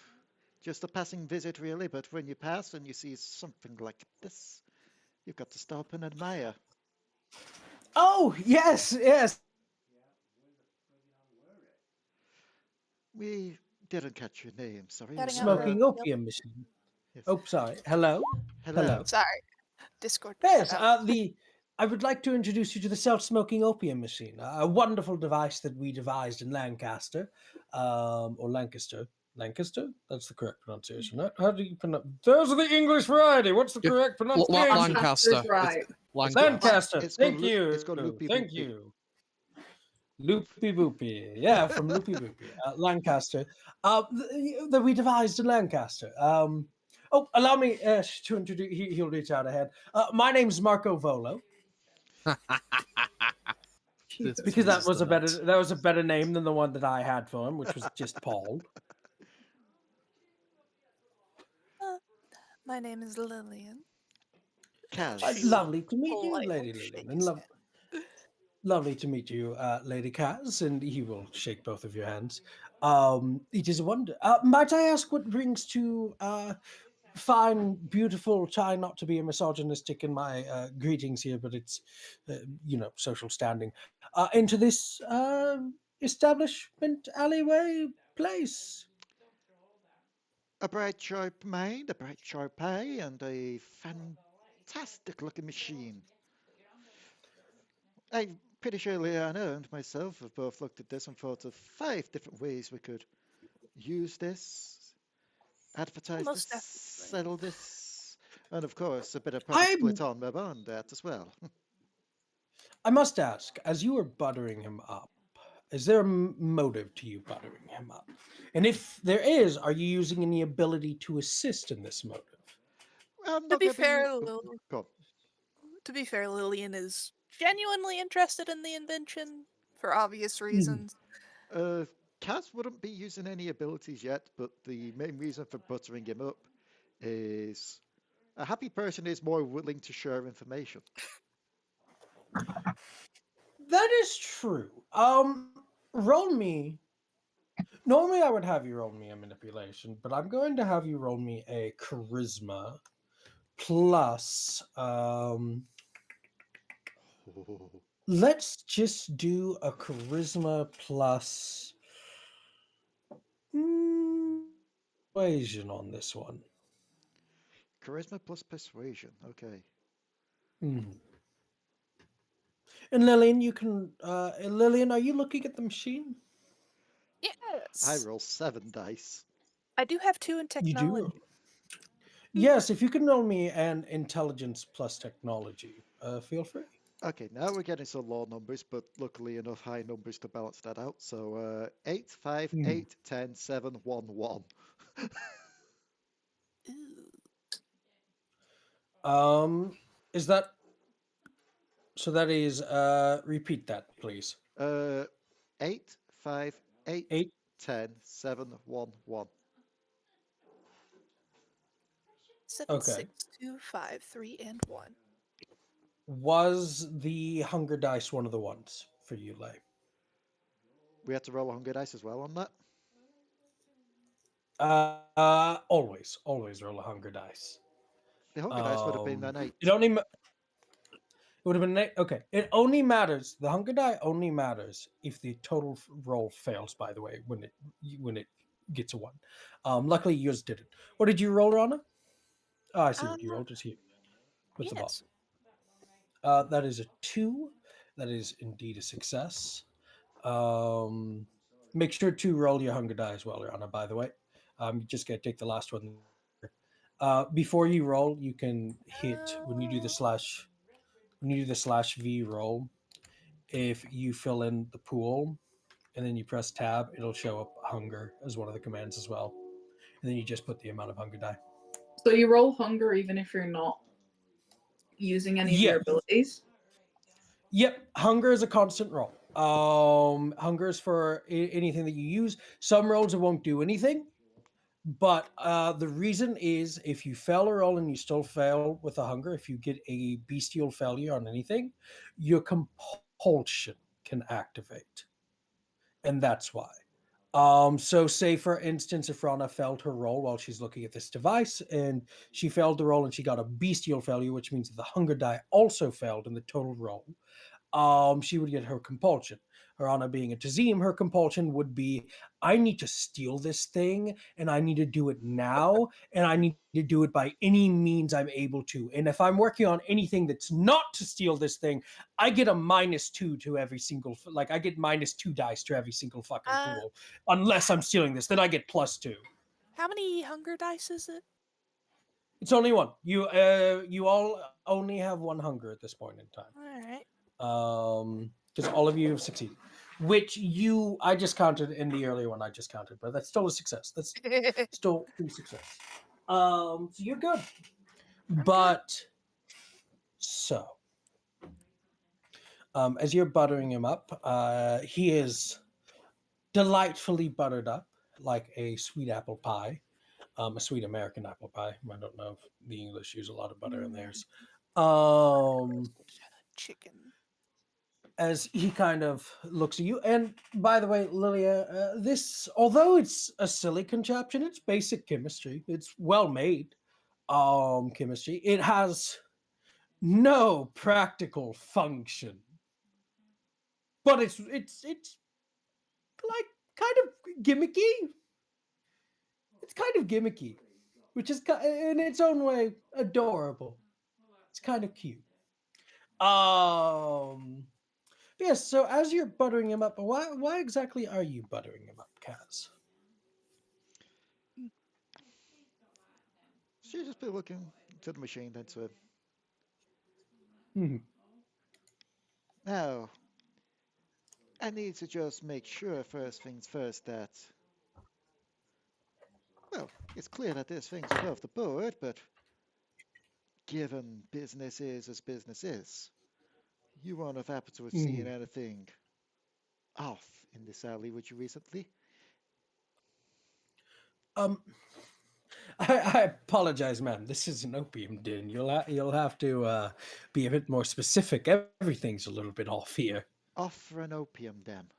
just a passing visit, really. But when you pass and you see something like this, you've got to stop and admire. oh yes, We didn't catch your name, sorry. Getting out smoking of opium machine. Yes. Oh, sorry. Hello. Hello. Sorry, Discord. Yes, cut out. I would like to introduce you to the self-smoking opium machine, a wonderful device that we devised in Lancaster, or Lancaster. Lancaster? That's the correct pronunciation. How do you pronounce? There's the English variety. What's the Yeah, correct pronunciation? Lancaster. Right. Lancaster. It's Thank called you. it's called Loopy Thank Boopy. you. Loopy Boopy. Yeah, from Loopy Boopy. Lancaster. That we devised in Lancaster. Oh, allow me to introduce. He'll reach out ahead. My name's Marco Volo. This Because that is was the a better name than the one that I had for him, which was just Paul. My name is Lillian. Kaz. Lovely to meet you, Politely Lady shake Lillian, and his hand. lovely to meet you, Lady Kaz. And he will shake both of your hands. It is a wonder. Might I ask what brings to fine, beautiful, try not to be a misogynistic in my greetings here, but it's social standing into this establishment alleyway place. A bright sharp mind, a bright sharp eye, and a fantastic looking machine. I'm pretty sure Leanna and myself have both looked at this and thought of 5 different ways we could use this, advertise this, Most definitely. settle this, and of course a bit of profit I'm split on my bond that as well. I must ask, as you were buttering him up, is there a motive to you buttering him up? And if there is, are you using any ability to assist in this motive? I'm To not be going to be. fair, Go on. Lillian is genuinely interested in the invention for obvious reasons. Uh, Kaz wouldn't be using any abilities yet, but the main reason for buttering him up is a happy person is more willing to share information. That is true. Roll me. Normally, I would have you roll me a manipulation, but I'm going to have you roll me a charisma plus. Let's just do a charisma plus persuasion on this one. Charisma plus persuasion. Okay. Mhm. And Lillian, you can. Lillian, are you looking at the machine? I Yes. roll 7 dice. I do have 2 in You technology. do. Yes, if you can roll me an intelligence plus technology, feel free. Okay, now we're getting some low numbers, but luckily enough high numbers to balance that out. So 8, 5, Mm. 8, 10, 7, 1, 1. Ooh. Is that so? That is. Repeat that, please. 8, 5, 8, 8. 10, 7, 1, 1. 7, Okay. 6, 2, 5, 3, and 1. Was the hunger dice one of the ones for you, Leigh? We had to roll a hunger dice as well on that. Always roll a hunger dice. The hunger dice would have been an It 8. only it would have been okay. It only matters. The hunger die only matters if the total roll fails. By the way, when it gets a one. Luckily yours didn't. What did you roll, Rana? Oh, I see what you Um, rolled. Just here. What's the bottom? yes. That is a 2. That is indeed a success. Um, Make sure to roll your hunger die as well, Rana. By the way, you just gotta take the last one there. Before you roll, you can hit when you do the /V roll. If you fill in the pool and then you press tab, it'll show up hunger as one of the commands as well. And then you just put the amount of hunger die. So you roll hunger even if you're not using any of your Yep. abilities? Yep. Hunger is a constant roll. Hunger is for anything that you use. Some rolls it won't do anything. But the reason is if you fail a roll and you still fail with a hunger, if you get a bestial failure on anything, your compulsion can activate. And that's why. So say for instance, if Rana failed her roll while she's looking at this device, and she failed the roll and she got a bestial failure, which means that the hunger die also failed in the total roll. She would get her compulsion. Rana being a Tazim, her compulsion would be, I need to steal this thing, and I need to do it now, and I need to do it by any means I'm able to. And if I'm working on anything that's not to steal this thing, I get a -2 to every single, like I get -2 dice to every single fucking Uh, pool, unless I'm stealing this. Then I get +2. how many hunger dice is it? It's only one. You all only have one hunger at this point in time. All right. Because all of you have succeeded. Which I just counted in the earlier one. I just counted, but that's still a success. That's still a success. So you're good. I'm good. But so, as you're buttering him up, he is delightfully buttered up like a sweet apple pie, a sweet American apple pie. I don't know if the English use a lot of butter in theirs. Um, Chicken. as he kind of looks at you. And by the way, Lilia, this, although it's a silly contraption, it's basic chemistry. It's well made chemistry. It has no practical function, but it's like kind of gimmicky. It's kind of gimmicky, which is in its own way adorable. It's kind of cute. Um, Yes, so as you're buttering him up, why exactly are you buttering him up, Kaz? She'd just be looking to the machine then to him. Hmm. Now, I need to just make sure first things first that, well, it's clear that this thing's above the board, but given business is as business is, you won't have happened to have seen Hmm. anything off in this alley, would you recently? Um, I apologize, ma'am. This is an opium den. You'll have to be a bit more specific. Everything's a little bit off here. Off for an opium den.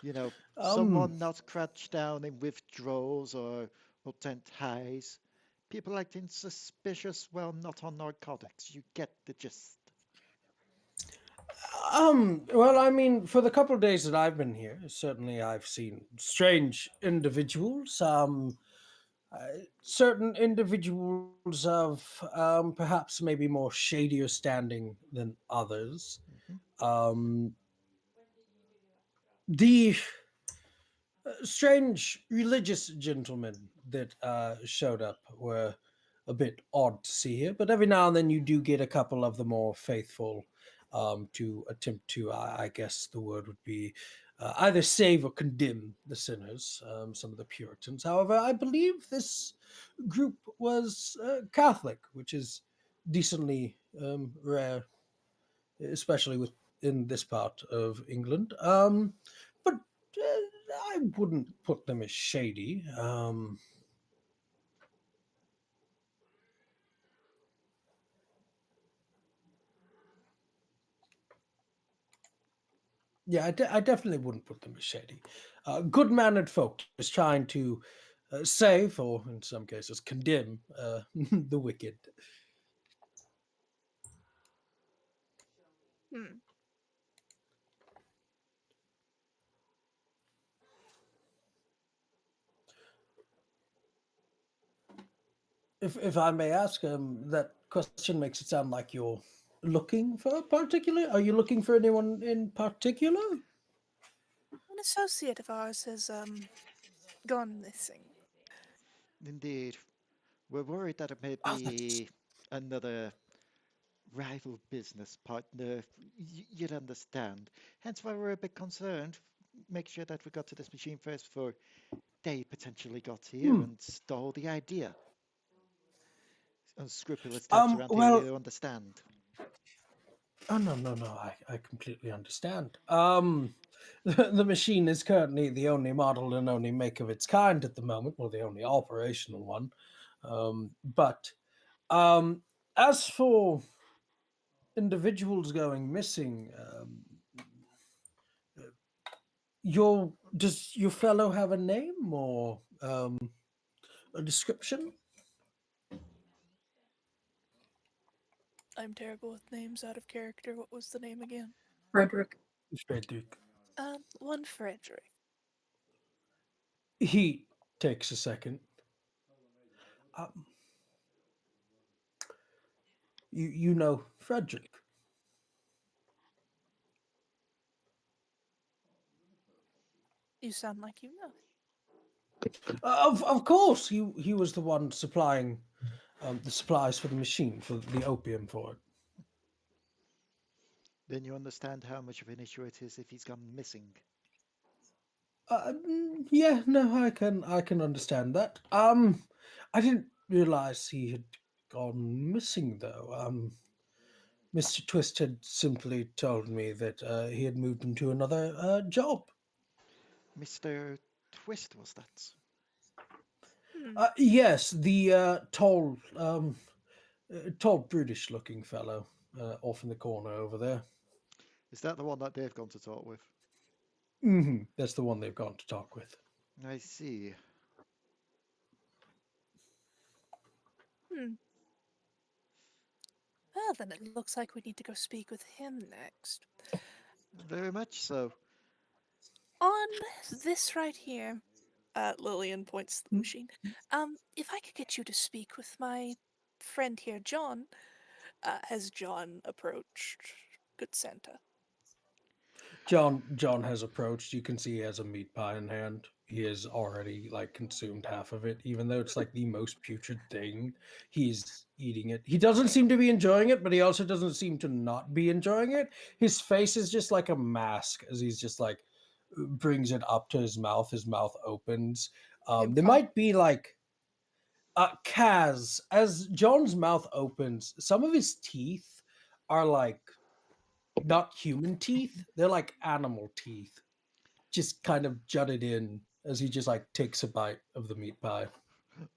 You know, Um, someone not crouched down in withdrawals or potent highs. People acting suspicious while not on narcotics. You get the gist. Well, I mean, for the couple of days that I've been here, certainly I've seen strange individuals. Certain individuals of perhaps maybe more shadier standing than others. Mhm. Um, the strange religious gentlemen that showed up were a bit odd to see here, but every now and then you do get a couple of the more faithful to attempt to, I guess the word would be, either save or condemn the sinners, some of the Puritans. However, I believe this group was Catholic, which is decently rare, especially in this part of England. But I wouldn't put them as shady. Yeah, I definitely wouldn't put them as shady. Good mannered folk just trying to save, or in some cases, condemn the wicked. Hmm. If I may ask, that question makes it sound like you're looking for a particular. Are you looking for anyone in particular? An associate of ours has gone missing. Indeed. We're worried that it may Oh, that's be another rival business partner. You'd understand. Hence why we're a bit concerned. Make sure that we got to this machine first before they potentially got here hmm. and stole the idea. Unscrupulous types around here, Well, you understand. oh no, no, no! I completely understand. The machine is currently the only model and only make of its kind at the moment, well, the only operational one. But um, as for individuals going missing, does your fellow have a name or a description? I'm terrible with names out of character. What was the name again? Frederick. Frederick. One Frederick. He takes a second. Um, you know Frederick. You sound like you know. Of course, he was the one supplying the supplies for the machine for the opium for it. Then you understand how much of an issue it is if he's gone missing. Yeah, no, I can understand that. I didn't realize he had gone missing though. Mr. Twist had simply told me that he had moved into another job. Mr. Twist was that? Hmm. Yes, the tall British-looking fellow off in the corner over there. Is that the one that they've gone to talk with? That's the one they've gone to talk with. I see. Hmm. Well, then it looks like we need to go speak with him next. Very much so. On this right here, Lillian points to the machine. If I could get you to speak with my friend here, John, has John approached Good Santa? John has approached. You can see he has a meat pie in hand. He has already like consumed half of it, even though it's like the most putrid thing. He's eating it. He doesn't seem to be enjoying it, but he also doesn't seem to not be enjoying it. His face is just like a mask as he's just like brings it up to his mouth. His mouth opens. There Improv. might be like Kaz, as John's mouth opens, some of his teeth are like not human teeth. They're like animal teeth, just kind of jutted in as he just like takes a bite of the meat pie.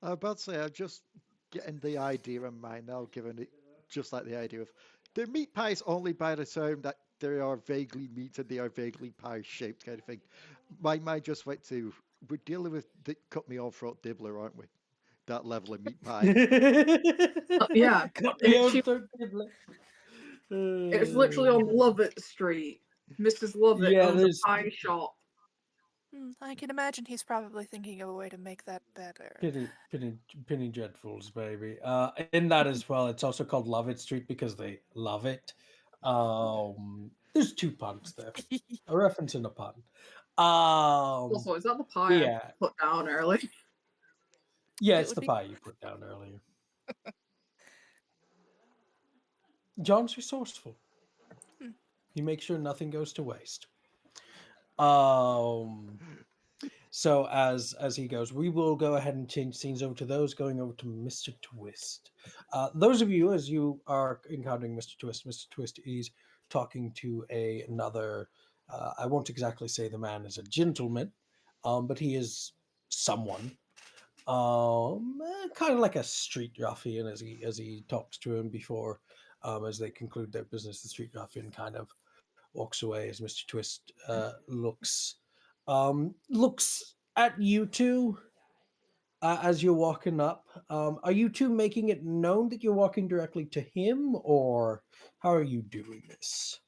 I'm about to say, I'm just getting the idea in mind now, given it just like the idea of they're meat pies only by the term that they are vaguely meat and they are vaguely pie shaped kind of thing. My mind just went to we're dealing with the cut me off throat dibbler, aren't we? That level of meat pie. Yeah, Got me it's on third table. it's literally on Lovett Street. Mrs. Lovett Yeah, owns a there's pie shop. I can imagine he's probably thinking of a way to make that better. penny dreadfuls, baby. In that as well, it's also called Love It Street because they love it. There's two puns there, a reference and a pun. Um, Also, is that the pie I yeah, put down early? yeah, It it's would the be. pie you put down earlier. John's resourceful. Hmm. He makes sure nothing goes to waste. Um, so as he goes, we will go ahead and change scenes over to those going over to Mr. Twist. Those of you, as you are encountering Mr. Twist is talking to another. I won't exactly say the man is a gentleman, but he is someone. Kind of like a street ruffian as he talks to him before, as they conclude their business. The street ruffian kind of walks away as Mr. Twist looks at you two as you're walking up. Are you two making it known that you're walking directly to him, or how are you doing this?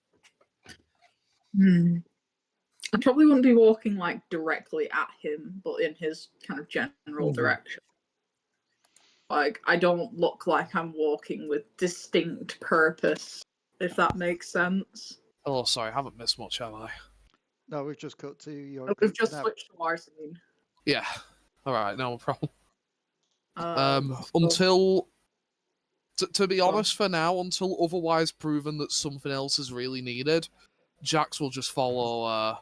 I probably wouldn't be walking like directly at him, but in his kind of general direction. Like, I don't look like I'm walking with distinct purpose, if that makes sense. Oh, sorry, I haven't missed much, have I? No, we've just cut to your We've group just now. switched to our scene. Yeah. All right, no problem. So- Until, to be Go on. honest, for now, until otherwise proven that something else is really needed, Jax will just follow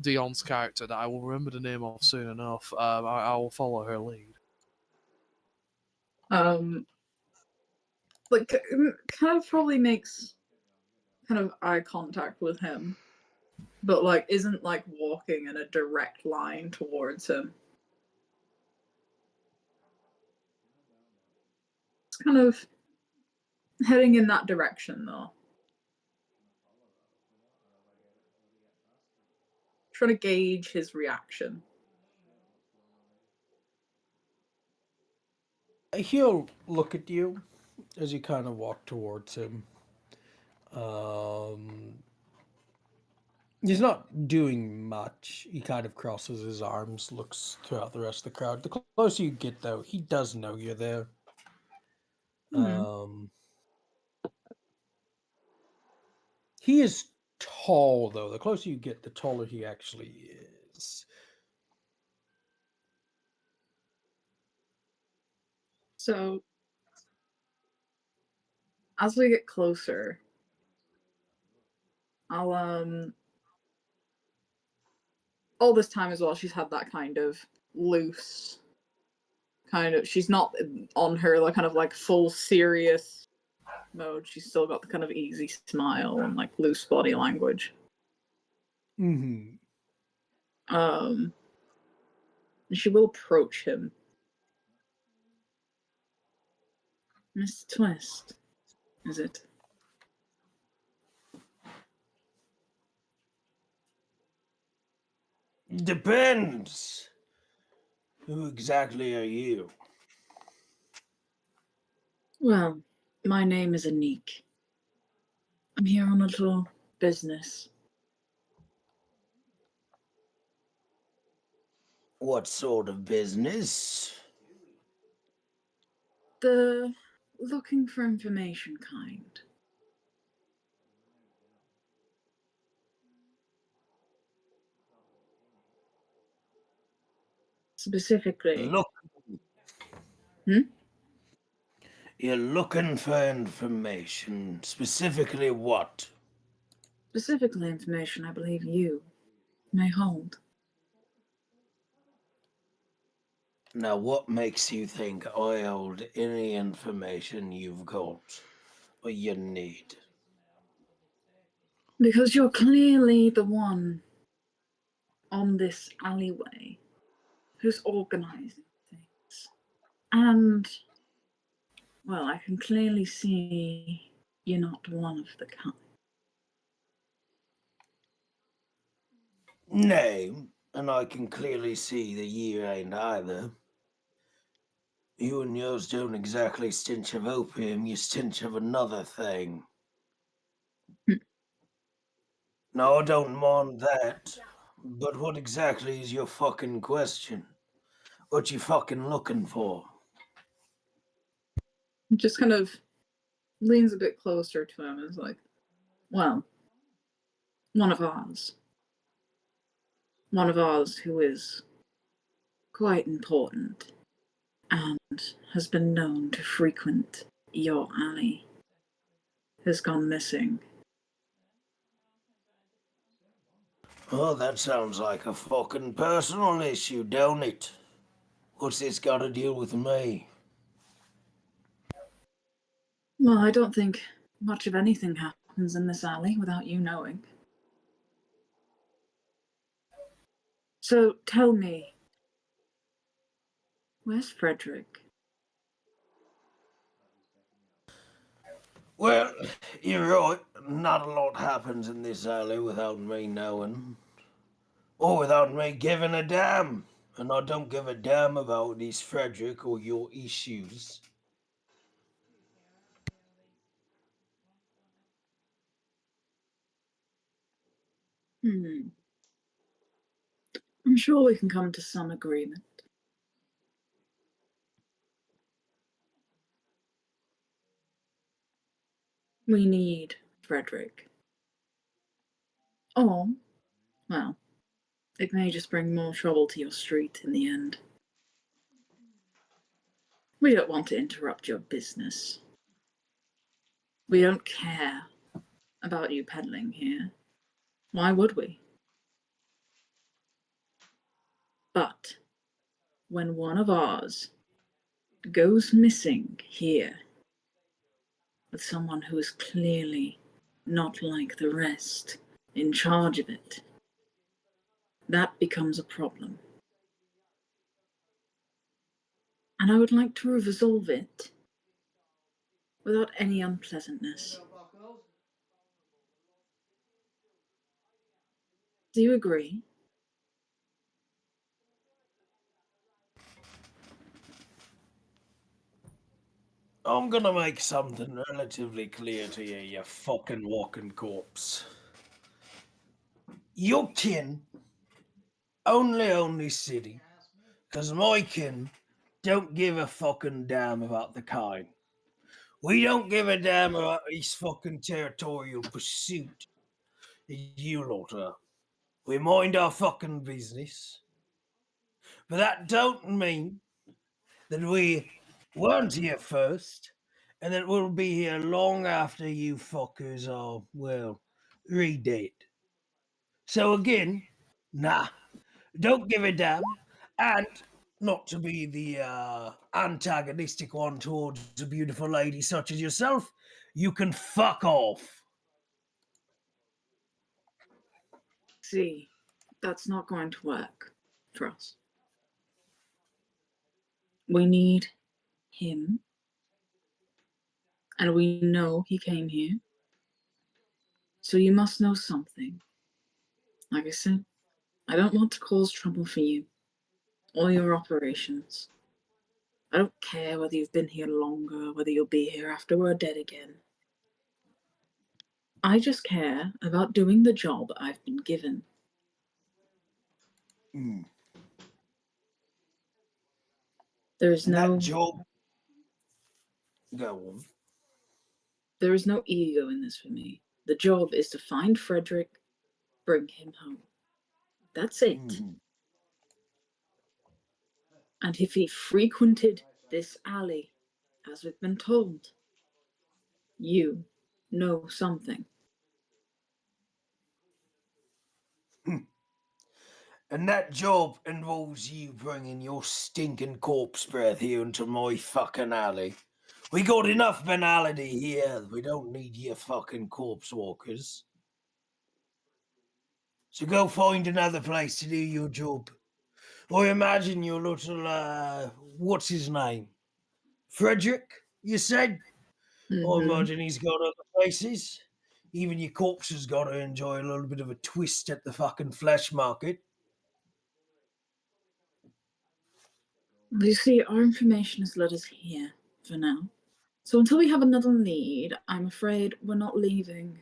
Dion's character that I will remember the name of soon enough. I will follow her lead. Like, kind of probably makes kind of eye contact with him, but like isn't like walking in a direct line towards him. It's kind of heading in that direction though. Trying to gauge his reaction. He'll look at you as you kind of walk towards him. He's not doing much. He kind of crosses his arms, looks throughout the rest of the crowd. The closer you get, though, he does know you're there. He is tall, though. The closer you get, the taller he actually is. So, as we get closer, I'll all this time as well, she's had that kind of loose kind of, she's not on her like kind of like full serious mode. She's still got the kind of easy smile and like loose body language. Mm-hmm. And she will approach him. Mr. Twist, is it? Depends. Who exactly are you? Well, my name is Aniqui. I'm here on a little business. What sort of business? The looking for information kind. Specifically. Look. Hmm? You're looking for information. Specifically what? Specifically information I believe you may hold. Now, what makes you think I hold any information you've got or you need? Because you're clearly the one on this alleyway who's organizing things. And, well, I can clearly see you're not one of the kind. Nay, and I can clearly see that you ain't either. You and yours don't exactly stench of opium, you stench of another thing. No, I don't mind that. But what exactly is your fucking question? What you fucking looking for? Just kind of leans a bit closer to him and is like, well, one of ours. One of ours who is quite important and has been known to frequent your alley has gone missing. Oh, that sounds like a fucking personal issue, don't it? What's this got to deal with me? Well, I don't think much of anything happens in this alley without you knowing. So tell me, where's Frederick? Well, you're right. Not a lot happens in this alley without me knowing. Or without me giving a damn. And I don't give a damn about this Frederick or your issues. Hmm. I'm sure we can come to some agreement. We need Frederick. Or, well, it may just bring more trouble to your street in the end. We don't want to interrupt your business. We don't care about you peddling here. Why would we? But when one of ours goes missing here with someone who is clearly not like the rest in charge of it, that becomes a problem. And I would like to resolve it without any unpleasantness. Do you agree? I'm gonna make something relatively clear to you, you fucking walking corpse. Your kin only own this city, because my kin don't give a fucking damn about the kind. We don't give a damn about this fucking territorial pursuit that you lot are. We mind our fucking business. But that don't mean that we weren't here first, and that we'll be here long after you fuckers are, well, re-dead. So again, nah, don't give a damn, and not to be the antagonistic one towards a beautiful lady such as yourself, you can fuck off. See, that's not going to work for us. We need him, and we know he came here. So you must know something. Like I said, I don't want to cause trouble for you or your operations. I don't care whether you've been here longer, whether you'll be here after we're dead again. I just care about doing the job I've been given. Mm. There is And that no job, go on. there is no ego in this for me. The job is to find Frederick, bring him home. That's it. Mm. And if he frequented this alley, as we've been told, you know something. And that job involves you bringing your stinking corpse breath here into my fucking alley. We got enough banality here. We don't need your fucking corpse walkers. So go find another place to do your job. Or imagine your little, what's his name? Frederick, you said? I Mm-hmm. imagine he's got other places. Even your corpse has got to enjoy a little bit of a twist at the fucking flesh market. You see, our information has led us here for now. So until we have another lead, I'm afraid we're not leaving.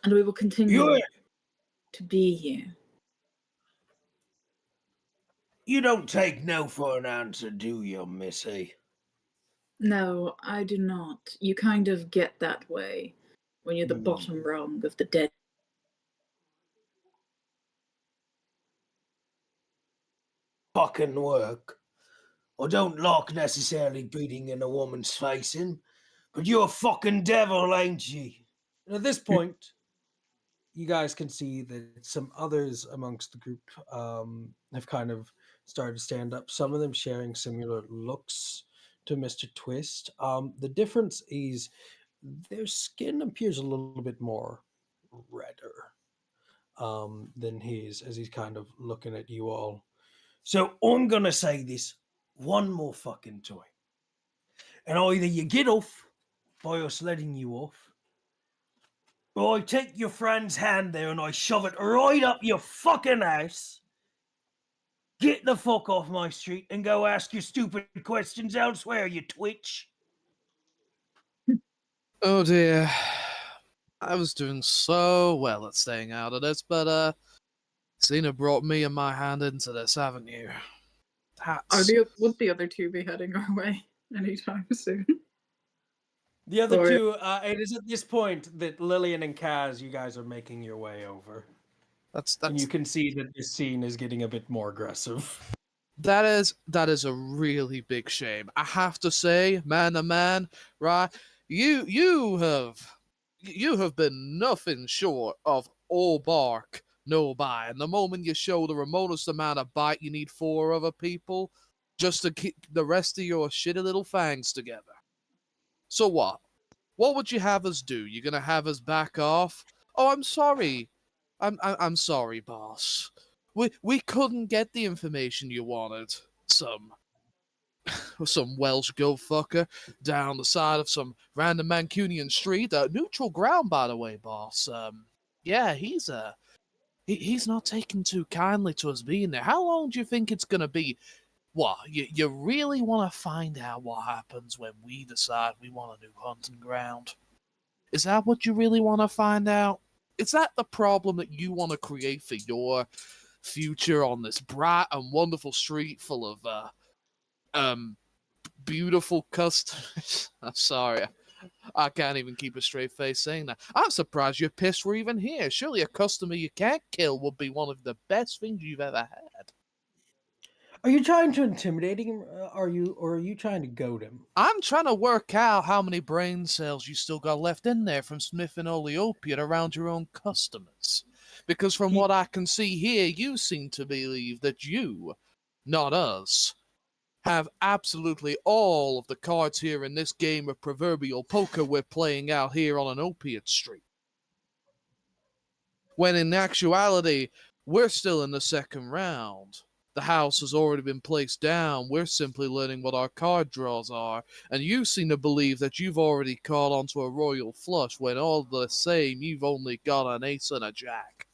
And we will You continue to be here. you don't take no for an answer, do you, Missy? No, I do not. You kind of get that way when you're the Hmm. bottom rung of the dead. Fucking work. I don't like necessarily beating in a woman's face in, but you're a fucking devil, ain't ye? And at this point, you guys can see that some others amongst the group have kind of started to stand up. Some of them sharing similar looks to Mr. Twist. The difference is their skin appears a little bit more redder than his as he's kind of looking at you all. So I'm gonna say this one more fucking time. And either you get off by us letting you off, or I take your friend's hand there and I shove it right up your fucking ass. Get the fuck off my street and go ask your stupid questions elsewhere, you twitch. Oh dear. I was doing so well at staying out of this, but Cena brought me and my hand into this, haven't you? That's Would the other two be heading our way anytime soon? The other Or- two, it is at this point that Lillian and Kaz, you guys are making your way over. And you can see that this scene is getting a bit more aggressive. that is a really big shame. I have to say, man to man, right? You have been nothing short of all bark, no bite. And the moment you show the remotest amount of bite, you need 4 other people just to keep the rest of your shitty little fangs together. So what? What would you have us do? You gonna have us back off? Oh, I'm sorry. I'm sorry, boss. We couldn't get the information you wanted. Some Welsh go fucker down the side of some random Mancunian street. Neutral ground, by the way, boss. Yeah, he's not taking too kindly to us being there. How long do you think it's gonna be? What, you really want to find out what happens when we decide we want a new hunting ground? Is that what you really want to find out? Is that the problem that you want to create for your future on this bright and wonderful street full of beautiful customers? I'm sorry, I can't even keep a straight face saying that. I'm surprised you're pissed we're even here. Surely a customer you can't kill would be one of the best things you've ever had. Are you trying to intimidate him? Or are you trying to goad him? I'm trying to work out how many brain cells you still got left in there from sniffing all the opiate around your own customers. Because from what I can see here, you seem to believe that you, not us, have absolutely all of the cards here in this game of proverbial poker we're playing out here on an opiate street. When in actuality, we're still in the second round. The house has already been placed down. We're simply learning what our card draws are, and you seem to believe that you've already caught onto a royal flush when all the same you've only got an ace and a jack.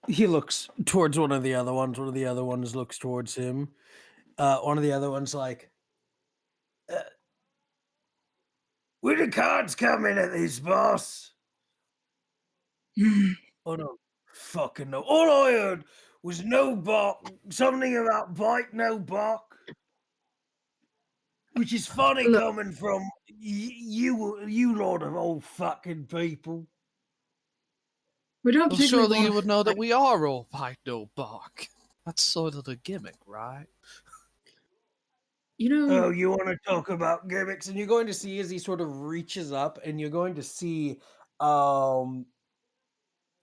He looks towards one of the other ones. One of the other ones looks towards him. One of the other ones like, where the cards coming at this, boss? Oh no, fucking no. All I heard was no bark. Something about bite, no bark. Which is funny Look. coming from you lot of old fucking people. We don't Well, particularly surely want you to would know that we are all bite no bark. That's sort of the gimmick, right? You know, Oh, you want to talk about gimmicks? And you're going to see as he sort of reaches up, and you're going to see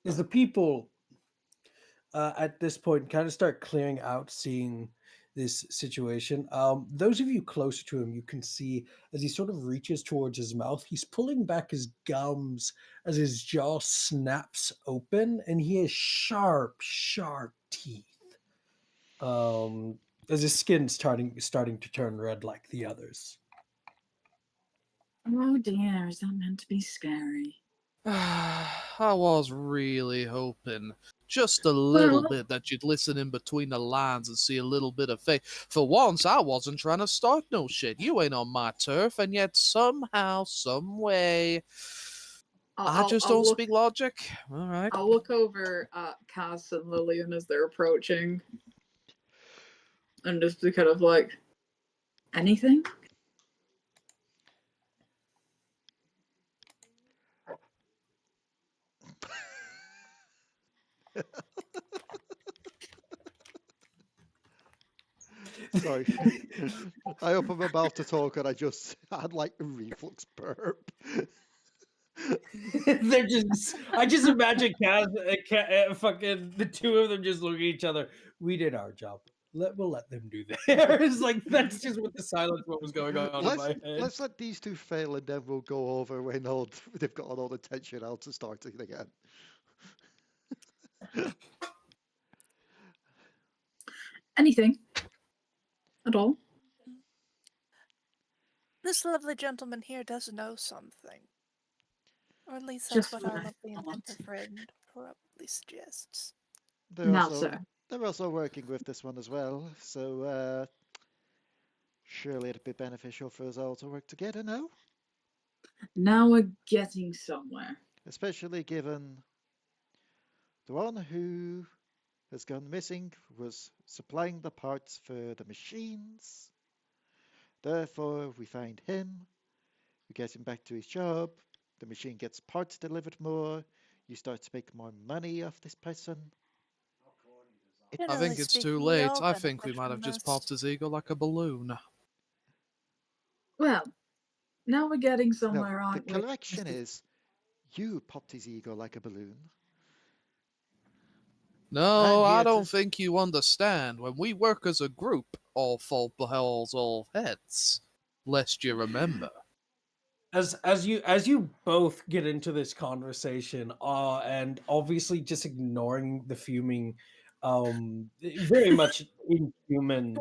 as the people at this point kind of start clearing out, seeing this situation. Those of you closer to him, you can see as he sort of reaches towards his mouth, he's pulling back his gums as his jaw snaps open, and he has sharp, sharp teeth. As his skin's starting to turn red like the others. oh dear, is that meant to be scary? I was really hoping just a little bit that you'd listen in between the lines and see a little bit of faith. For once, I wasn't trying to start no shit. You ain't on my turf, and yet somehow, some way, I just don't speak logic. All right. I'll look over at Cass and Lillian as they're approaching and just be kind of like, anything? Sorry. I hope I'm about to talk and I just had like a reflux burp. They're just. I just imagine fucking the two of them just looking at each other. We did our job. We'll let them do theirs. Like that's just what the silence what was going on in my head. Let's let these two fail and then we'll go over when they've got all the tension out to start it again. anything at all. This lovely gentleman here does know something. Or at least that's Just what what our I lovely and tender thought. friend probably suggests. They're Now, also sir. they're also working with this one as well, so surely it'd be beneficial for us all to work together now. Now we're getting somewhere. Especially given the one who has gone missing was supplying the parts for the machines. Therefore, we find him, we get him back to his job, the machine gets parts delivered more, you start to make more money off this person. I Generally think it's speaking, too we late. all I benefit think we might from have just this. popped his ego like a balloon. Well, now we're getting No, somewhere, the aren't we? correction is you popped his ego like a balloon. No, I'm I here don't to. think you understand. When we work as a group, all fault beholds all heads. Lest you remember. As you both get into this conversation, and obviously just ignoring the fuming, very much inhuman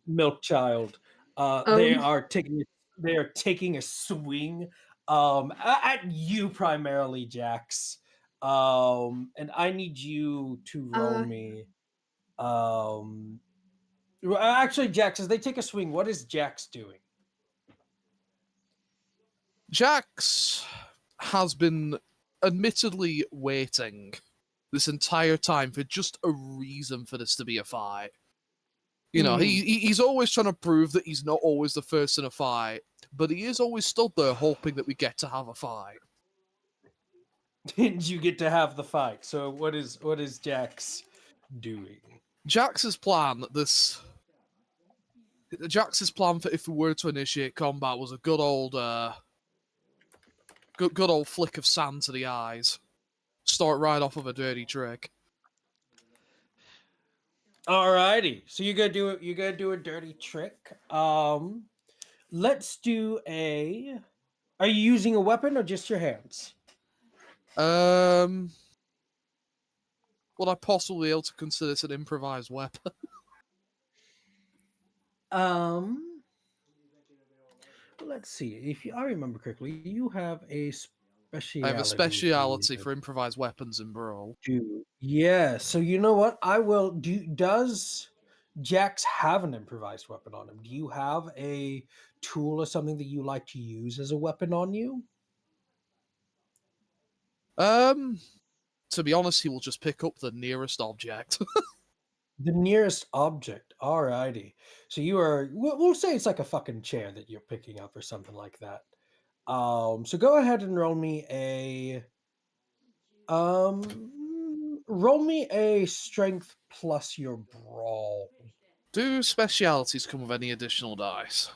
milk child, Um, they are taking a swing at you primarily, Jax. And I need you to roll uh, me. Actually, Jax, as they take a swing, what is Jax doing? Jax has been admittedly waiting this entire time for just a reason for this to be a fight. You know, he's always trying to prove that he's not always the first in a fight, but he is always stood there hoping that we get to have a fight. And you get to have the fight. So what is Jax doing? Jax's plan for if we were to initiate combat was a good old good old flick of sand to the eyes. Start right off of a dirty trick. Alrighty. So you're gonna do a dirty trick. Let's do a Are you using a weapon or just your hands? Would I possibly be able to consider this an improvised weapon? Um let's see. I remember correctly, you have a I have a speciality. speciality for improvised weapons in Brawl. Yeah, so you know what? I will do does Jax have an improvised weapon on him? Do you have a tool or something that you like to use as a weapon on you? To be honest, he will just pick up the nearest object. The nearest object. Alrighty. So you are. We'll say it's like a fucking chair that you're picking up or something like that. So go ahead and roll me a strength plus your brawl. Do specialities come with any additional dice?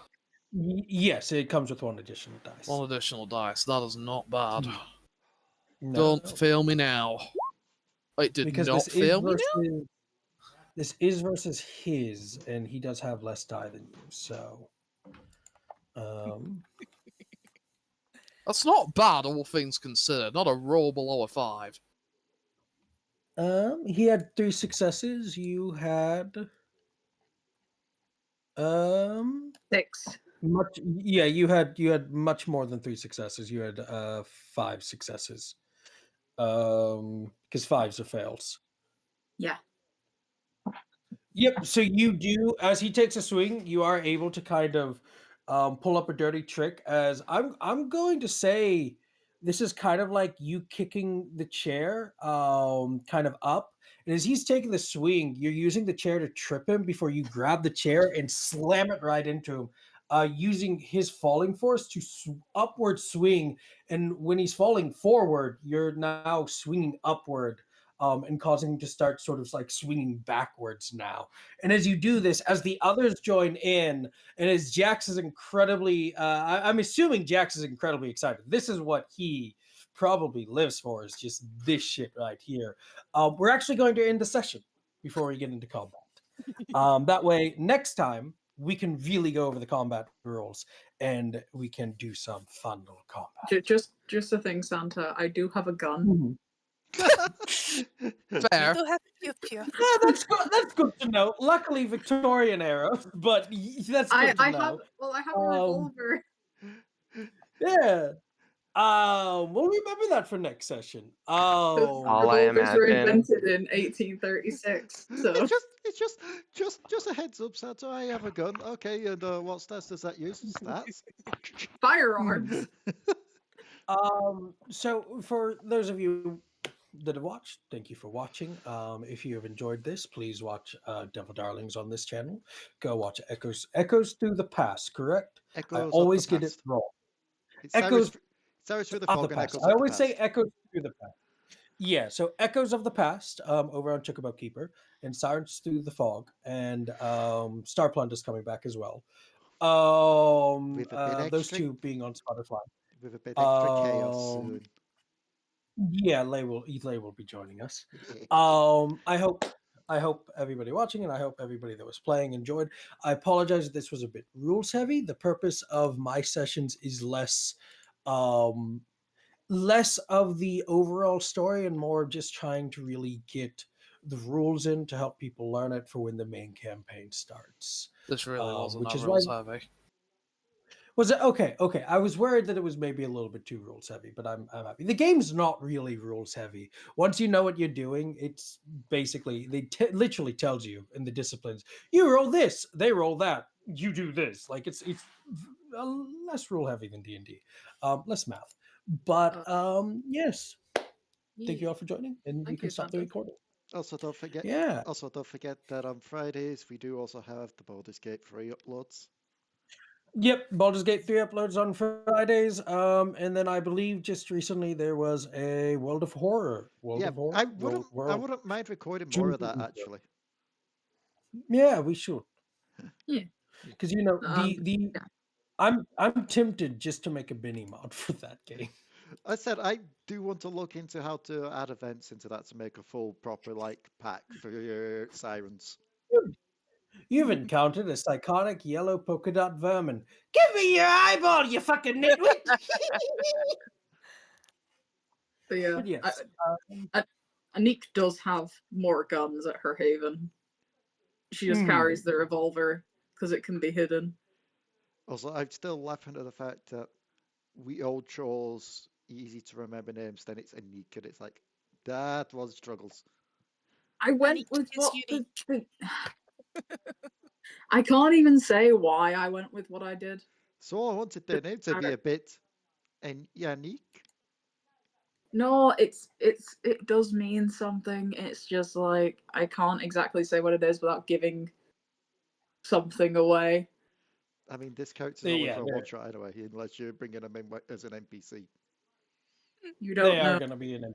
Yes, it comes with one additional dice. One additional dice. That is not bad. No, Don't fail me now. It did because not fail me now? this is versus his, and he does have less die than you. So, That's not bad, all things considered. Not a roll below a 5. He had 3 successes. You had 6. you had much more than 3 successes. You had 5 successes. Because 5s are fails. Yeah. Yep. So you do, as he takes a swing, you are able to kind of pull up a dirty trick. As I'm going to say, this is kind of like you kicking the chair, kind of up. And as he's taking the swing, you're using the chair to trip him before you grab the chair and slam it right into him, using his falling force to upward swing. And when he's falling forward, you're now swinging upward, and causing him to start sort of like swinging backwards now. And as you do this, as the others join in, and as Jax is incredibly, I'm assuming Jax is incredibly excited. This is what he probably lives for, is just this shit right here. We're actually going to end the session before we get into combat. That way, next time, we can really go over the combat rules and we can do some fun little combat. Just a thing, Santa. I do have a gun. Mhm. You Fair. do have Pew pew. Yeah, that's good to know. Luckily, Victorian era, but that's good to know. I have a Um, revolver. Yeah. We'll remember that for next session. All I Revolvers were imagine- invented in 1836, so Just a heads up, Sato. I have a gun. Okay, and what stats does that use? Stats. firearms. So for those of you that have watched, thank you for watching. If you have enjoyed this, please watch Devil Darlings on this channel. Go watch Echoes Through the Past, correct? I Echoes of the always get it past. wrong. It's Echoes Cyrus through the of the fog and past. echoes I of the always say past. Echoes Through the Past. Yeah, so Echoes of the Past over on Chocobo Keeper and Sirens Through the Fog and Starplunder is coming back as well. With a bit Those extra, two being on Spotify. with a bit extra chaos Um, soon. yeah, Leigh will be joining us. I hope everybody watching and I hope everybody that was playing enjoyed. I apologize if this was a bit rules heavy. The purpose of my sessions is um less of the overall story and more of just trying to really get the rules in to help people learn it for when the main campaign starts. This really wasn't Which that is why rules heavy. was it okay? Okay, I was worried that it was maybe a little bit too rules heavy, but I'm happy. The game's not really rules heavy. Once you know what you're doing, it's basically literally tells you in the disciplines. You roll this, they roll that. You do this. Like it's less rule heavy than D&D, less math. But yes, thank you all for joining, and you Thank can you, stop the Santa. recording. Also, don't forget. Yeah. Also, don't forget that on Fridays we do also have the Baldur's Gate 3 uploads. Yep, Baldur's Gate 3 uploads on Fridays. And then I believe just recently there was a World of Horror. Yeah, I wouldn't mind recording more of that actually. Yeah, we should. Yeah. Because you know, Yeah. I'm tempted just to make a mini mod for that game. I said I do want to look into how to add events into that to make a full proper like pack for your sirens. You've encountered a psychotic yellow polka dot vermin. Give me your eyeball, you fucking nitwit! But yeah, But yes, Aniqui does have more guns at her haven. She just carries the revolver because it can be hidden. Also, I'm still laughing at the fact that we all chose easy to remember names, then it's Aniqui, and it's like that was struggles. I went Aniqui with is what unique. I can't even say why I went with what I did. So I wanted their name to be a bit and unique. No, it does mean something. It's just like I can't exactly say what it is without giving something away. I mean, this character's only yeah, for a one shot anyway, unless you're bringing him in as an NPC. You they don't are know. going to be in it.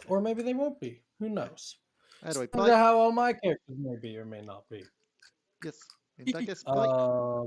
Or maybe they won't be. Who knows? Anyway, Wonder bye. how all my characters may be or may not be. Yes, and I guess bye.